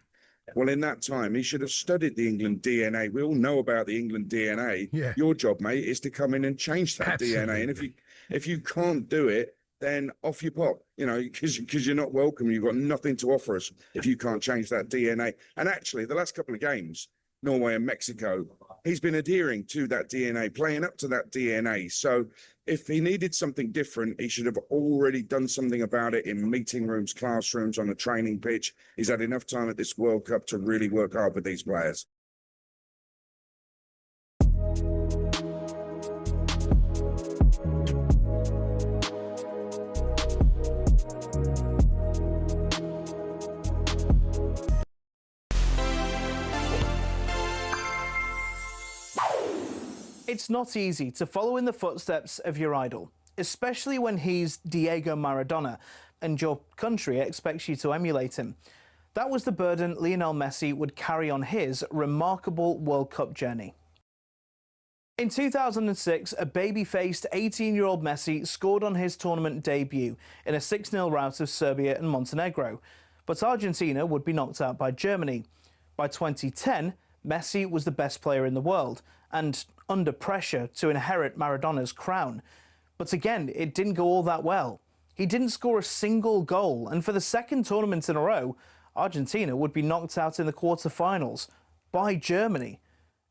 Well, in that time, he should have studied the England DNA. We all know about the England DNA. Yeah. Your job, mate, is to come in and change that DNA. And if you can't do it, then off you pop, because you're not welcome. You've got nothing to offer us if you can't change that DNA. And actually, the last couple of games, Norway and Mexico, he's been adhering to that DNA, playing up to that DNA. So if he needed something different, he should have already done something about it in meeting rooms, classrooms, on a training pitch. He's had enough time at this World Cup to really work hard with these players. It's not easy to follow in the footsteps of your idol, especially when he's Diego Maradona and your country expects you to emulate him. That was the burden Lionel Messi would carry on his remarkable World Cup journey. In 2006, a baby-faced 18-year-old Messi scored on his tournament debut in a 6-0 rout of Serbia and Montenegro, but Argentina would be knocked out by Germany. By 2010, Messi was the best player in the world and under pressure to inherit Maradona's crown. But again, it didn't go all that well. He didn't score a single goal, and for the second tournament in a row, Argentina would be knocked out in the quarter-finals by Germany.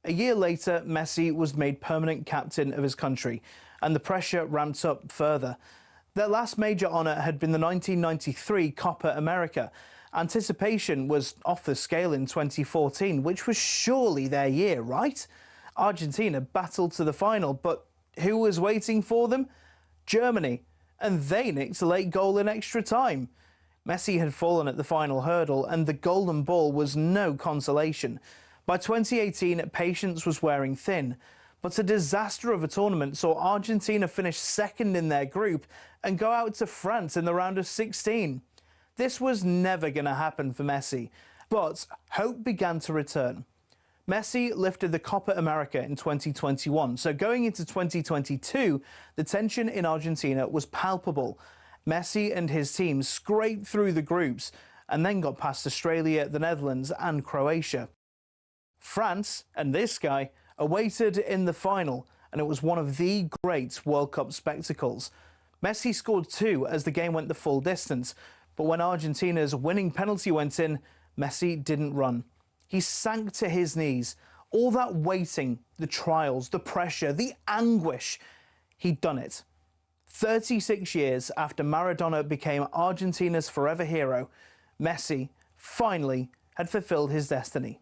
A year later, Messi was made permanent captain of his country, and the pressure ramped up further. Their last major honour had been the 1993 Copa America. Anticipation was off the scale in 2014, which was surely their year, right? Argentina battled to the final, but who was waiting for them? Germany, and they nicked a late goal in extra time. Messi had fallen at the final hurdle, and the golden ball was no consolation. By 2018, patience was wearing thin, but a disaster of a tournament saw Argentina finish second in their group and go out to France in the round of 16. This was never going to happen for Messi, But hope began to return. Messi lifted the Copa America in 2021, so going into 2022, the tension in Argentina was palpable. Messi and his team scraped through the groups and then got past Australia, the Netherlands and Croatia. France and this guy awaited in the final, and it was one of the great World Cup spectacles. Messi scored 2 as the game went the full distance, but when Argentina's winning penalty went in, Messi didn't run. He sank to his knees. All that waiting, the trials, the pressure, the anguish, he'd done it. 36 years after Maradona became Argentina's forever hero, Messi finally had fulfilled his destiny.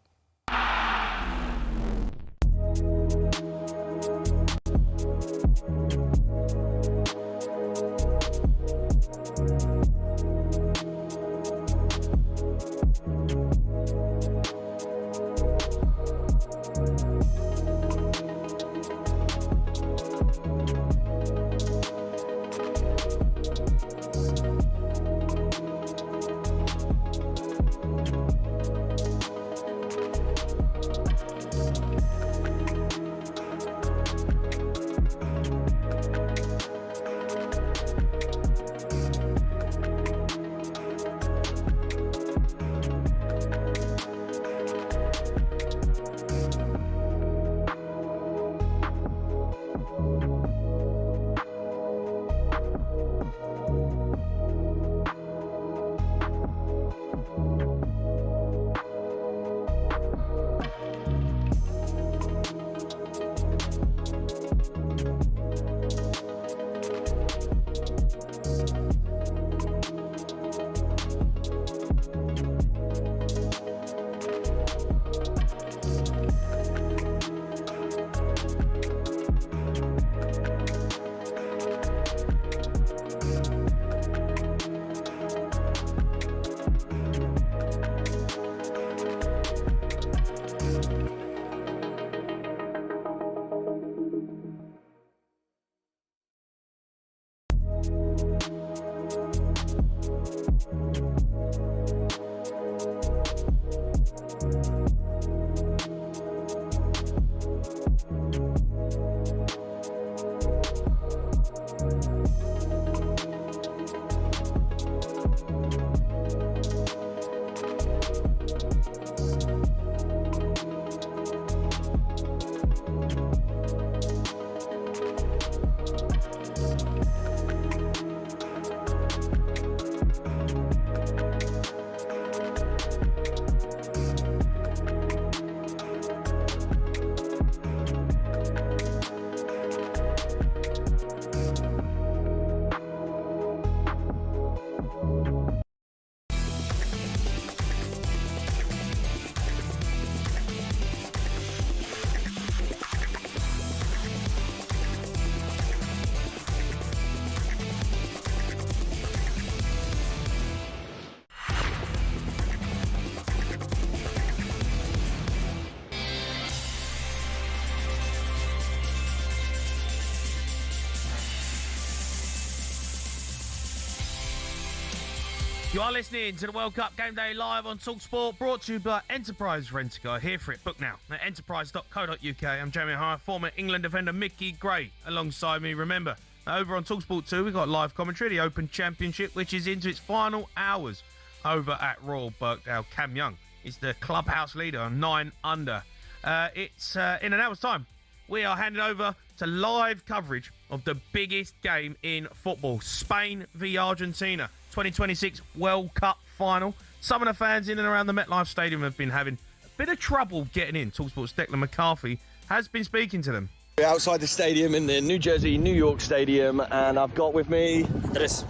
You are listening to the World Cup Game Day live on talkSPORT, brought to you by Enterprise Rent-A-Car. Here for it. Book now at enterprise.co.uk. I'm Jamie Hire, former England defender Micky Gray alongside me. Remember, over on talkSPORT 2, we've got live commentary, the Open Championship, which is into its final hours over at Royal Birkdale. Cam Young is the clubhouse leader on 9 under. It's in an hour's time. We are handing over to live coverage of the biggest game in football, Spain v Argentina. 2026 World Cup final. Some of the fans in and around the MetLife Stadium have been having a bit of trouble getting in. talkSPORT's Declan McCarthy has been speaking to them. We're outside the stadium in the New Jersey, New York Stadium, and I've got with me... Tres.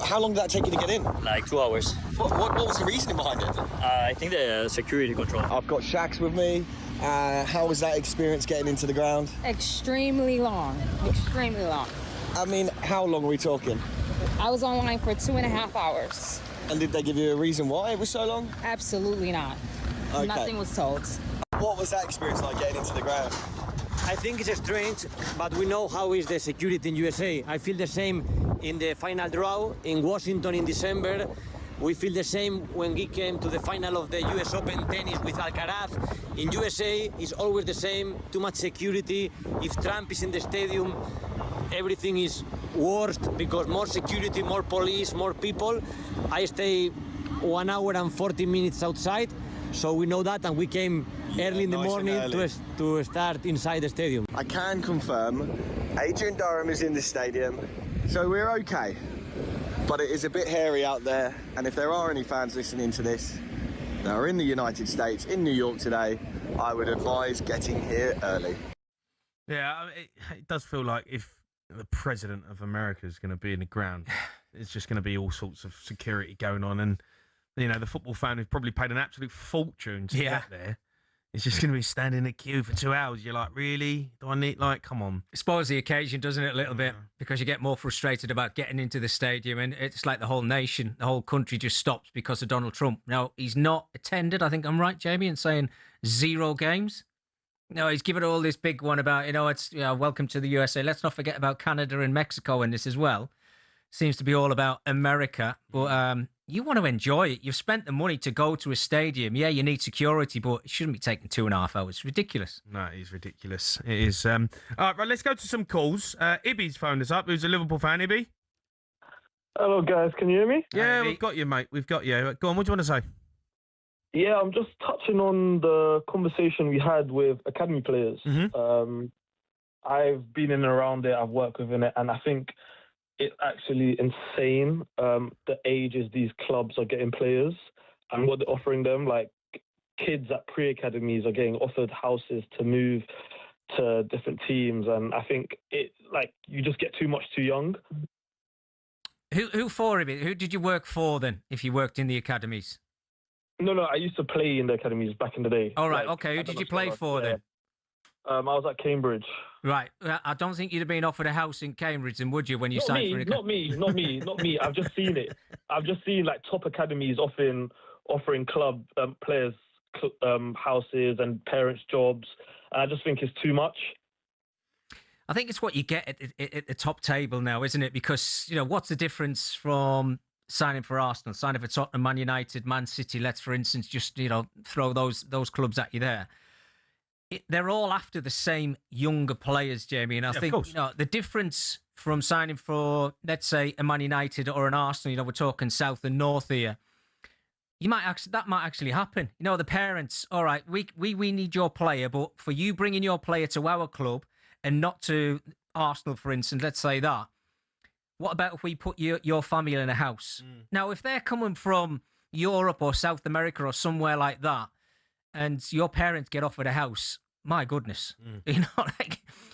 How long did that take you to get in? Like 2 hours. What was the reasoning behind it? I think the security control. I've got Shax with me. How was that experience getting into the ground? Extremely long. Extremely long. I mean, how long are we talking? I was online for 2.5 hours. And did they give you a reason why it was so long? Absolutely not. Okay. Nothing was told. What was that experience like getting into the ground? I think it's strange, but we know how is the security in USA. I feel the same in the final draw in Washington in December. We feel the same when we came to the final of the US Open tennis with Alcaraz. In USA, it's always the same, too much security. If Trump is in the stadium, everything is worse because more security, more police, more people. I stay 1 hour and 40 minutes outside, so we know that, and we came early in the morning to start inside the stadium. I can confirm Adrian Durham is in the stadium, so we're okay. But it is a bit hairy out there, and if there are any fans listening to this that are in the United States, in New York today, I would advise getting here early. Yeah, it does feel like if the president of America is going to be in the ground, it's just going to be all sorts of security going on, and you know, the football fan who's probably paid an absolute fortune to get there, it's just going to be standing in a queue for 2 hours. You're like, really? Do I need, like, come on. It spoils the occasion, doesn't it, a little bit? Because you get more frustrated about getting into the stadium, and it's like the whole nation, the whole country just stops because of Donald Trump. Now, he's not attended, I think I'm right, Jamie, in saying 0 games. No, he's given all this big one about, it's welcome to the USA. Let's not forget about Canada and Mexico in this as well. Seems to be all about America, but you want to enjoy it. You've spent the money to go to a stadium. Yeah, you need security, but it shouldn't be taking 2.5 hours. It's ridiculous. No, it is ridiculous. It is. All right, let's go to some calls. Ibby's phoned us up. Who's a Liverpool fan, Ibby? Hello, guys. Can you hear me? Yeah, we've got you, mate. We've got you. Go on, what do you want to say? Yeah, I'm just touching on the conversation we had with academy players. I've been in and around it. I've worked within it, and I think it's actually insane the ages these clubs are getting players and what they're offering them. Like, kids at pre-academies are getting offered houses to move to different teams, and I think you just get too much too young. Who for him? Who did you work for then, if you worked in the academies? No, I used to play in the academies back in the day. All right, okay. Who did you play for then? I was at Cambridge. Right. I don't think you'd have been offered a house in Cambridge, then, would you, when you signed for an academy? Not me. I've just seen it. I've just seen like top academies offering club players houses and parents' jobs, and I just think it's too much. I think it's what you get at the top table now, isn't it? Because, what's the difference from signing for Arsenal, signing for Tottenham, Man United, Man City, let's, for instance, just, throw those clubs at you there. They're all after the same younger players, Jamie, and I think the difference from signing for, let's say, a Man United or an Arsenal, we're talking south and north here. That might actually happen. The parents, all right, we need your player, but for you bringing your player to our club and not to Arsenal, for instance, let's say that. What about if we put your family in a house? Now, if they're coming from Europe or South America or somewhere like that, and your parents get offered a house, my goodness,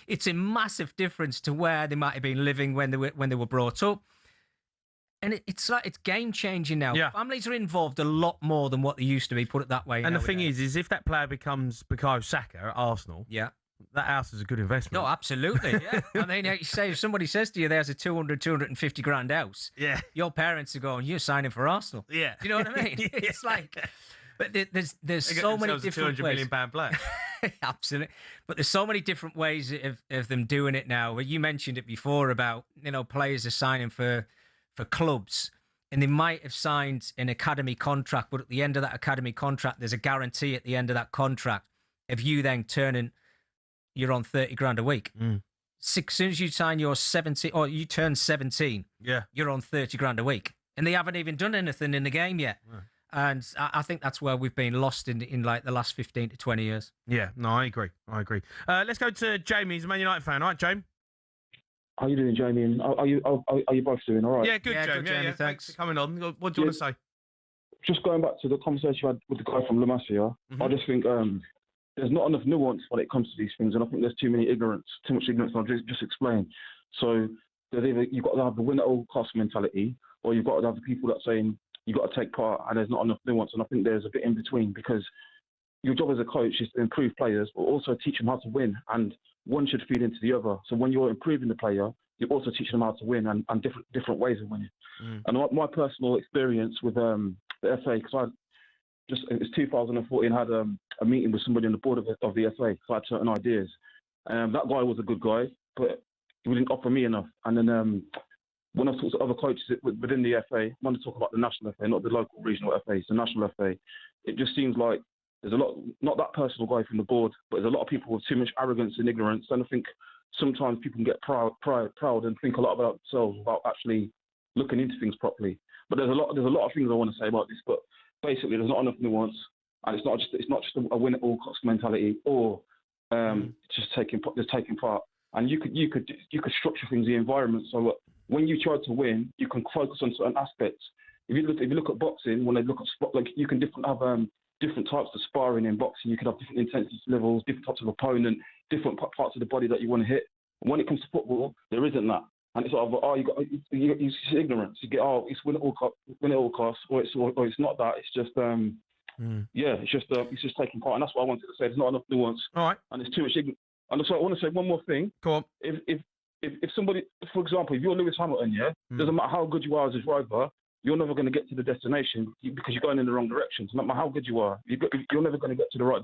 it's a massive difference to where they might have been living when they were brought up, and it's game changing now. Yeah. Families are involved a lot more than what they used to be. Put it that way. And the thing is if that player becomes Bukayo Saka at Arsenal, that house is a good investment. No, absolutely. Yeah. I mean, if somebody says to you, "There's a 250 grand house," your parents are going, "You're signing for Arsenal." Yeah, do you know what I mean? It's like. But there's so many different $200 ways. million player. Absolutely. But there's so many different ways of them doing it now. You mentioned it before about, players are signing for clubs, and they might have signed an academy contract, but at the end of that academy contract, there's a guarantee at the end of that contract of you then you're on 30 grand a week. As soon as you sign your 17, or you turn 17, you're on 30 grand a week. And they haven't even done anything in the game yet. Right. And I think that's where we've been lost in like the last 15 to 20 years. Yeah, no, I agree. Let's go to Jamie. He's a Man United fan. All right, Jamie? How you doing, Jamie? And are you both doing all right? Yeah, good, Jamie. Yeah, thanks for coming on. What do you want to say? Just going back to the conversation you had with the guy from La Masia, I just think there's not enough nuance when it comes to these things, and I think there's too much ignorance, and I'll just explain. So there's either you've got to have the win at all cost mentality, or you've got to have the people that are saying you've got to take part, and there's not enough nuance, and I think there's a bit in between, because your job as a coach is to improve players, but also teach them how to win, and one should feed into the other. So when you're improving the player, you're also teaching them how to win and different ways of winning. And my personal experience with the FA, because it's 2014, I had a meeting with somebody on the board of the FA, so I had certain ideas. That guy was a good guy, but he didn't offer me enough. And then when I talk to other coaches within the FA, I want to talk about the national FA, not the local regional FA, it's the national FA. It just seems like there's a lot, not that personal guy from the board, but there's a lot of people with too much arrogance and ignorance. And I think sometimes people can get proud and think a lot about themselves without actually looking into things properly. But there's a lot of things I want to say about this. But basically, there's not enough nuance, and it's not just a win at all cost mentality or just taking part. And you could structure things, the environment, so that when you try to win, you can focus on certain aspects. If you look at boxing, when they look at sport, like you can have different types of sparring in boxing. You could have different intensity levels, different types of opponent, different parts of the body that you want to hit. And when it comes to football, there isn't that. And it's sort of, it's ignorance. You get, it's win at all costs, or it's not that. It's just, it's just taking part. And that's what I wanted to say. There's not enough nuance. All right. And there's too much ignorance. And so I want to say one more thing. Go on. If somebody, for example, if you're Lewis Hamilton, doesn't matter how good you are as his driver, you're never going to get to the destination because you're going in the wrong direction. So no matter how good you are, you're never going to get to the right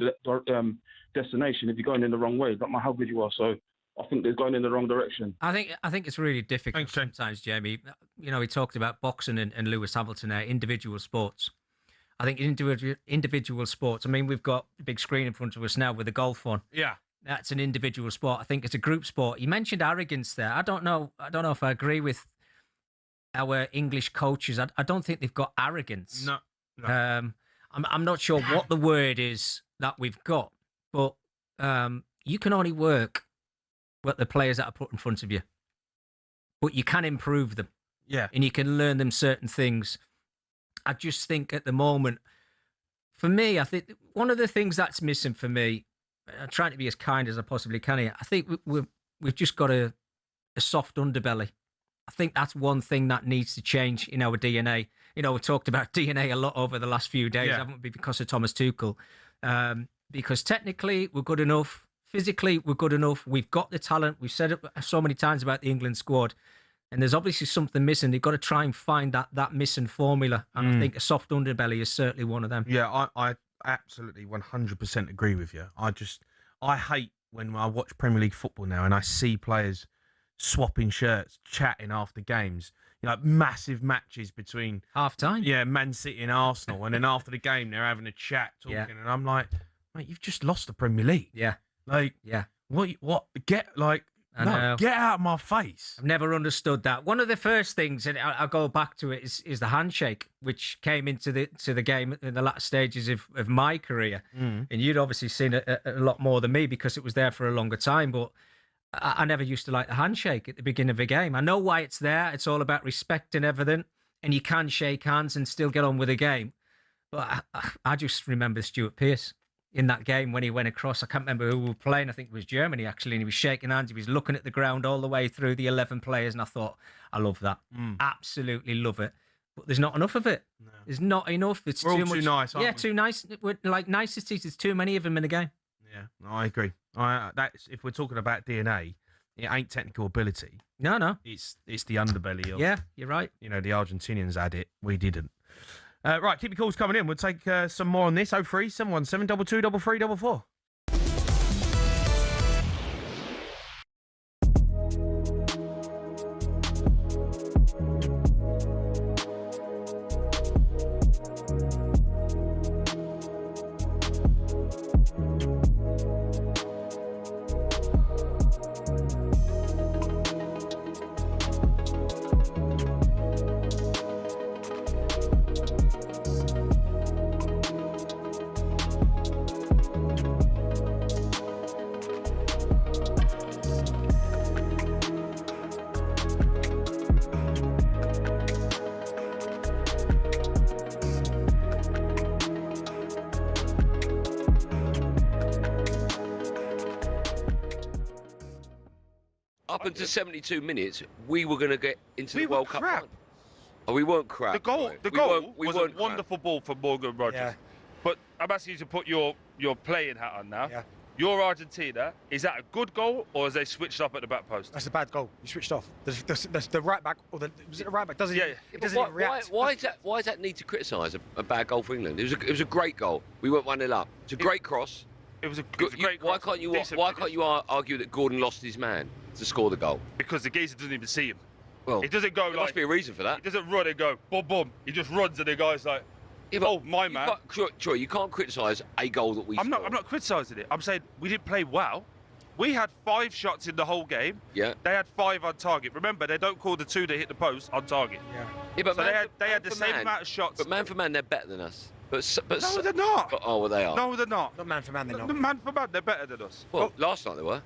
destination if you're going in the wrong way. No matter how good you are. So I think they're going in the wrong direction. I think it's really difficult sometimes, Jamie. You know, we talked about boxing and Lewis Hamilton there, individual sports. I think individual sports. I mean, we've got a big screen in front of us now with the golf one. Yeah. That's an individual sport. I think it's a group sport. You mentioned arrogance there. I don't know if I agree with our English coaches. I don't think they've got arrogance. No. I'm not sure what the word is that we've got, but you can only work with the players that are put in front of you, but you can improve them. Yeah. And you can learn them certain things. I just think at the moment, for me, I think one of the things that's missing for me, I'm trying to be as kind as I possibly can here, I think we've just got a soft underbelly. I think that's one thing that needs to change in our DNA. You know, we talked about DNA a lot over the last few days, haven't we, because of Thomas Tuchel. Because technically, we're good enough. Physically, we're good enough. We've got the talent. We've said it so many times about the England squad. And there's obviously something missing. They've got to try and find that missing formula. And I think a soft underbelly is certainly one of them. Yeah, I absolutely 100% agree with you. I hate when I watch Premier League football now and I see players swapping shirts, chatting after games. You know, massive matches between half-time. Yeah, Man City and Arsenal. And then after the game, they're having a chat, talking. Yeah. And I'm like, mate, you've just lost the Premier League. Yeah. Like, what? Get out of my face. I've never understood that. One of the first things, and I'll go back to it, is the handshake, which came into the game in the latter stages of my career. And you'd obviously seen it a lot more than me because it was there for a longer time. But I never used to like the handshake at the beginning of a game. I know why it's there. It's all about respect and everything. And you can shake hands and still get on with the game. But I just remember Stuart Pearce in that game when he went across. I can't remember who we were playing. I think it was Germany, actually. And he was shaking hands. He was looking at the ground all the way through the 11 players. And I thought, I love that. Absolutely love it. But there's not enough of it. No. There's not enough. It's We're too all much. too nice, aren't we? Too nice. Like niceties, there's too many of them in the game. Yeah, no, I agree. That's if we're talking about DNA, it ain't technical ability. No. It's the underbelly of. Yeah, you're right. You know, the Argentinians had it. We didn't. Right, keep your calls coming in. We'll take some more on this. 03 717 22 33 Up until 72 minutes, we were going to get into the World Cup. Crap. Oh, we weren't crap. The goal, right? the goal we was weren't a crap. wonderful ball from Morgan Rogers. Yeah. But I'm asking you to put your playing hat on now. Yeah. You're Argentina. Is that a good goal, or has they switched up at the back post? That's a bad goal. You switched off. The right back, or was it the right back? Doesn't it doesn't even react. Why does that need to criticise a bad goal for England? It was a great goal. We went 1-0 up. It's a great cross. It was a great Why cross. can't you argue that Gordon lost his man to score the goal? Because the geezer doesn't even see him. Well, he doesn't go there must be a reason for that. He doesn't run and go boom boom. He just runs and the guy's like, oh my man. Troy, you can't criticise a goal that we scored. I'm not criticising it. I'm saying we didn't play well. We had 5 shots in the whole game. Yeah. They had 5 on target. Remember, they don't call the 2 that hit the post on target. Yeah, but so they had the same amount of shots. But man for man, they're better than us. But no, they're not. Oh, well, they are. No, they're not. Not man for man, they're not. Man for man, they're better than us. Well, last night they were.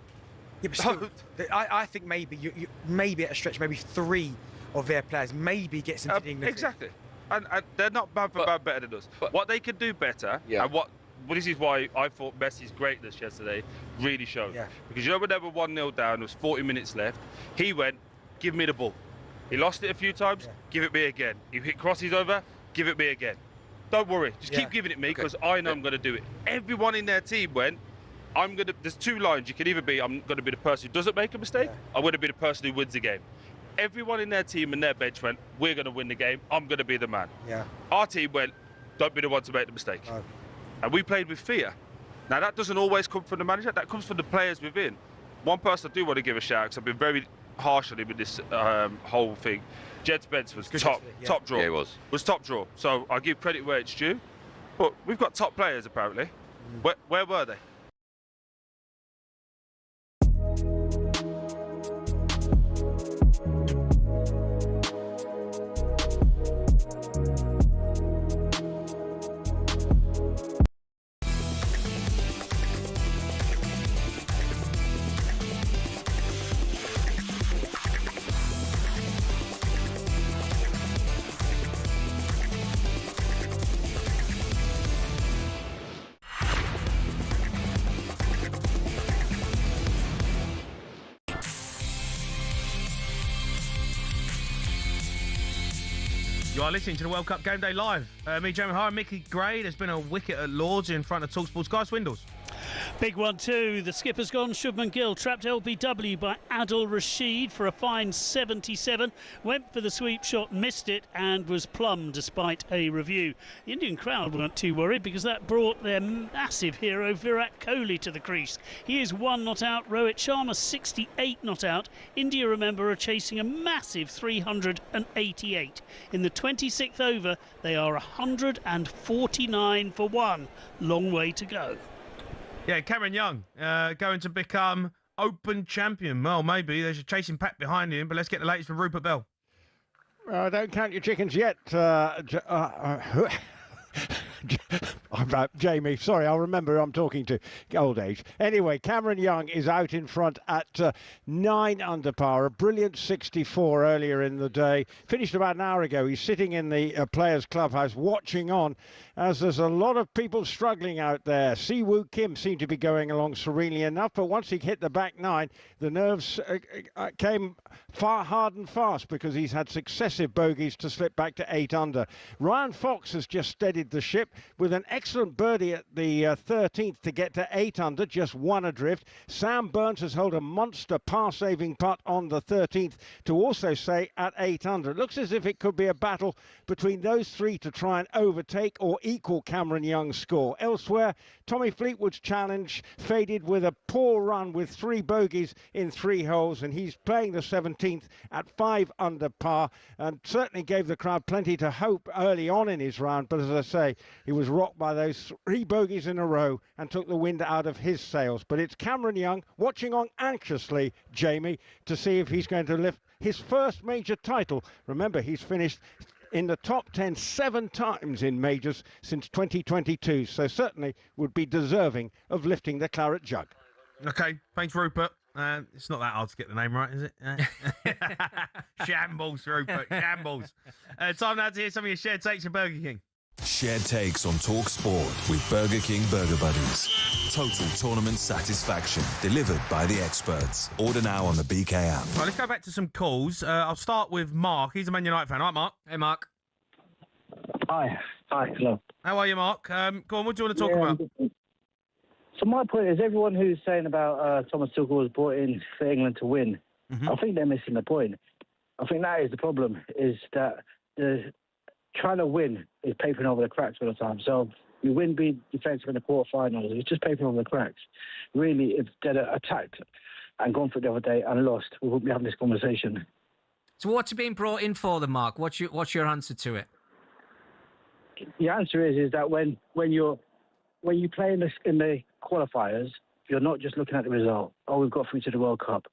Yeah, but still, I think maybe you maybe at a stretch, maybe 3 of their players maybe gets into the England. Exactly. And they're not man for man better than us. What they can do better, and well, this is why I thought Messi's greatness yesterday really showed. Yeah. Because you know when they were 1-0 down, there was 40 minutes left, he went, give me the ball. He lost it a few times, give it me again. He hit crosses over, give it me again. Don't worry, just keep giving it me because I know I'm going to do it. Everyone in their team went, there's 2 lines. You can either be, I'm going to be the person who doesn't make a mistake, I'm going to be the person who wins the game. Everyone in their team and their bench went, we're going to win the game, I'm going to be the man. Yeah. Our team went, don't be the one to make the mistake. Oh. And we played with fear. Now, that doesn't always come from the manager, that comes from the players within. One person I do want to give a shout, because I've been very harsh on him with this whole thing. Jed Spence was top draw. Yeah, he was. Was top draw. So I give credit where it's due. But we've got top players, apparently. Where were they? You are listening to the World Cup Game Day Live. Me, Jamie Hire, Micky Gray. There's been a wicket at Lords in front of talkSPORT's Guy Swindles. Big one too. The skipper's gone. Shubman Gill trapped LBW by Adil Rashid for a fine 77. Went for the sweep shot, missed it, and was plumb despite a review. The Indian crowd weren't too worried because that brought their massive hero Virat Kohli to the crease. He is 1 not out. Rohit Sharma 68 not out. India, remember, are chasing a massive 388. In the 26th over, they are 149 for 1. Long way to go. Yeah, Cameron Young going to become Open champion. Well, maybe there's a chasing pack behind him, but let's get the latest from Rupert Bell. Don't count your chickens yet. Jamie, sorry, I'll remember who I'm talking to. Old age. Anyway, Cameron Young is out in front at 9 under par. A brilliant 64 earlier in the day. Finished about an hour ago. He's sitting in the Players' Clubhouse watching on as there's a lot of people struggling out there. Siwoo Kim seemed to be going along serenely enough, but once he hit the back 9, the nerves came hard and fast because he's had successive bogeys to slip back to 8 under. Ryan Fox has just steadied the ship with an excellent birdie at the 13th to get to 8 under, just 1 adrift. Sam Burns has held a monster par-saving putt on the 13th to also stay at 8 under. It looks as if it could be a battle between those 3 to try and overtake or equal Cameron Young's score. Elsewhere, Tommy Fleetwood's challenge faded with a poor run with 3 bogeys in 3 holes, and he's playing the 17th at 5 under par, and certainly gave the crowd plenty to hope early on in his round. But as I say, he was rocked by those 3 bogeys in a row and took the wind out of his sails. But it's Cameron Young watching on anxiously, Jamie, to see if he's going to lift his first major title. Remember, he's finished in the top 10 7 times in majors since 2022, so certainly would be deserving of lifting the claret jug. Okay, thanks, Rupert. It's not that hard to get the name right, is it? Shambles, Rupert, shambles. Time now to hear some of your shared takes of Burger King. Shared takes on talkSPORT with Burger King Burger Buddies. Total tournament satisfaction delivered by the experts. Order now on the BK app. Right, let's go back to some calls. I'll start with Mark. He's a Man United fan. All right, Mark? Hey, Mark. Hi. Hello. How are you, Mark? Go on, what do you want to talk about? So my point is, everyone who's saying about Thomas Tuchel was brought in for England to win, I think they're missing the point. I think that is the problem, is that trying to win is papering over the cracks all the time. So we win being defensive in the quarterfinals. It's just papering over the cracks. Really, if they'd attacked and gone for it the other day and lost, we wouldn't be having this conversation. So what's been brought in for them, Mark? What's your answer to it? The answer is that when you play in the qualifiers, you're not just looking at the result. Oh, we've got through to the World Cup,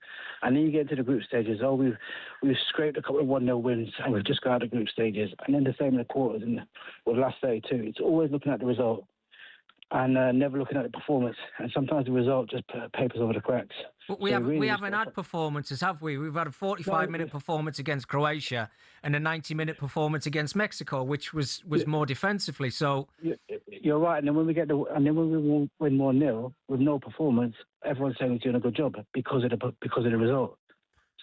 and then you get into the group stages. Oh, we've scraped a couple of 1-0 wins, and we've just got out of the group stages, and then the same in the quarters and the last 32. It's always looking at the result and never looking at the performance. And sometimes the result just papers over the cracks. But we haven't had performances, have we? We've had a 45-minute performance against Croatia and a 90-minute performance against Mexico, which was more defensively. So you're right. And then when we win 1-0 with no performance, everyone's saying we're doing a good job because of the result.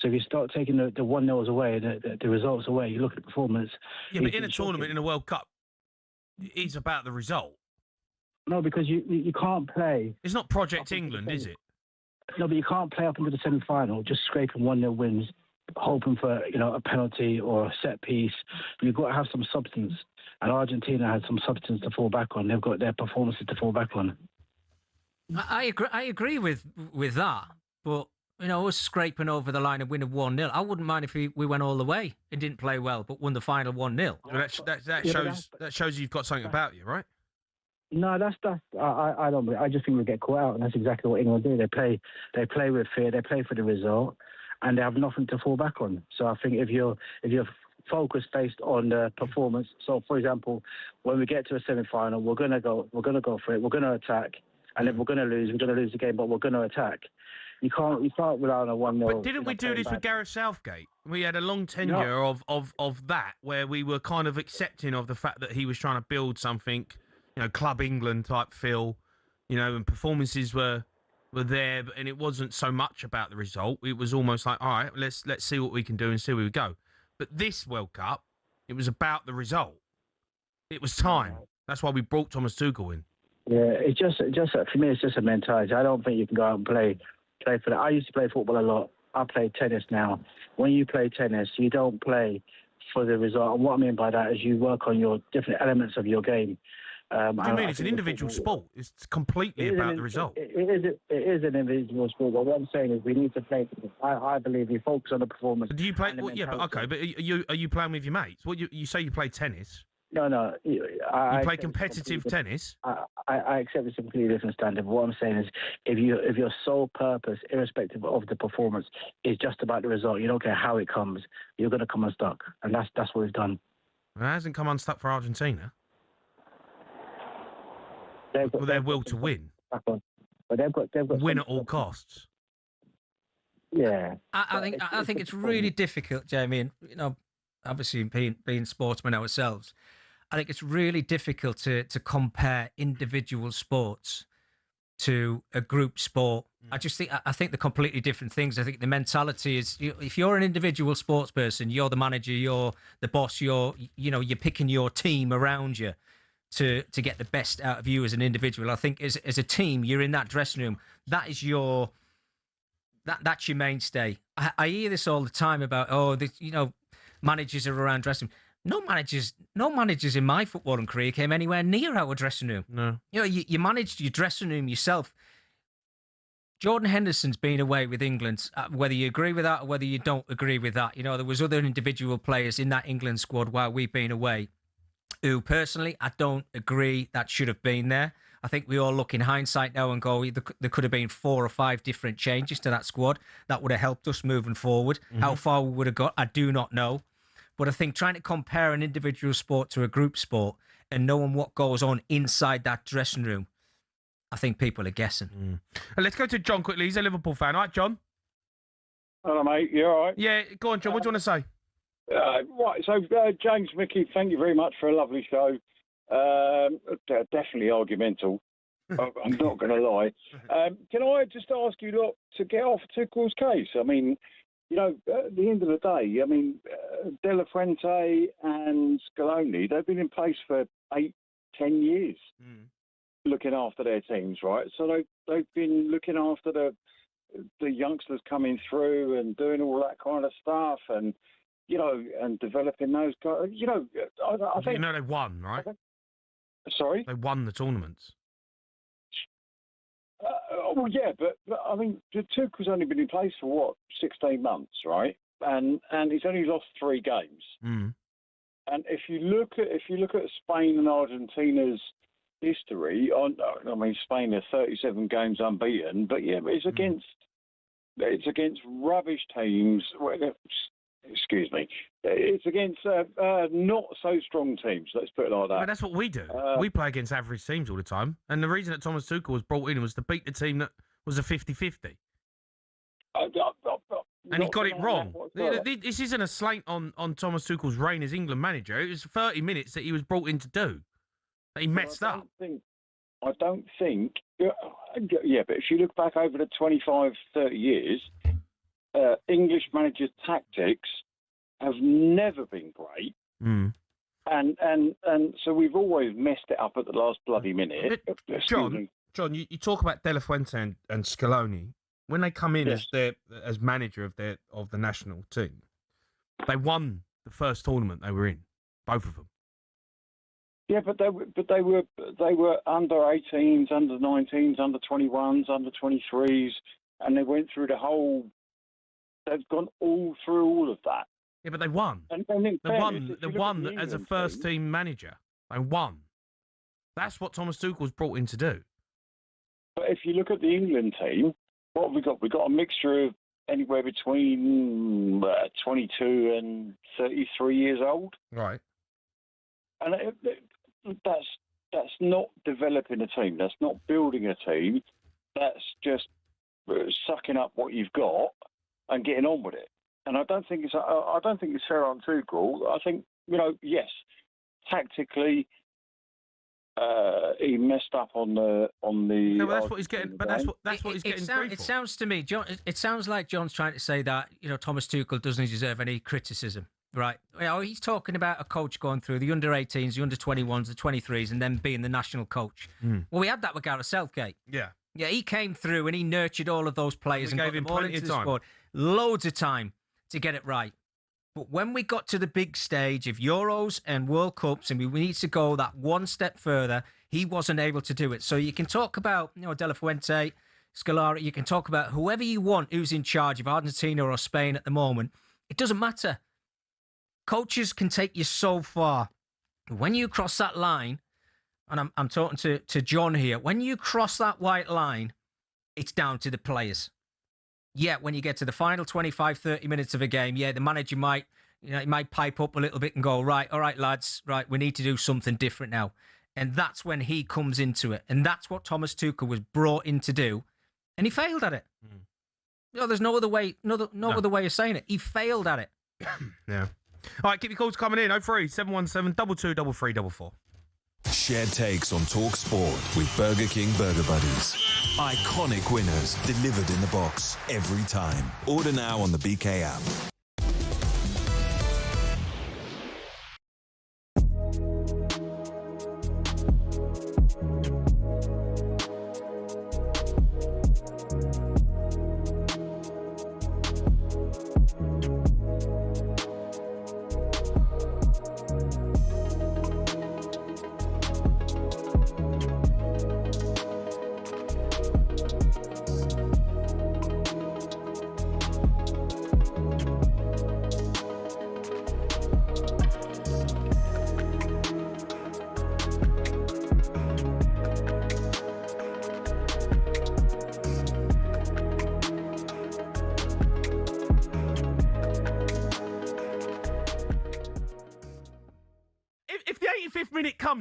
So if you start taking the 1-0s away, the results away, you look at the performance. Yeah, but in a tournament, in a World Cup, it's about the result. No, because you can't play. It's not Project England, is it? No, but you can't play up into the semi-final just scraping 1-0 wins, hoping for a penalty or a set piece. You've got to have some substance, and Argentina had some substance to fall back on. They've got their performances to fall back on. I agree with that, but us scraping over the line and winning 1-0, I wouldn't mind if we went all the way and didn't play well, but won the final 1-0. That shows you've got something about you, right? No, that's I don't believe. I just think we get caught out, and that's exactly what England do. They play with fear, they play for the result, and they have nothing to fall back on. So I think if you're focused based on the performance, so for example, when we get to a semi-final, we're gonna go for it, we're gonna attack, and if we're gonna lose the game, but we're gonna attack. You can't rely on a 1-0. But didn't we do this with Gareth Southgate? We had a long tenure of that, where we were kind of accepting of the fact that he was trying to build something. Club England type feel, and performances were there, and it wasn't so much about the result. It was almost like, all right, let's see what we can do and see where we go. But this World Cup, it was about the result. It was time. That's why we brought Thomas Tuchel in. Yeah, it's just for me, it's just a mentality. I don't think you can go out and play for that. I used to play football a lot. I play tennis now. When you play tennis, you don't play for the result. And what I mean by that is you work on your different elements of your game. What do you mean? It's an individual sport. It's completely about the result. It is an individual sport. But what I'm saying is we need to play. I believe we focus on the performance. Do you play? Well, yeah, but okay. But are you playing with your mates? What you say you play tennis? No. You play competitive tennis. I accept it's a completely different standard. But what I'm saying is, if your sole purpose, irrespective of the performance, is just about the result, you don't care how it comes, you're going to come unstuck, and that's what we've done. It hasn't come unstuck for Argentina. Their will to win. But they've got win at all costs. Yeah. I think it's really difficult, Jamie, and obviously being sportsmen ourselves, I think it's really difficult to compare individual sports to a group sport. I think they're completely different things. I think the mentality is, if you're an individual sports person, you're the manager, you're the boss, you're picking your team around you to get the best out of you as an individual. I think as a team, you're in that dressing room. That's your mainstay. I hear this all the time about managers are around dressing room. No managers in my footballing career came anywhere near our dressing room. No. You managed your dressing room yourself. Jordan Henderson's been away with England, whether you agree with that or whether you don't agree with that. There was other individual players in that England squad while we've been away who, personally, I don't agree that should have been there. I think we all look in hindsight now and go, there could have been 4 or 5 different changes to that squad that would have helped us moving forward. Mm-hmm. How far we would have got, I do not know. But I think trying to compare an individual sport to a group sport and knowing what goes on inside that dressing room, I think people are guessing. Let's go to John quickly. He's a Liverpool fan. All right, John? Hello, mate. You all right? Yeah, go on, John. What do you want to say? Right, so James, Micky, thank you very much for a lovely show. Definitely argumental. I'm not going to lie. Can I just ask you, look, to get off Tuchel's case? I mean, at the end of the day, De La Fuente and Scaloni, they've been in place for 8-10 years, looking after their teams, right? So they've been looking after the youngsters coming through and doing all that kind of stuff, and and developing those guys. I think they won, right? Sorry, they won the tournaments. Well, yeah, but I mean, Tuchel's only been in place for 16 months, right? and he's only lost 3 games. Mm. And if you look at Spain and Argentina's history, Spain are 37 games unbeaten, but it's against rubbish teams. Excuse me, it's against not so strong teams. Let's put it like that. But that's what we do. We play against average teams all the time, and the reason that Thomas Tuchel was brought in was to beat the team that was a 50-50. And he got it wrong. This isn't a slant on Thomas Tuchel's reign as England manager. It was 30 minutes that he was brought in to do. That he messed up. I don't think. Yeah, but if you look back over the 25, 30 years, English managers' tactics have never been great. Mm. And so we've always messed it up at the last bloody minute. John, you talk about De La Fuente and Scaloni. When they come in as manager of the national team, they won the first tournament they were in, both of them. Yeah, but they were under 18s, under 19s, under 21s, under 23s, and they went through the whole. They've gone all through all of that. Yeah, but they won. And they won as a first team manager. They won. That's what Thomas Tuchel's brought in to do. But if you look at the England team, what have we got? We've got a mixture of anywhere between 22 and 33 years old. Right. And that's not developing a team. That's not building a team. That's just sucking up what you've got and getting on with it. And I don't think it's fair on Tuchel. I think, yes, tactically he messed up on the. No, but that's what he's getting. But that's what he's getting. It sounds to me, John. It sounds like John's trying to say that Thomas Tuchel doesn't deserve any criticism, right? He's talking about a coach going through the under-18s, the under-21s, the 23s, and then being the national coach. Mm. Well, we had that with Gareth Southgate. Yeah. Yeah, he came through and he nurtured all of those players and got them all into the squad. Loads of time to get it right. But when we got to the big stage of Euros and World Cups and we need to go that one step further, he wasn't able to do it. So you can talk about De La Fuente, Scolari, you can talk about whoever you want who's in charge of Argentina or Spain at the moment. It doesn't matter. Coaches can take you so far. When you cross that line, and I'm talking to John here, when you cross that white line, it's down to the players. Yeah, when you get to the final 25, 30 minutes of a game, the manager might pipe up a little bit and go, right, all right, lads, right, we need to do something different now. And that's when he comes into it. And that's what Thomas Tuchel was brought in to do. And he failed at it. Mm. There's no other way, other way of saying it. He failed at it. Yeah. All right, keep your calls coming in. 03 717 22 3344. Shared takes on talkSPORT with Burger King Burger Buddies. Iconic winners delivered in the box every time. Order now on the BK app.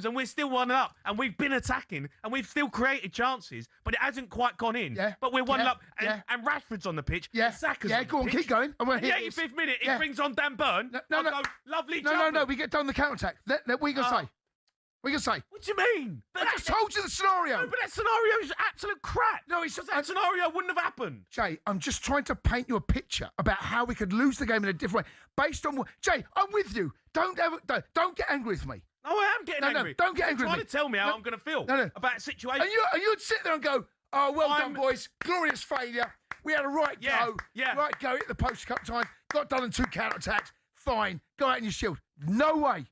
And we're still 1-up, and we've been attacking, and we've still created chances, but it hasn't quite gone in. Yeah. But we're 1-up, and Rashford's on the pitch. Yeah. Saka's yeah, on go the on, pitch. keep going. And we're In the 85th minute, he brings on Dan Burn. No. Go, lovely No, we get done the counter attack. What are you gonna say? What are you gonna say? What do you mean? I just told you the scenario. No, but that scenario is absolute crap. No, it's that scenario wouldn't have happened. Jay, I'm just trying to paint you a picture about how we could lose the game in a different way, based on what. Jay, I'm with you. Don't get angry with me. No, I am getting angry. No, don't get angry with me. You're trying to tell me how I'm going to feel about a situation. And you'd sit there and go, oh, well done, boys. Glorious failure. We had a right go. Yeah. Right go at the post a couple times. Got done in 2 counter-attacks. Fine. Go out in your shield. No way.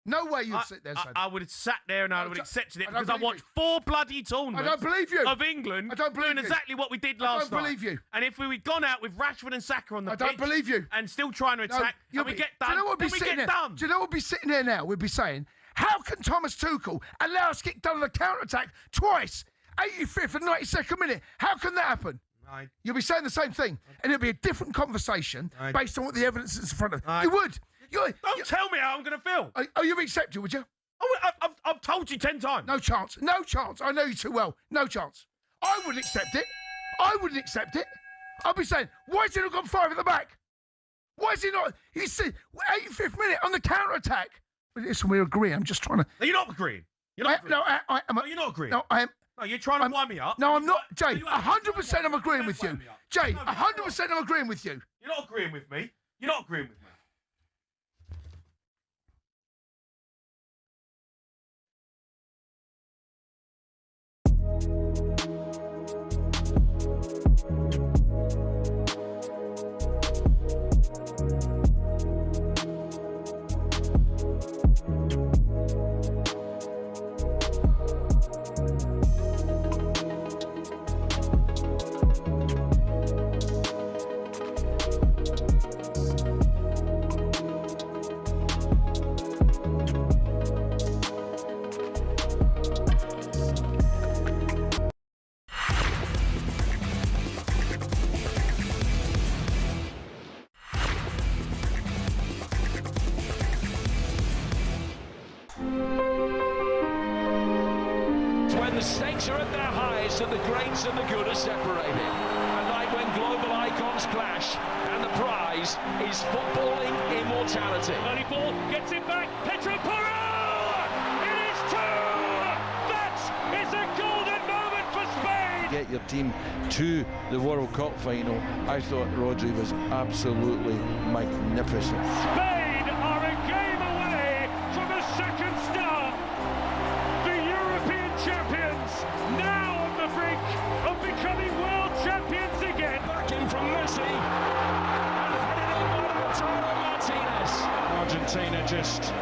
No way you'd sit there and say that. I would have sat there and I would have accepted it I don't because I believe watched 4 bloody tournaments. I don't believe you. Of England. I don't believe doing you. exactly what we did last night. I don't believe you. And if we'd gone out with Rashford and Saka on the pitch. I don't believe you. And still trying to attack, and we get done. Do you know what then we'd we be sitting get there? done. Do you know what we'd be sitting there now? We'd be saying, how can Thomas Tuchel allow us to get done on the counter-attack twice, 85th and 92nd minute? How can that happen? Right. You'll be saying the same thing, and it'll be a different conversation based on what the evidence is in front of you. You would. Don't tell me how I'm going to feel. Oh, you'd accept it, would you? Oh, I've told you 10 times. No chance. No chance. I know you too well. No chance. I wouldn't accept it. I wouldn't accept it. I'd be saying, why has he not got 5 at the back? Why is he not? He's 85th minute on the counter-attack. Listen, we agree. I'm just trying to... No, you're not agreeing. You're not agreeing. No, you're not agreeing. No, I am... No, you're trying to wind me up. No, I'm not. Jay, 100% I'm agreeing with you. Jay, 100% I'm agreeing with you. You're not agreeing with me. You're not agreeing with me. When the stakes are at their highest and the greats and the good are separated. A night when global icons clash and the prize is footballing immortality. Early ball, gets it back, Pedro Porro! It is 2! That is a golden moment for Spain! Get your team to the World Cup final. I thought Rodri was absolutely magnificent. Spain are a game away from a second star. The European champions now on the brink of becoming world champions again. Back in from Messi and headed in by Lautaro Martinez. Argentina just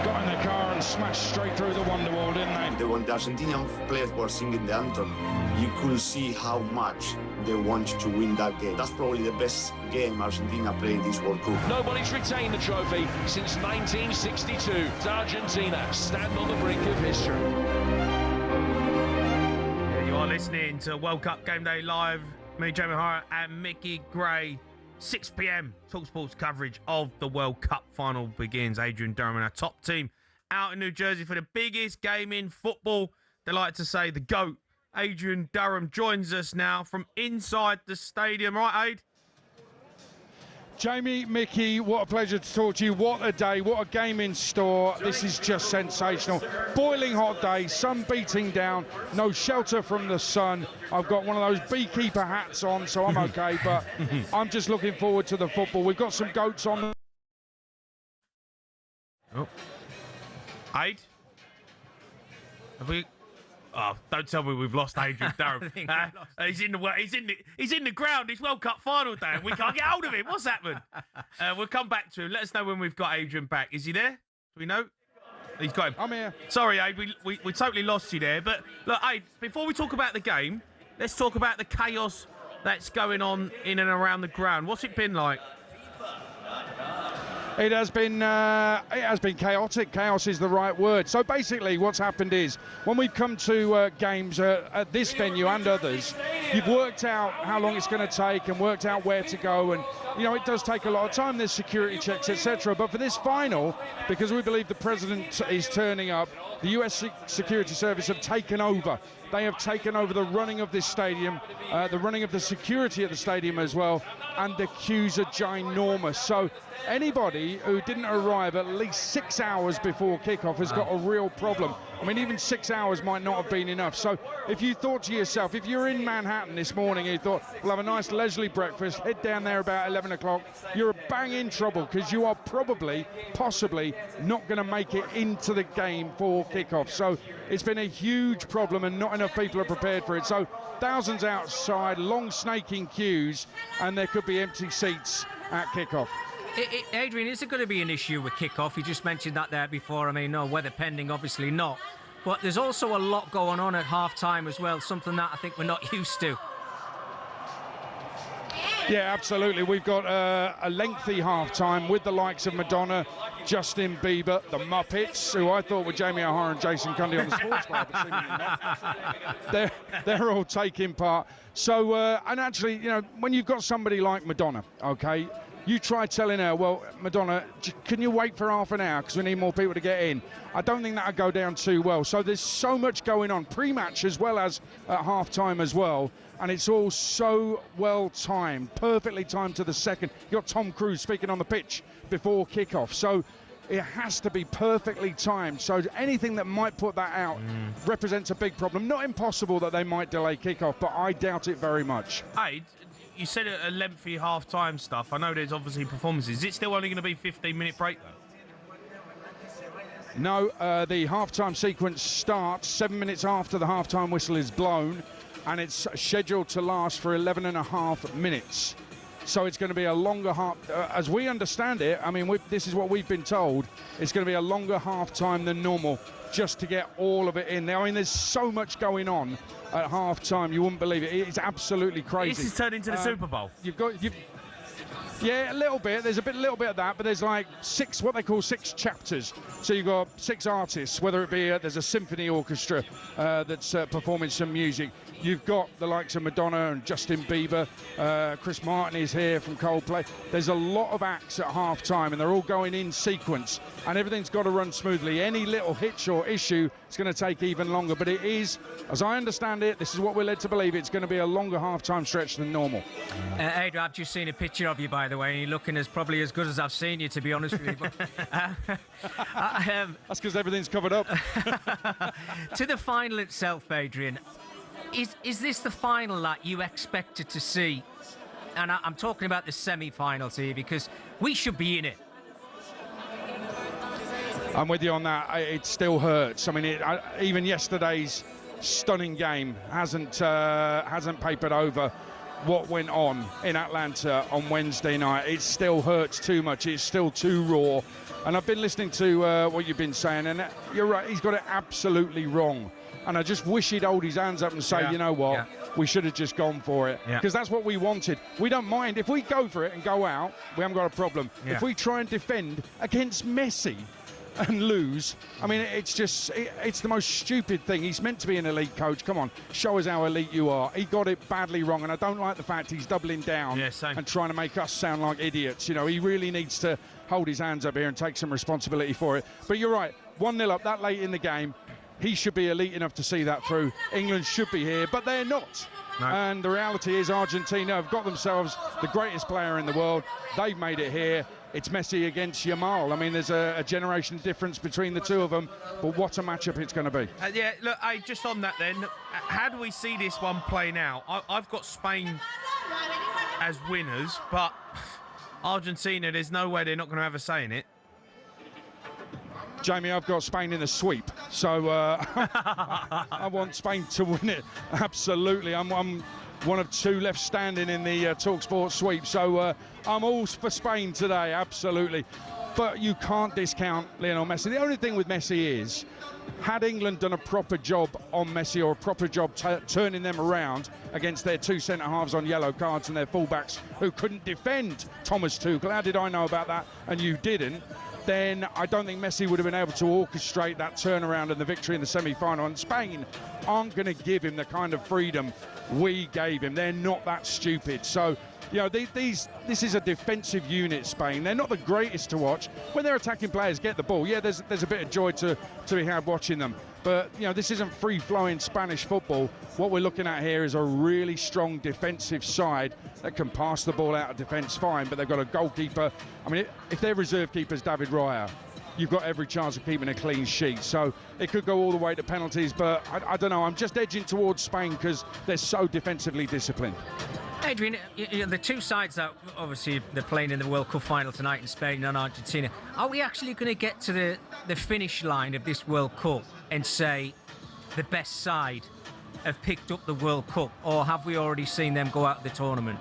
got in the car and smashed straight through the wonder wall, didn't they? When the Argentinian players were singing the anthem, you could see how much they wanted to win that game. That's probably the best game Argentina played in this World Cup. Nobody's retained the trophy since 1962. Argentina stand on the brink of history. Yeah, you are listening to World Cup Game Day Live. Me, Jamie Hara, and Micky Gray. 6 p.m. talkSPORT's coverage of the World Cup final begins. Adrian Durham and our top team out in New Jersey for the biggest game in football. They like to say the GOAT. Adrian Durham joins us now from inside the stadium. Right, Aid? Jamie, Micky, what a pleasure to talk to you. What a day, what a game in store. This is just sensational. Boiling hot day, sun beating down, no shelter from the sun. I've got one of those beekeeper hats on, so I'm okay, but I'm just looking forward to the football. We've got some goats on. Oh. Aid? Have we... Oh, don't tell me we've lost Adrian Durham. He's in the ground. It's World Cup final day, and we can't get hold of him. What's happened? We'll come back to him. Let us know when we've got Adrian back. Is he there? Do we know? He's got him. I'm here. Sorry, Aid. We totally lost you there. But look, Aid, before we talk about the game, let's talk about the chaos that's going on in and around the ground. What's it been like? It has been chaotic. Chaos is the right word. So basically what's happened is when we've come to games at this venue and others, you've worked out how long it's going to take and worked out where to go, and you know it does take a lot of time. There's security checks, etc. But for this final, because we believe the president is turning up, the US Security Service have taken over. They have taken over the running of this stadium, the running of the security at the stadium as well, and the queues are ginormous. So anybody who didn't arrive at least 6 hours before kickoff has got a real problem. I mean, even 6 hours might not have been enough. So if you thought to yourself, if you're in Manhattan this morning and you thought, we'll have a nice leisurely breakfast, head down there about 11 o'clock, you're bang in trouble because you are possibly not going to make it into the game for kickoff. So it's been a huge problem and not enough people are prepared for it. So thousands outside, long snaking queues, and there could be empty seats at kickoff. Adrian, is there going to be an issue with kick-off? You just mentioned that there before. I mean, no, weather pending, obviously not. But there's also a lot going on at half-time as well, something that I think we're not used to. Yeah, absolutely. We've got a lengthy half-time with the likes of Madonna, Justin Bieber, the Muppets, who I thought were Jamie O'Hara and Jason Cundy on the sports bar, but seemingly not. They're all taking part. So, and actually, you know, when you've got somebody like Madonna, okay, you try telling her, well, Madonna, can you wait for half an hour because we need more people to get in? I don't think that would go down too well. So there's so much going on, pre-match as well as at half-time as well. And it's all so well timed, perfectly timed to the second. You've got Tom Cruise speaking on the pitch before kickoff. So it has to be perfectly timed. So anything that might put that out represents a big problem. Not impossible that they might delay kickoff, but I doubt it very much. Hey, you said a lengthy half-time stuff. I know there's obviously performances. Is it still only going to be 15-minute break, though? No, the half-time sequence starts 7 minutes after the half-time whistle is blown, and it's scheduled to last for 11.5 minutes. So it's going to be a longer half, as we understand it, I mean, this is what we've been told, it's going to be a longer half-time than normal, just to get all of it in there. I mean, there's so much going on at half-time, you wouldn't believe it. It's absolutely crazy. This is turned into the Super Bowl. Yeah, a little bit. There's a little bit of that, but there's like what they call 6 chapters. So you've got 6 artists, whether it be there's a symphony orchestra that's performing some music. You've got the likes of Madonna and Justin Bieber. Chris Martin is here from Coldplay. There's a lot of acts at half-time, and they're all going in sequence, and everything's got to run smoothly. Any little hitch or issue is going to take even longer, but it is, as I understand it, this is what we're led to believe, it's going to be a longer half-time stretch than normal. Adrian, I've just seen a picture of you, by the way, and you're looking probably as good as I've seen you, to be honest with you. But, that's because everything's covered up. To the final itself, Adrian, is this the final that you expected to see? And I'm talking about the semi-finals here, because we should be in it. I'm with you on that. It still hurts. I mean, even yesterday's stunning game hasn't papered over what went on in Atlanta on Wednesday night. It still hurts too much. It's still too raw. And I've been listening to what you've been saying, and you're right, he's got it absolutely wrong. And I just wish he'd hold his hands up and say, you know what, we should have just gone for it. Because that's what we wanted. We don't mind. If we go for it and go out, we haven't got a problem. If we try and defend against Messi and lose, I mean, it's just, it's the most stupid thing. He's meant to be an elite coach. Come on, show us how elite you are. He got it badly wrong, and I don't like the fact he's doubling down and trying to make us sound like idiots. You know, he really needs to hold his hands up here and take some responsibility for it. But you're right, 1-0 up that late in the game. He should be elite enough to see that through. England should be here, but they're not. No. And the reality is Argentina have got themselves the greatest player in the world. They've made it here. It's Messi against Yamal. I mean, there's a generation difference between the two of them, but what a matchup it's going to be. Yeah, look, just on that then, how do we see this one playing out? I've got Spain as winners, but Argentina, there's no way they're not going to have a say in it. Jamie, I've got Spain in the sweep, so I want Spain to win it. Absolutely, I'm one of 2 left standing in the talkSPORT sweep, so I'm all for Spain today, absolutely. But you can't discount Lionel Messi. The only thing with Messi is, had England done a proper job on Messi, or a proper job turning them around against their 2 centre-halves on yellow cards and their full-backs who couldn't defend Thomas Tuchel, how did I know about that and you didn't? Then I don't think Messi would have been able to orchestrate that turnaround and the victory in the semi-final. And Spain aren't going to give him the kind of freedom we gave him. They're not that stupid. So, you know, this is a defensive unit, Spain. They're not the greatest to watch. When their attacking players get the ball, yeah, there's a bit of joy to be had watching them. But, you know, this isn't free-flowing Spanish football. What we're looking at here is a really strong defensive side that can pass the ball out of defence fine, but they've got a goalkeeper. I mean, if their reserve keeper's David Raya, you've got every chance of keeping a clean sheet. So it could go all the way to penalties, but I don't know. I'm just edging towards Spain because they're so defensively disciplined. Adrian, the 2 sides that obviously they're playing in the World Cup final tonight in Spain and Argentina, are we actually going to get to the finish line of this World Cup and say the best side have picked up the World Cup, or have we already seen them go out of the tournament?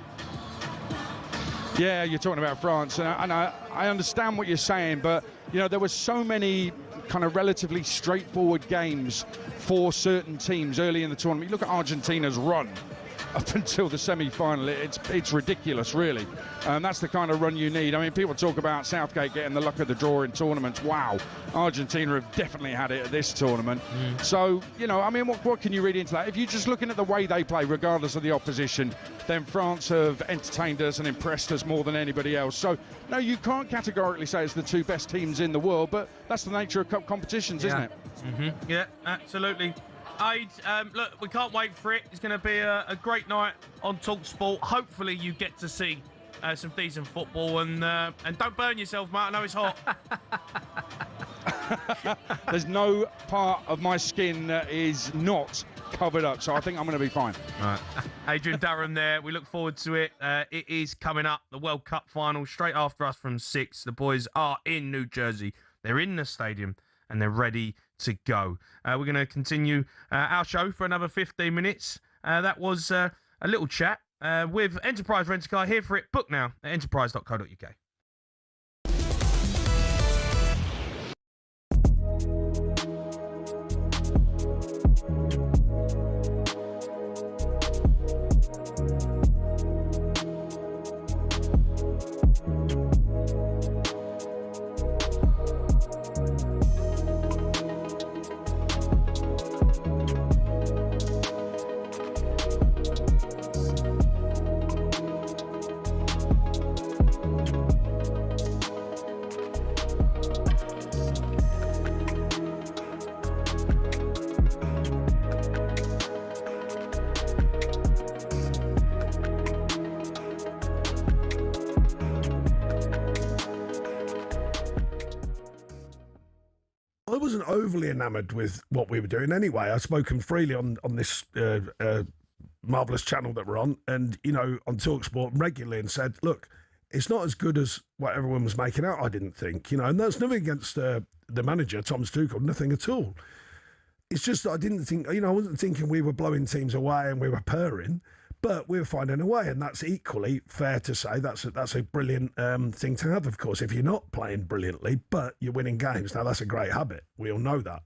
Yeah, you're talking about France, and I understand what you're saying, but there were so many kind of relatively straightforward games for certain teams early in the tournament. You look at Argentina's run up until the semi-final, it's ridiculous, really. That's the kind of run you need. I mean, people talk about Southgate getting the luck of the draw in tournaments. Wow, Argentina have definitely had it at this tournament. So, I mean, what can you read into that? If you're just looking at the way they play, regardless of the opposition, then France have entertained us and impressed us more than anybody else. So, no, you can't categorically say it's the two best teams in the world, but that's the nature of cup competitions, isn't it? Yeah, absolutely. Aid, look, we can't wait for it. It's going to be a great night on talkSPORT. Hopefully you get to see some decent football, and don't burn yourself, mate. I know it's hot. There's no part of my skin that is not covered up, so I think I'm going to be fine. Right. Adrian Durham there. We look forward to it. It is coming up, the World Cup final, straight after us from 6. The boys are in New Jersey. They're in the stadium, and they're ready to go. We're going to continue our show for another 15 minutes. That was a little chat with Enterprise Rent-A-Car. Here for it. Book now at enterprise.co.uk. I wasn't overly enamoured with what we were doing anyway. I've spoken freely on this marvellous channel that we're on, and, on talkSPORT regularly, and said, look, it's not as good as what everyone was making out, I didn't think. And that's nothing against the manager, Thomas Tuchel, nothing at all. It's just that I didn't think, I wasn't thinking we were blowing teams away and we were purring, but we were finding a way, and that's equally fair to say. That's a brilliant thing to have, of course, if you're not playing brilliantly, but you're winning games. Now, that's a great habit. We all know that.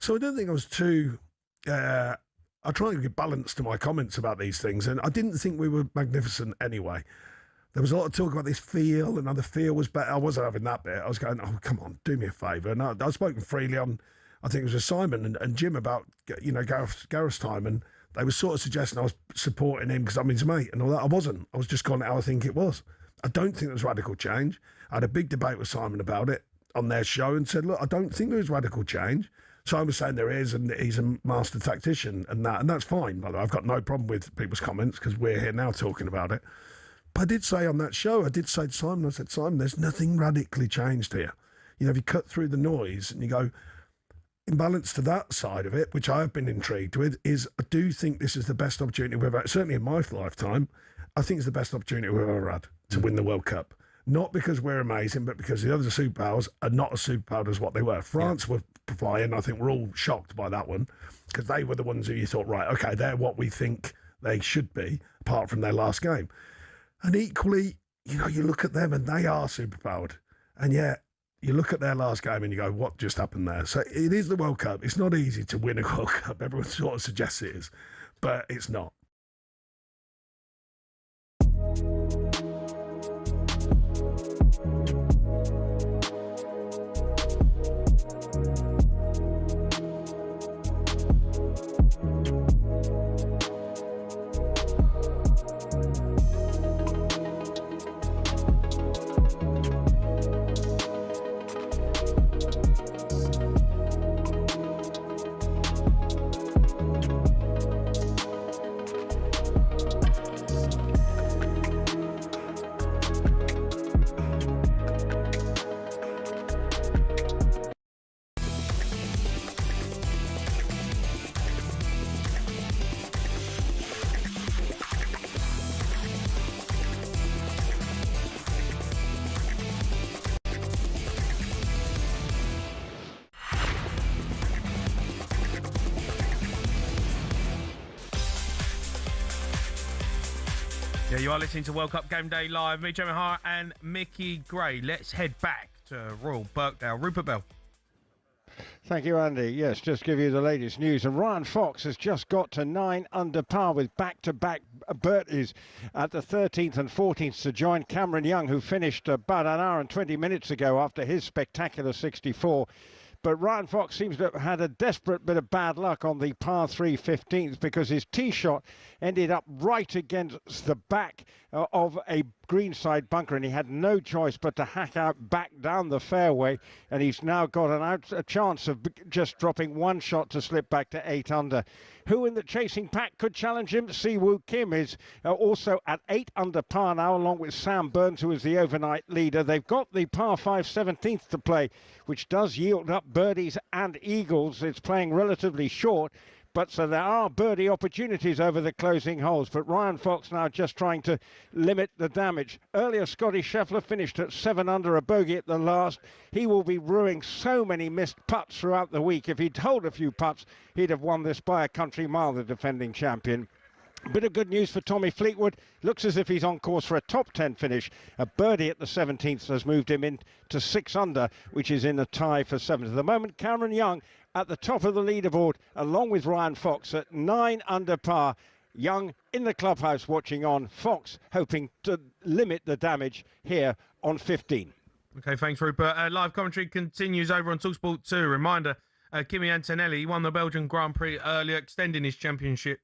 So I don't think I was too... I try and give balance to my comments about these things, and I didn't think we were magnificent anyway. There was a lot of talk about this feel, and the feel was better. I wasn't having that bit. I was going, oh, come on, do me a favour. And I've spoken freely on, I think it was with Simon and Jim about, Gareth's time, and they were sort of suggesting I was supporting him because I'm his mate and all that. I wasn't. I was just going how I think it was. I don't think there was radical change. I had a big debate with Simon about it on their show and said, look, I don't think there is radical change. Simon was saying there is, and he's a master tactician and that's fine, by the way. I've got no problem with people's comments because we're here now talking about it. But I did say on that show, I did say to Simon, I said, Simon, there's nothing radically changed here. If you cut through the noise and you go, in balance to that side of it, which I have been intrigued with, is I do think this is the best opportunity we've ever, certainly in my lifetime, I think it's the best opportunity we've ever had to win the World Cup. Not because we're amazing, but because the other superpowers are not as superpowered as what they were. France were flying. I think we're all shocked by that one because they were the ones who you thought, right, okay, they're what we think they should be, apart from their last game. And equally, you look at them and they are superpowered. And yet, you look at their last game and you go, what just happened there? So it is the World Cup. It's not easy to win a World Cup. Everyone sort of suggests it is, but it's not. Yeah, you are listening to World Cup Game Day Live. Me, Jamie Hart, and Micky Gray. Let's head back to Royal Birkdale. Rupert Bell. Thank you, Andy. Yes, just give you the latest news. And Ryan Fox has just got to 9 under par with back-to-back birdies at the 13th and 14th to join Cameron Young, who finished about an hour and 20 minutes ago after his spectacular 64. But Ryan Fox seems to have had a desperate bit of bad luck on the par 3 15th because his tee shot ended up right against the back of a greenside bunker, and he had no choice but to hack out back down the fairway, and he's now got a chance of just dropping one shot to slip back to 8 under. Who in the chasing pack could challenge him? Siwoo Kim is also at 8 under par now, along with Sam Burns, who is the overnight leader. They've got the par 5 17th to play, which does yield up birdies and eagles. It's playing relatively short, but so there are birdie opportunities over the closing holes. But Ryan Fox now just trying to limit the damage. Earlier, Scotty Scheffler finished at 7 under, a bogey at the last. He will be ruining so many missed putts throughout the week. If he'd hold a few putts, he'd have won this by a country mile, the defending champion. A bit of good news for Tommy Fleetwood. Looks as if he's on course for a top 10 finish. A birdie at the 17th has moved him into 6 under, which is in a tie for 7th. At the moment, Cameron Young at the top of the leaderboard, along with Ryan Fox at 9 under par. Young in the clubhouse watching on. Fox hoping to limit the damage here on 15. Okay, thanks, Rupert. Live commentary continues over on talkSPORT 2. Reminder, Kimi Antonelli won the Belgian Grand Prix earlier, extending his championship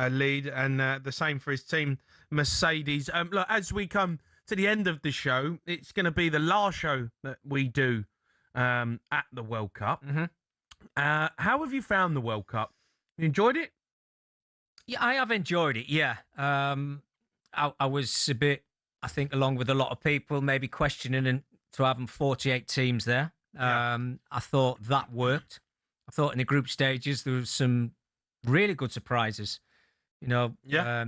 lead, and the same for his team, Mercedes. Look, as we come to the end of the show, it's going to be the last show that we do at the World Cup. Mm-hmm. How have you found the World Cup? You enjoyed it? Yeah, I have enjoyed it, yeah. I was a bit, I think, along with a lot of people, maybe questioning to having 48 teams there. I thought that worked. I thought in the group stages there was some really good surprises. You know,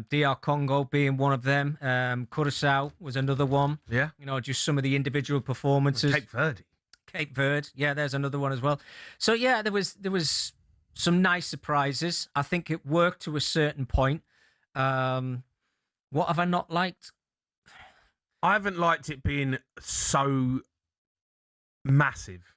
DR Congo being one of them. Curaçao was another one. Yeah. You know, just some of the individual performances. Cape Verde. Yeah, there's another one as well. So, yeah, there was some nice surprises. I think it worked to a certain point. What have I not liked? I haven't liked it being so massive.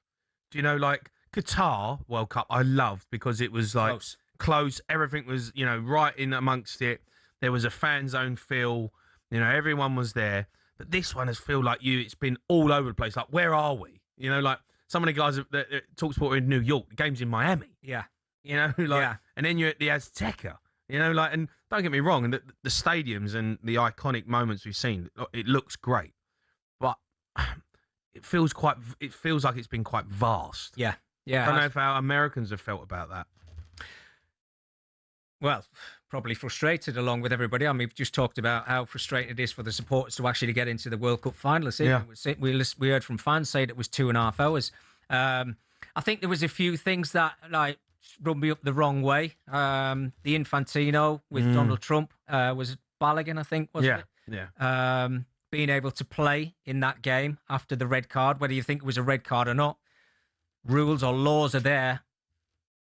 Do you know, like Qatar World Cup, I loved because it was like close. Everything was, you know, right in amongst it. There was a fan zone feel. You know, everyone was there. But this one has feel like it's been all over the place. Like, where are we? You know, like some of the guys that talkSPORT in New York, the game's in Miami. Yeah. You know, like, and then you're at the Azteca. You know, like, and don't get me wrong, and the stadiums and the iconic moments we've seen, it looks great, but it feels like it's been quite vast. Yeah, yeah. I don't know if our Americans have felt about that. Well, probably frustrated along with everybody. I mean, we've just talked about how frustrating it is for the supporters to actually get into the World Cup final. Yeah. We heard from fans say that it was 2.5 hours. I think there was a few things that rubbed me up the wrong way. The Infantino with Donald Trump was Balogun, I think, wasn't it? Yeah. Being able to play in that game after the red card, whether you think it was a red card or not, rules or laws are there,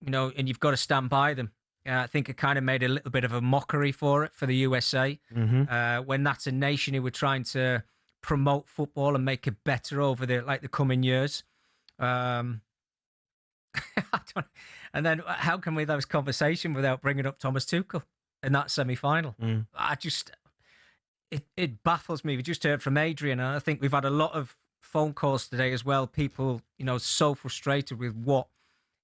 you know, and you've got to stand by them. I think it kind of made a little bit of a mockery for the USA. When that's a nation who were trying to promote football and make it better over the coming years. And then how can we have this conversation without bringing up Thomas Tuchel in that semi-final? It baffles me. We just heard from Adrian, and I think we've had a lot of phone calls today as well. People, you know, so frustrated with what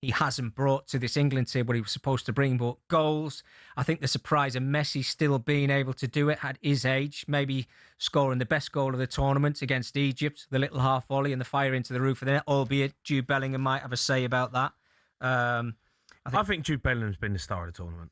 he hasn't brought to this England team, what he was supposed to bring. But goals, I think the surprise of Messi still being able to do it at his age, maybe scoring the best goal of the tournament against Egypt, the little half volley and the fire into the roof of the net, albeit Jude Bellingham might have a say about that. I think Jude Bellingham's been the star of the tournament.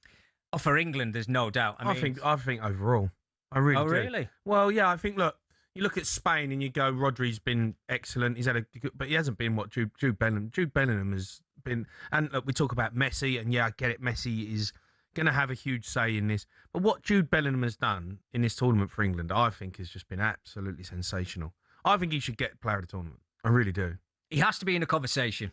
Oh, for England, there's no doubt. I think overall, I really do. Oh, really? Well, yeah, I think, look, you look at Spain and you go, Rodri's been excellent. He's had but he hasn't been what Jude Bellingham has been. And look, we talk about Messi, and yeah, I get it. Messi is going to have a huge say in this. But what Jude Bellingham has done in this tournament for England, I think, has just been absolutely sensational. I think he should get player of the tournament. I really do. He has to be in the conversation.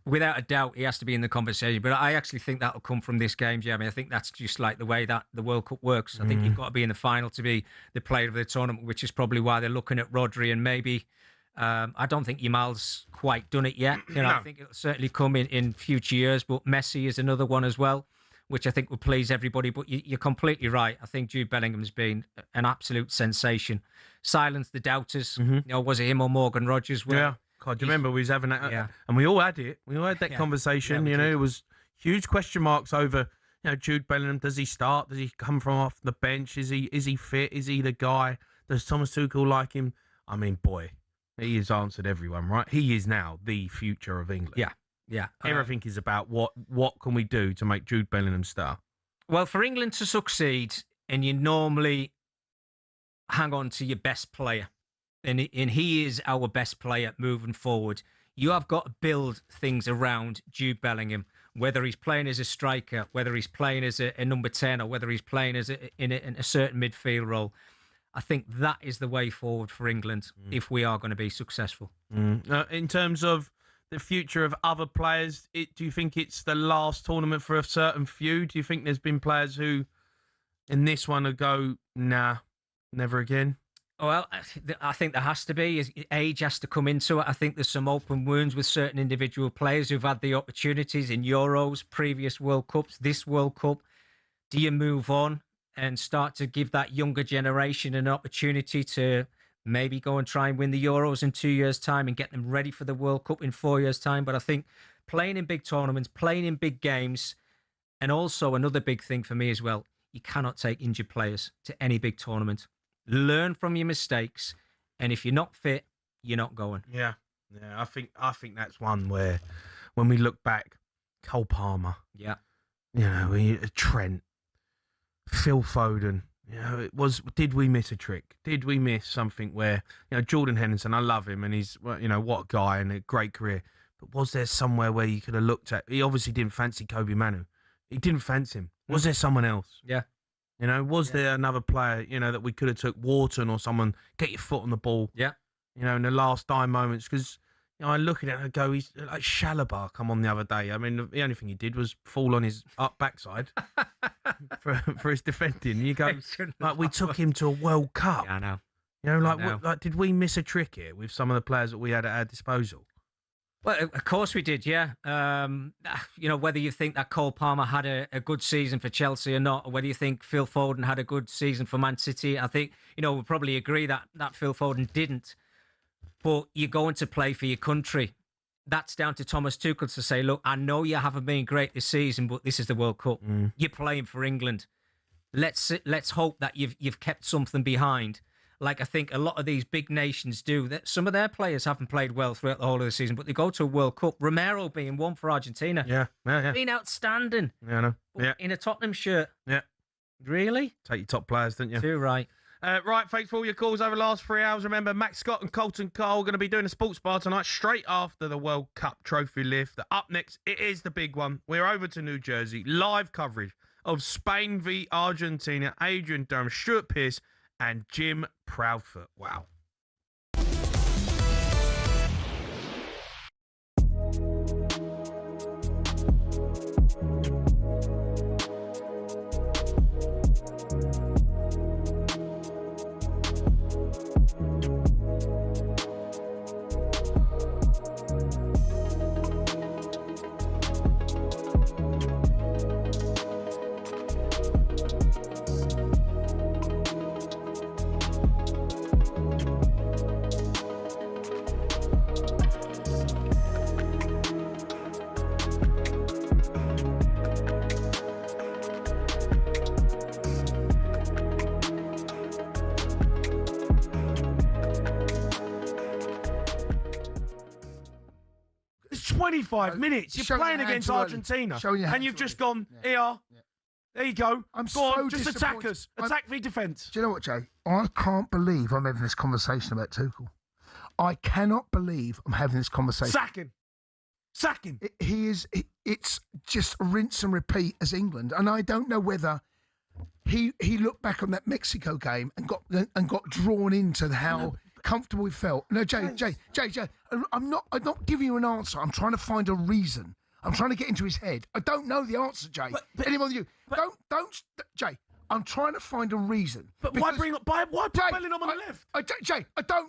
without a doubt, he has to be in the conversation. But I actually think that'll come from this game, Jeremy. I think that's just like the way that the World Cup works. I think you've got to be in the final to be the player of the tournament, which is probably why they're looking at Rodri and maybe. I don't think Yamal's quite done it yet. You know, No. I think it'll certainly come in future years. But Messi is another one as well, which I think will please everybody. But you're completely right. I think Jude Bellingham's been an absolute sensation. Silence the doubters. You know, was it him or Morgan Rogers? Well, Yeah. God, do you remember we was having that? And we all had it. We all had that conversation. You know, it was huge question marks over, you know, Jude Bellingham. Does he start? Does he come from off the bench? Is he fit? Is he the guy? Does Thomas Tuchel like him? I mean, boy, he has answered everyone, right? He is now the future of England. Yeah. Everything is about what can we do to make Jude Bellingham star. Well, for England to succeed, and you normally hang on to your best player, and he is our best player moving forward. You have got to build things around Jude Bellingham, whether he's playing as a striker, whether he's playing as a number 10, or whether he's playing as in a certain midfield role. I think that is the way forward for England if we are going to be successful. In terms of the future of other players, do you think it's the last tournament for a certain few? Do you think there's been players who, in this one, will go, nah, never again? Well, I think there has to be. Age has to come into it. I think there's some open wounds with certain individual players who've had the opportunities in Euros, previous World Cups, this World Cup. Do you move on and start to give that younger generation an opportunity to maybe go and try and win the Euros in 2 years' time and get them ready for the World Cup in 4 years' time? But I think playing in big tournaments, playing in big games, and also another big thing for me as well, you cannot take injured players to any big tournament. Learn from your mistakes, and if you're not fit, you're not going. Yeah. I think that's one where, when we look back, Cole Palmer, you know, Trent, Phil Foden, you know, did we miss a trick? Did we miss something where, you know, Jordan Henderson, I love him, and he's, you know, what a guy and a great career, but was there somewhere where you could have looked at? He obviously didn't fancy Kobe Manu. He didn't fancy him. Was there someone else? Yeah. You know, was there another player, you know, that we could have took Wharton or someone, get your foot on the ball? Yeah. You know, in the last dying moments, because, you know, I look at it and I go, he's like Shalabar come on the other day. I mean, the only thing he did was fall on his up backside for his defending. And you go, like, we took him to a World Cup. Yeah, I know. You know, like, did we miss a trick here with some of the players that we had at our disposal? Well, of course we did, yeah. You know, whether you think that Cole Palmer had a good season for Chelsea or not, or whether you think Phil Foden had a good season for Man City, I think, you know, we'll probably agree that Phil Foden didn't. But you're going to play for your country. That's down to Thomas Tuchel to say, look, I know you haven't been great this season, but this is the World Cup. You're playing for England. Let's hope that you've kept something behind. Like I think a lot of these big nations do. That some of their players haven't played well throughout the whole of the season, but they go to a World Cup. Romero being one for Argentina. Yeah. Been outstanding. Yeah, I know. Yeah. In a Tottenham shirt. Yeah. Really? Take your top players, didn't you? Too right. Right, thanks for all your calls over the last 3 hours. Remember, Max Scott and Colton Cole are going to be doing a sports bar tonight, straight after the World Cup trophy lift. Up next, it is the big one. We're over to New Jersey. Live coverage of Spain v Argentina. Adrian Durham, Stuart Pearce, and Jim Proudfoot. Wow. It's 25 minutes. You're playing against Argentina. And you've just gone, here. There you go. I'm go so on, just attack disappointed. us. Attack v defence. Do you know what, Jay? I can't believe I'm having this conversation about Tuchel. I cannot believe I'm having this conversation. Sack him. Sack him. It's just rinse and repeat as England. And I don't know whether he looked back on that Mexico game and got drawn into how comfortable with Felt. No, Jay, I'm not giving you an answer. I'm trying to find a reason. I'm trying to get into his head. I don't know the answer, Jay. Any more than you. Jay. I'm trying to find a reason. But why bring up? Why put Bellingham on the left? Jay, I don't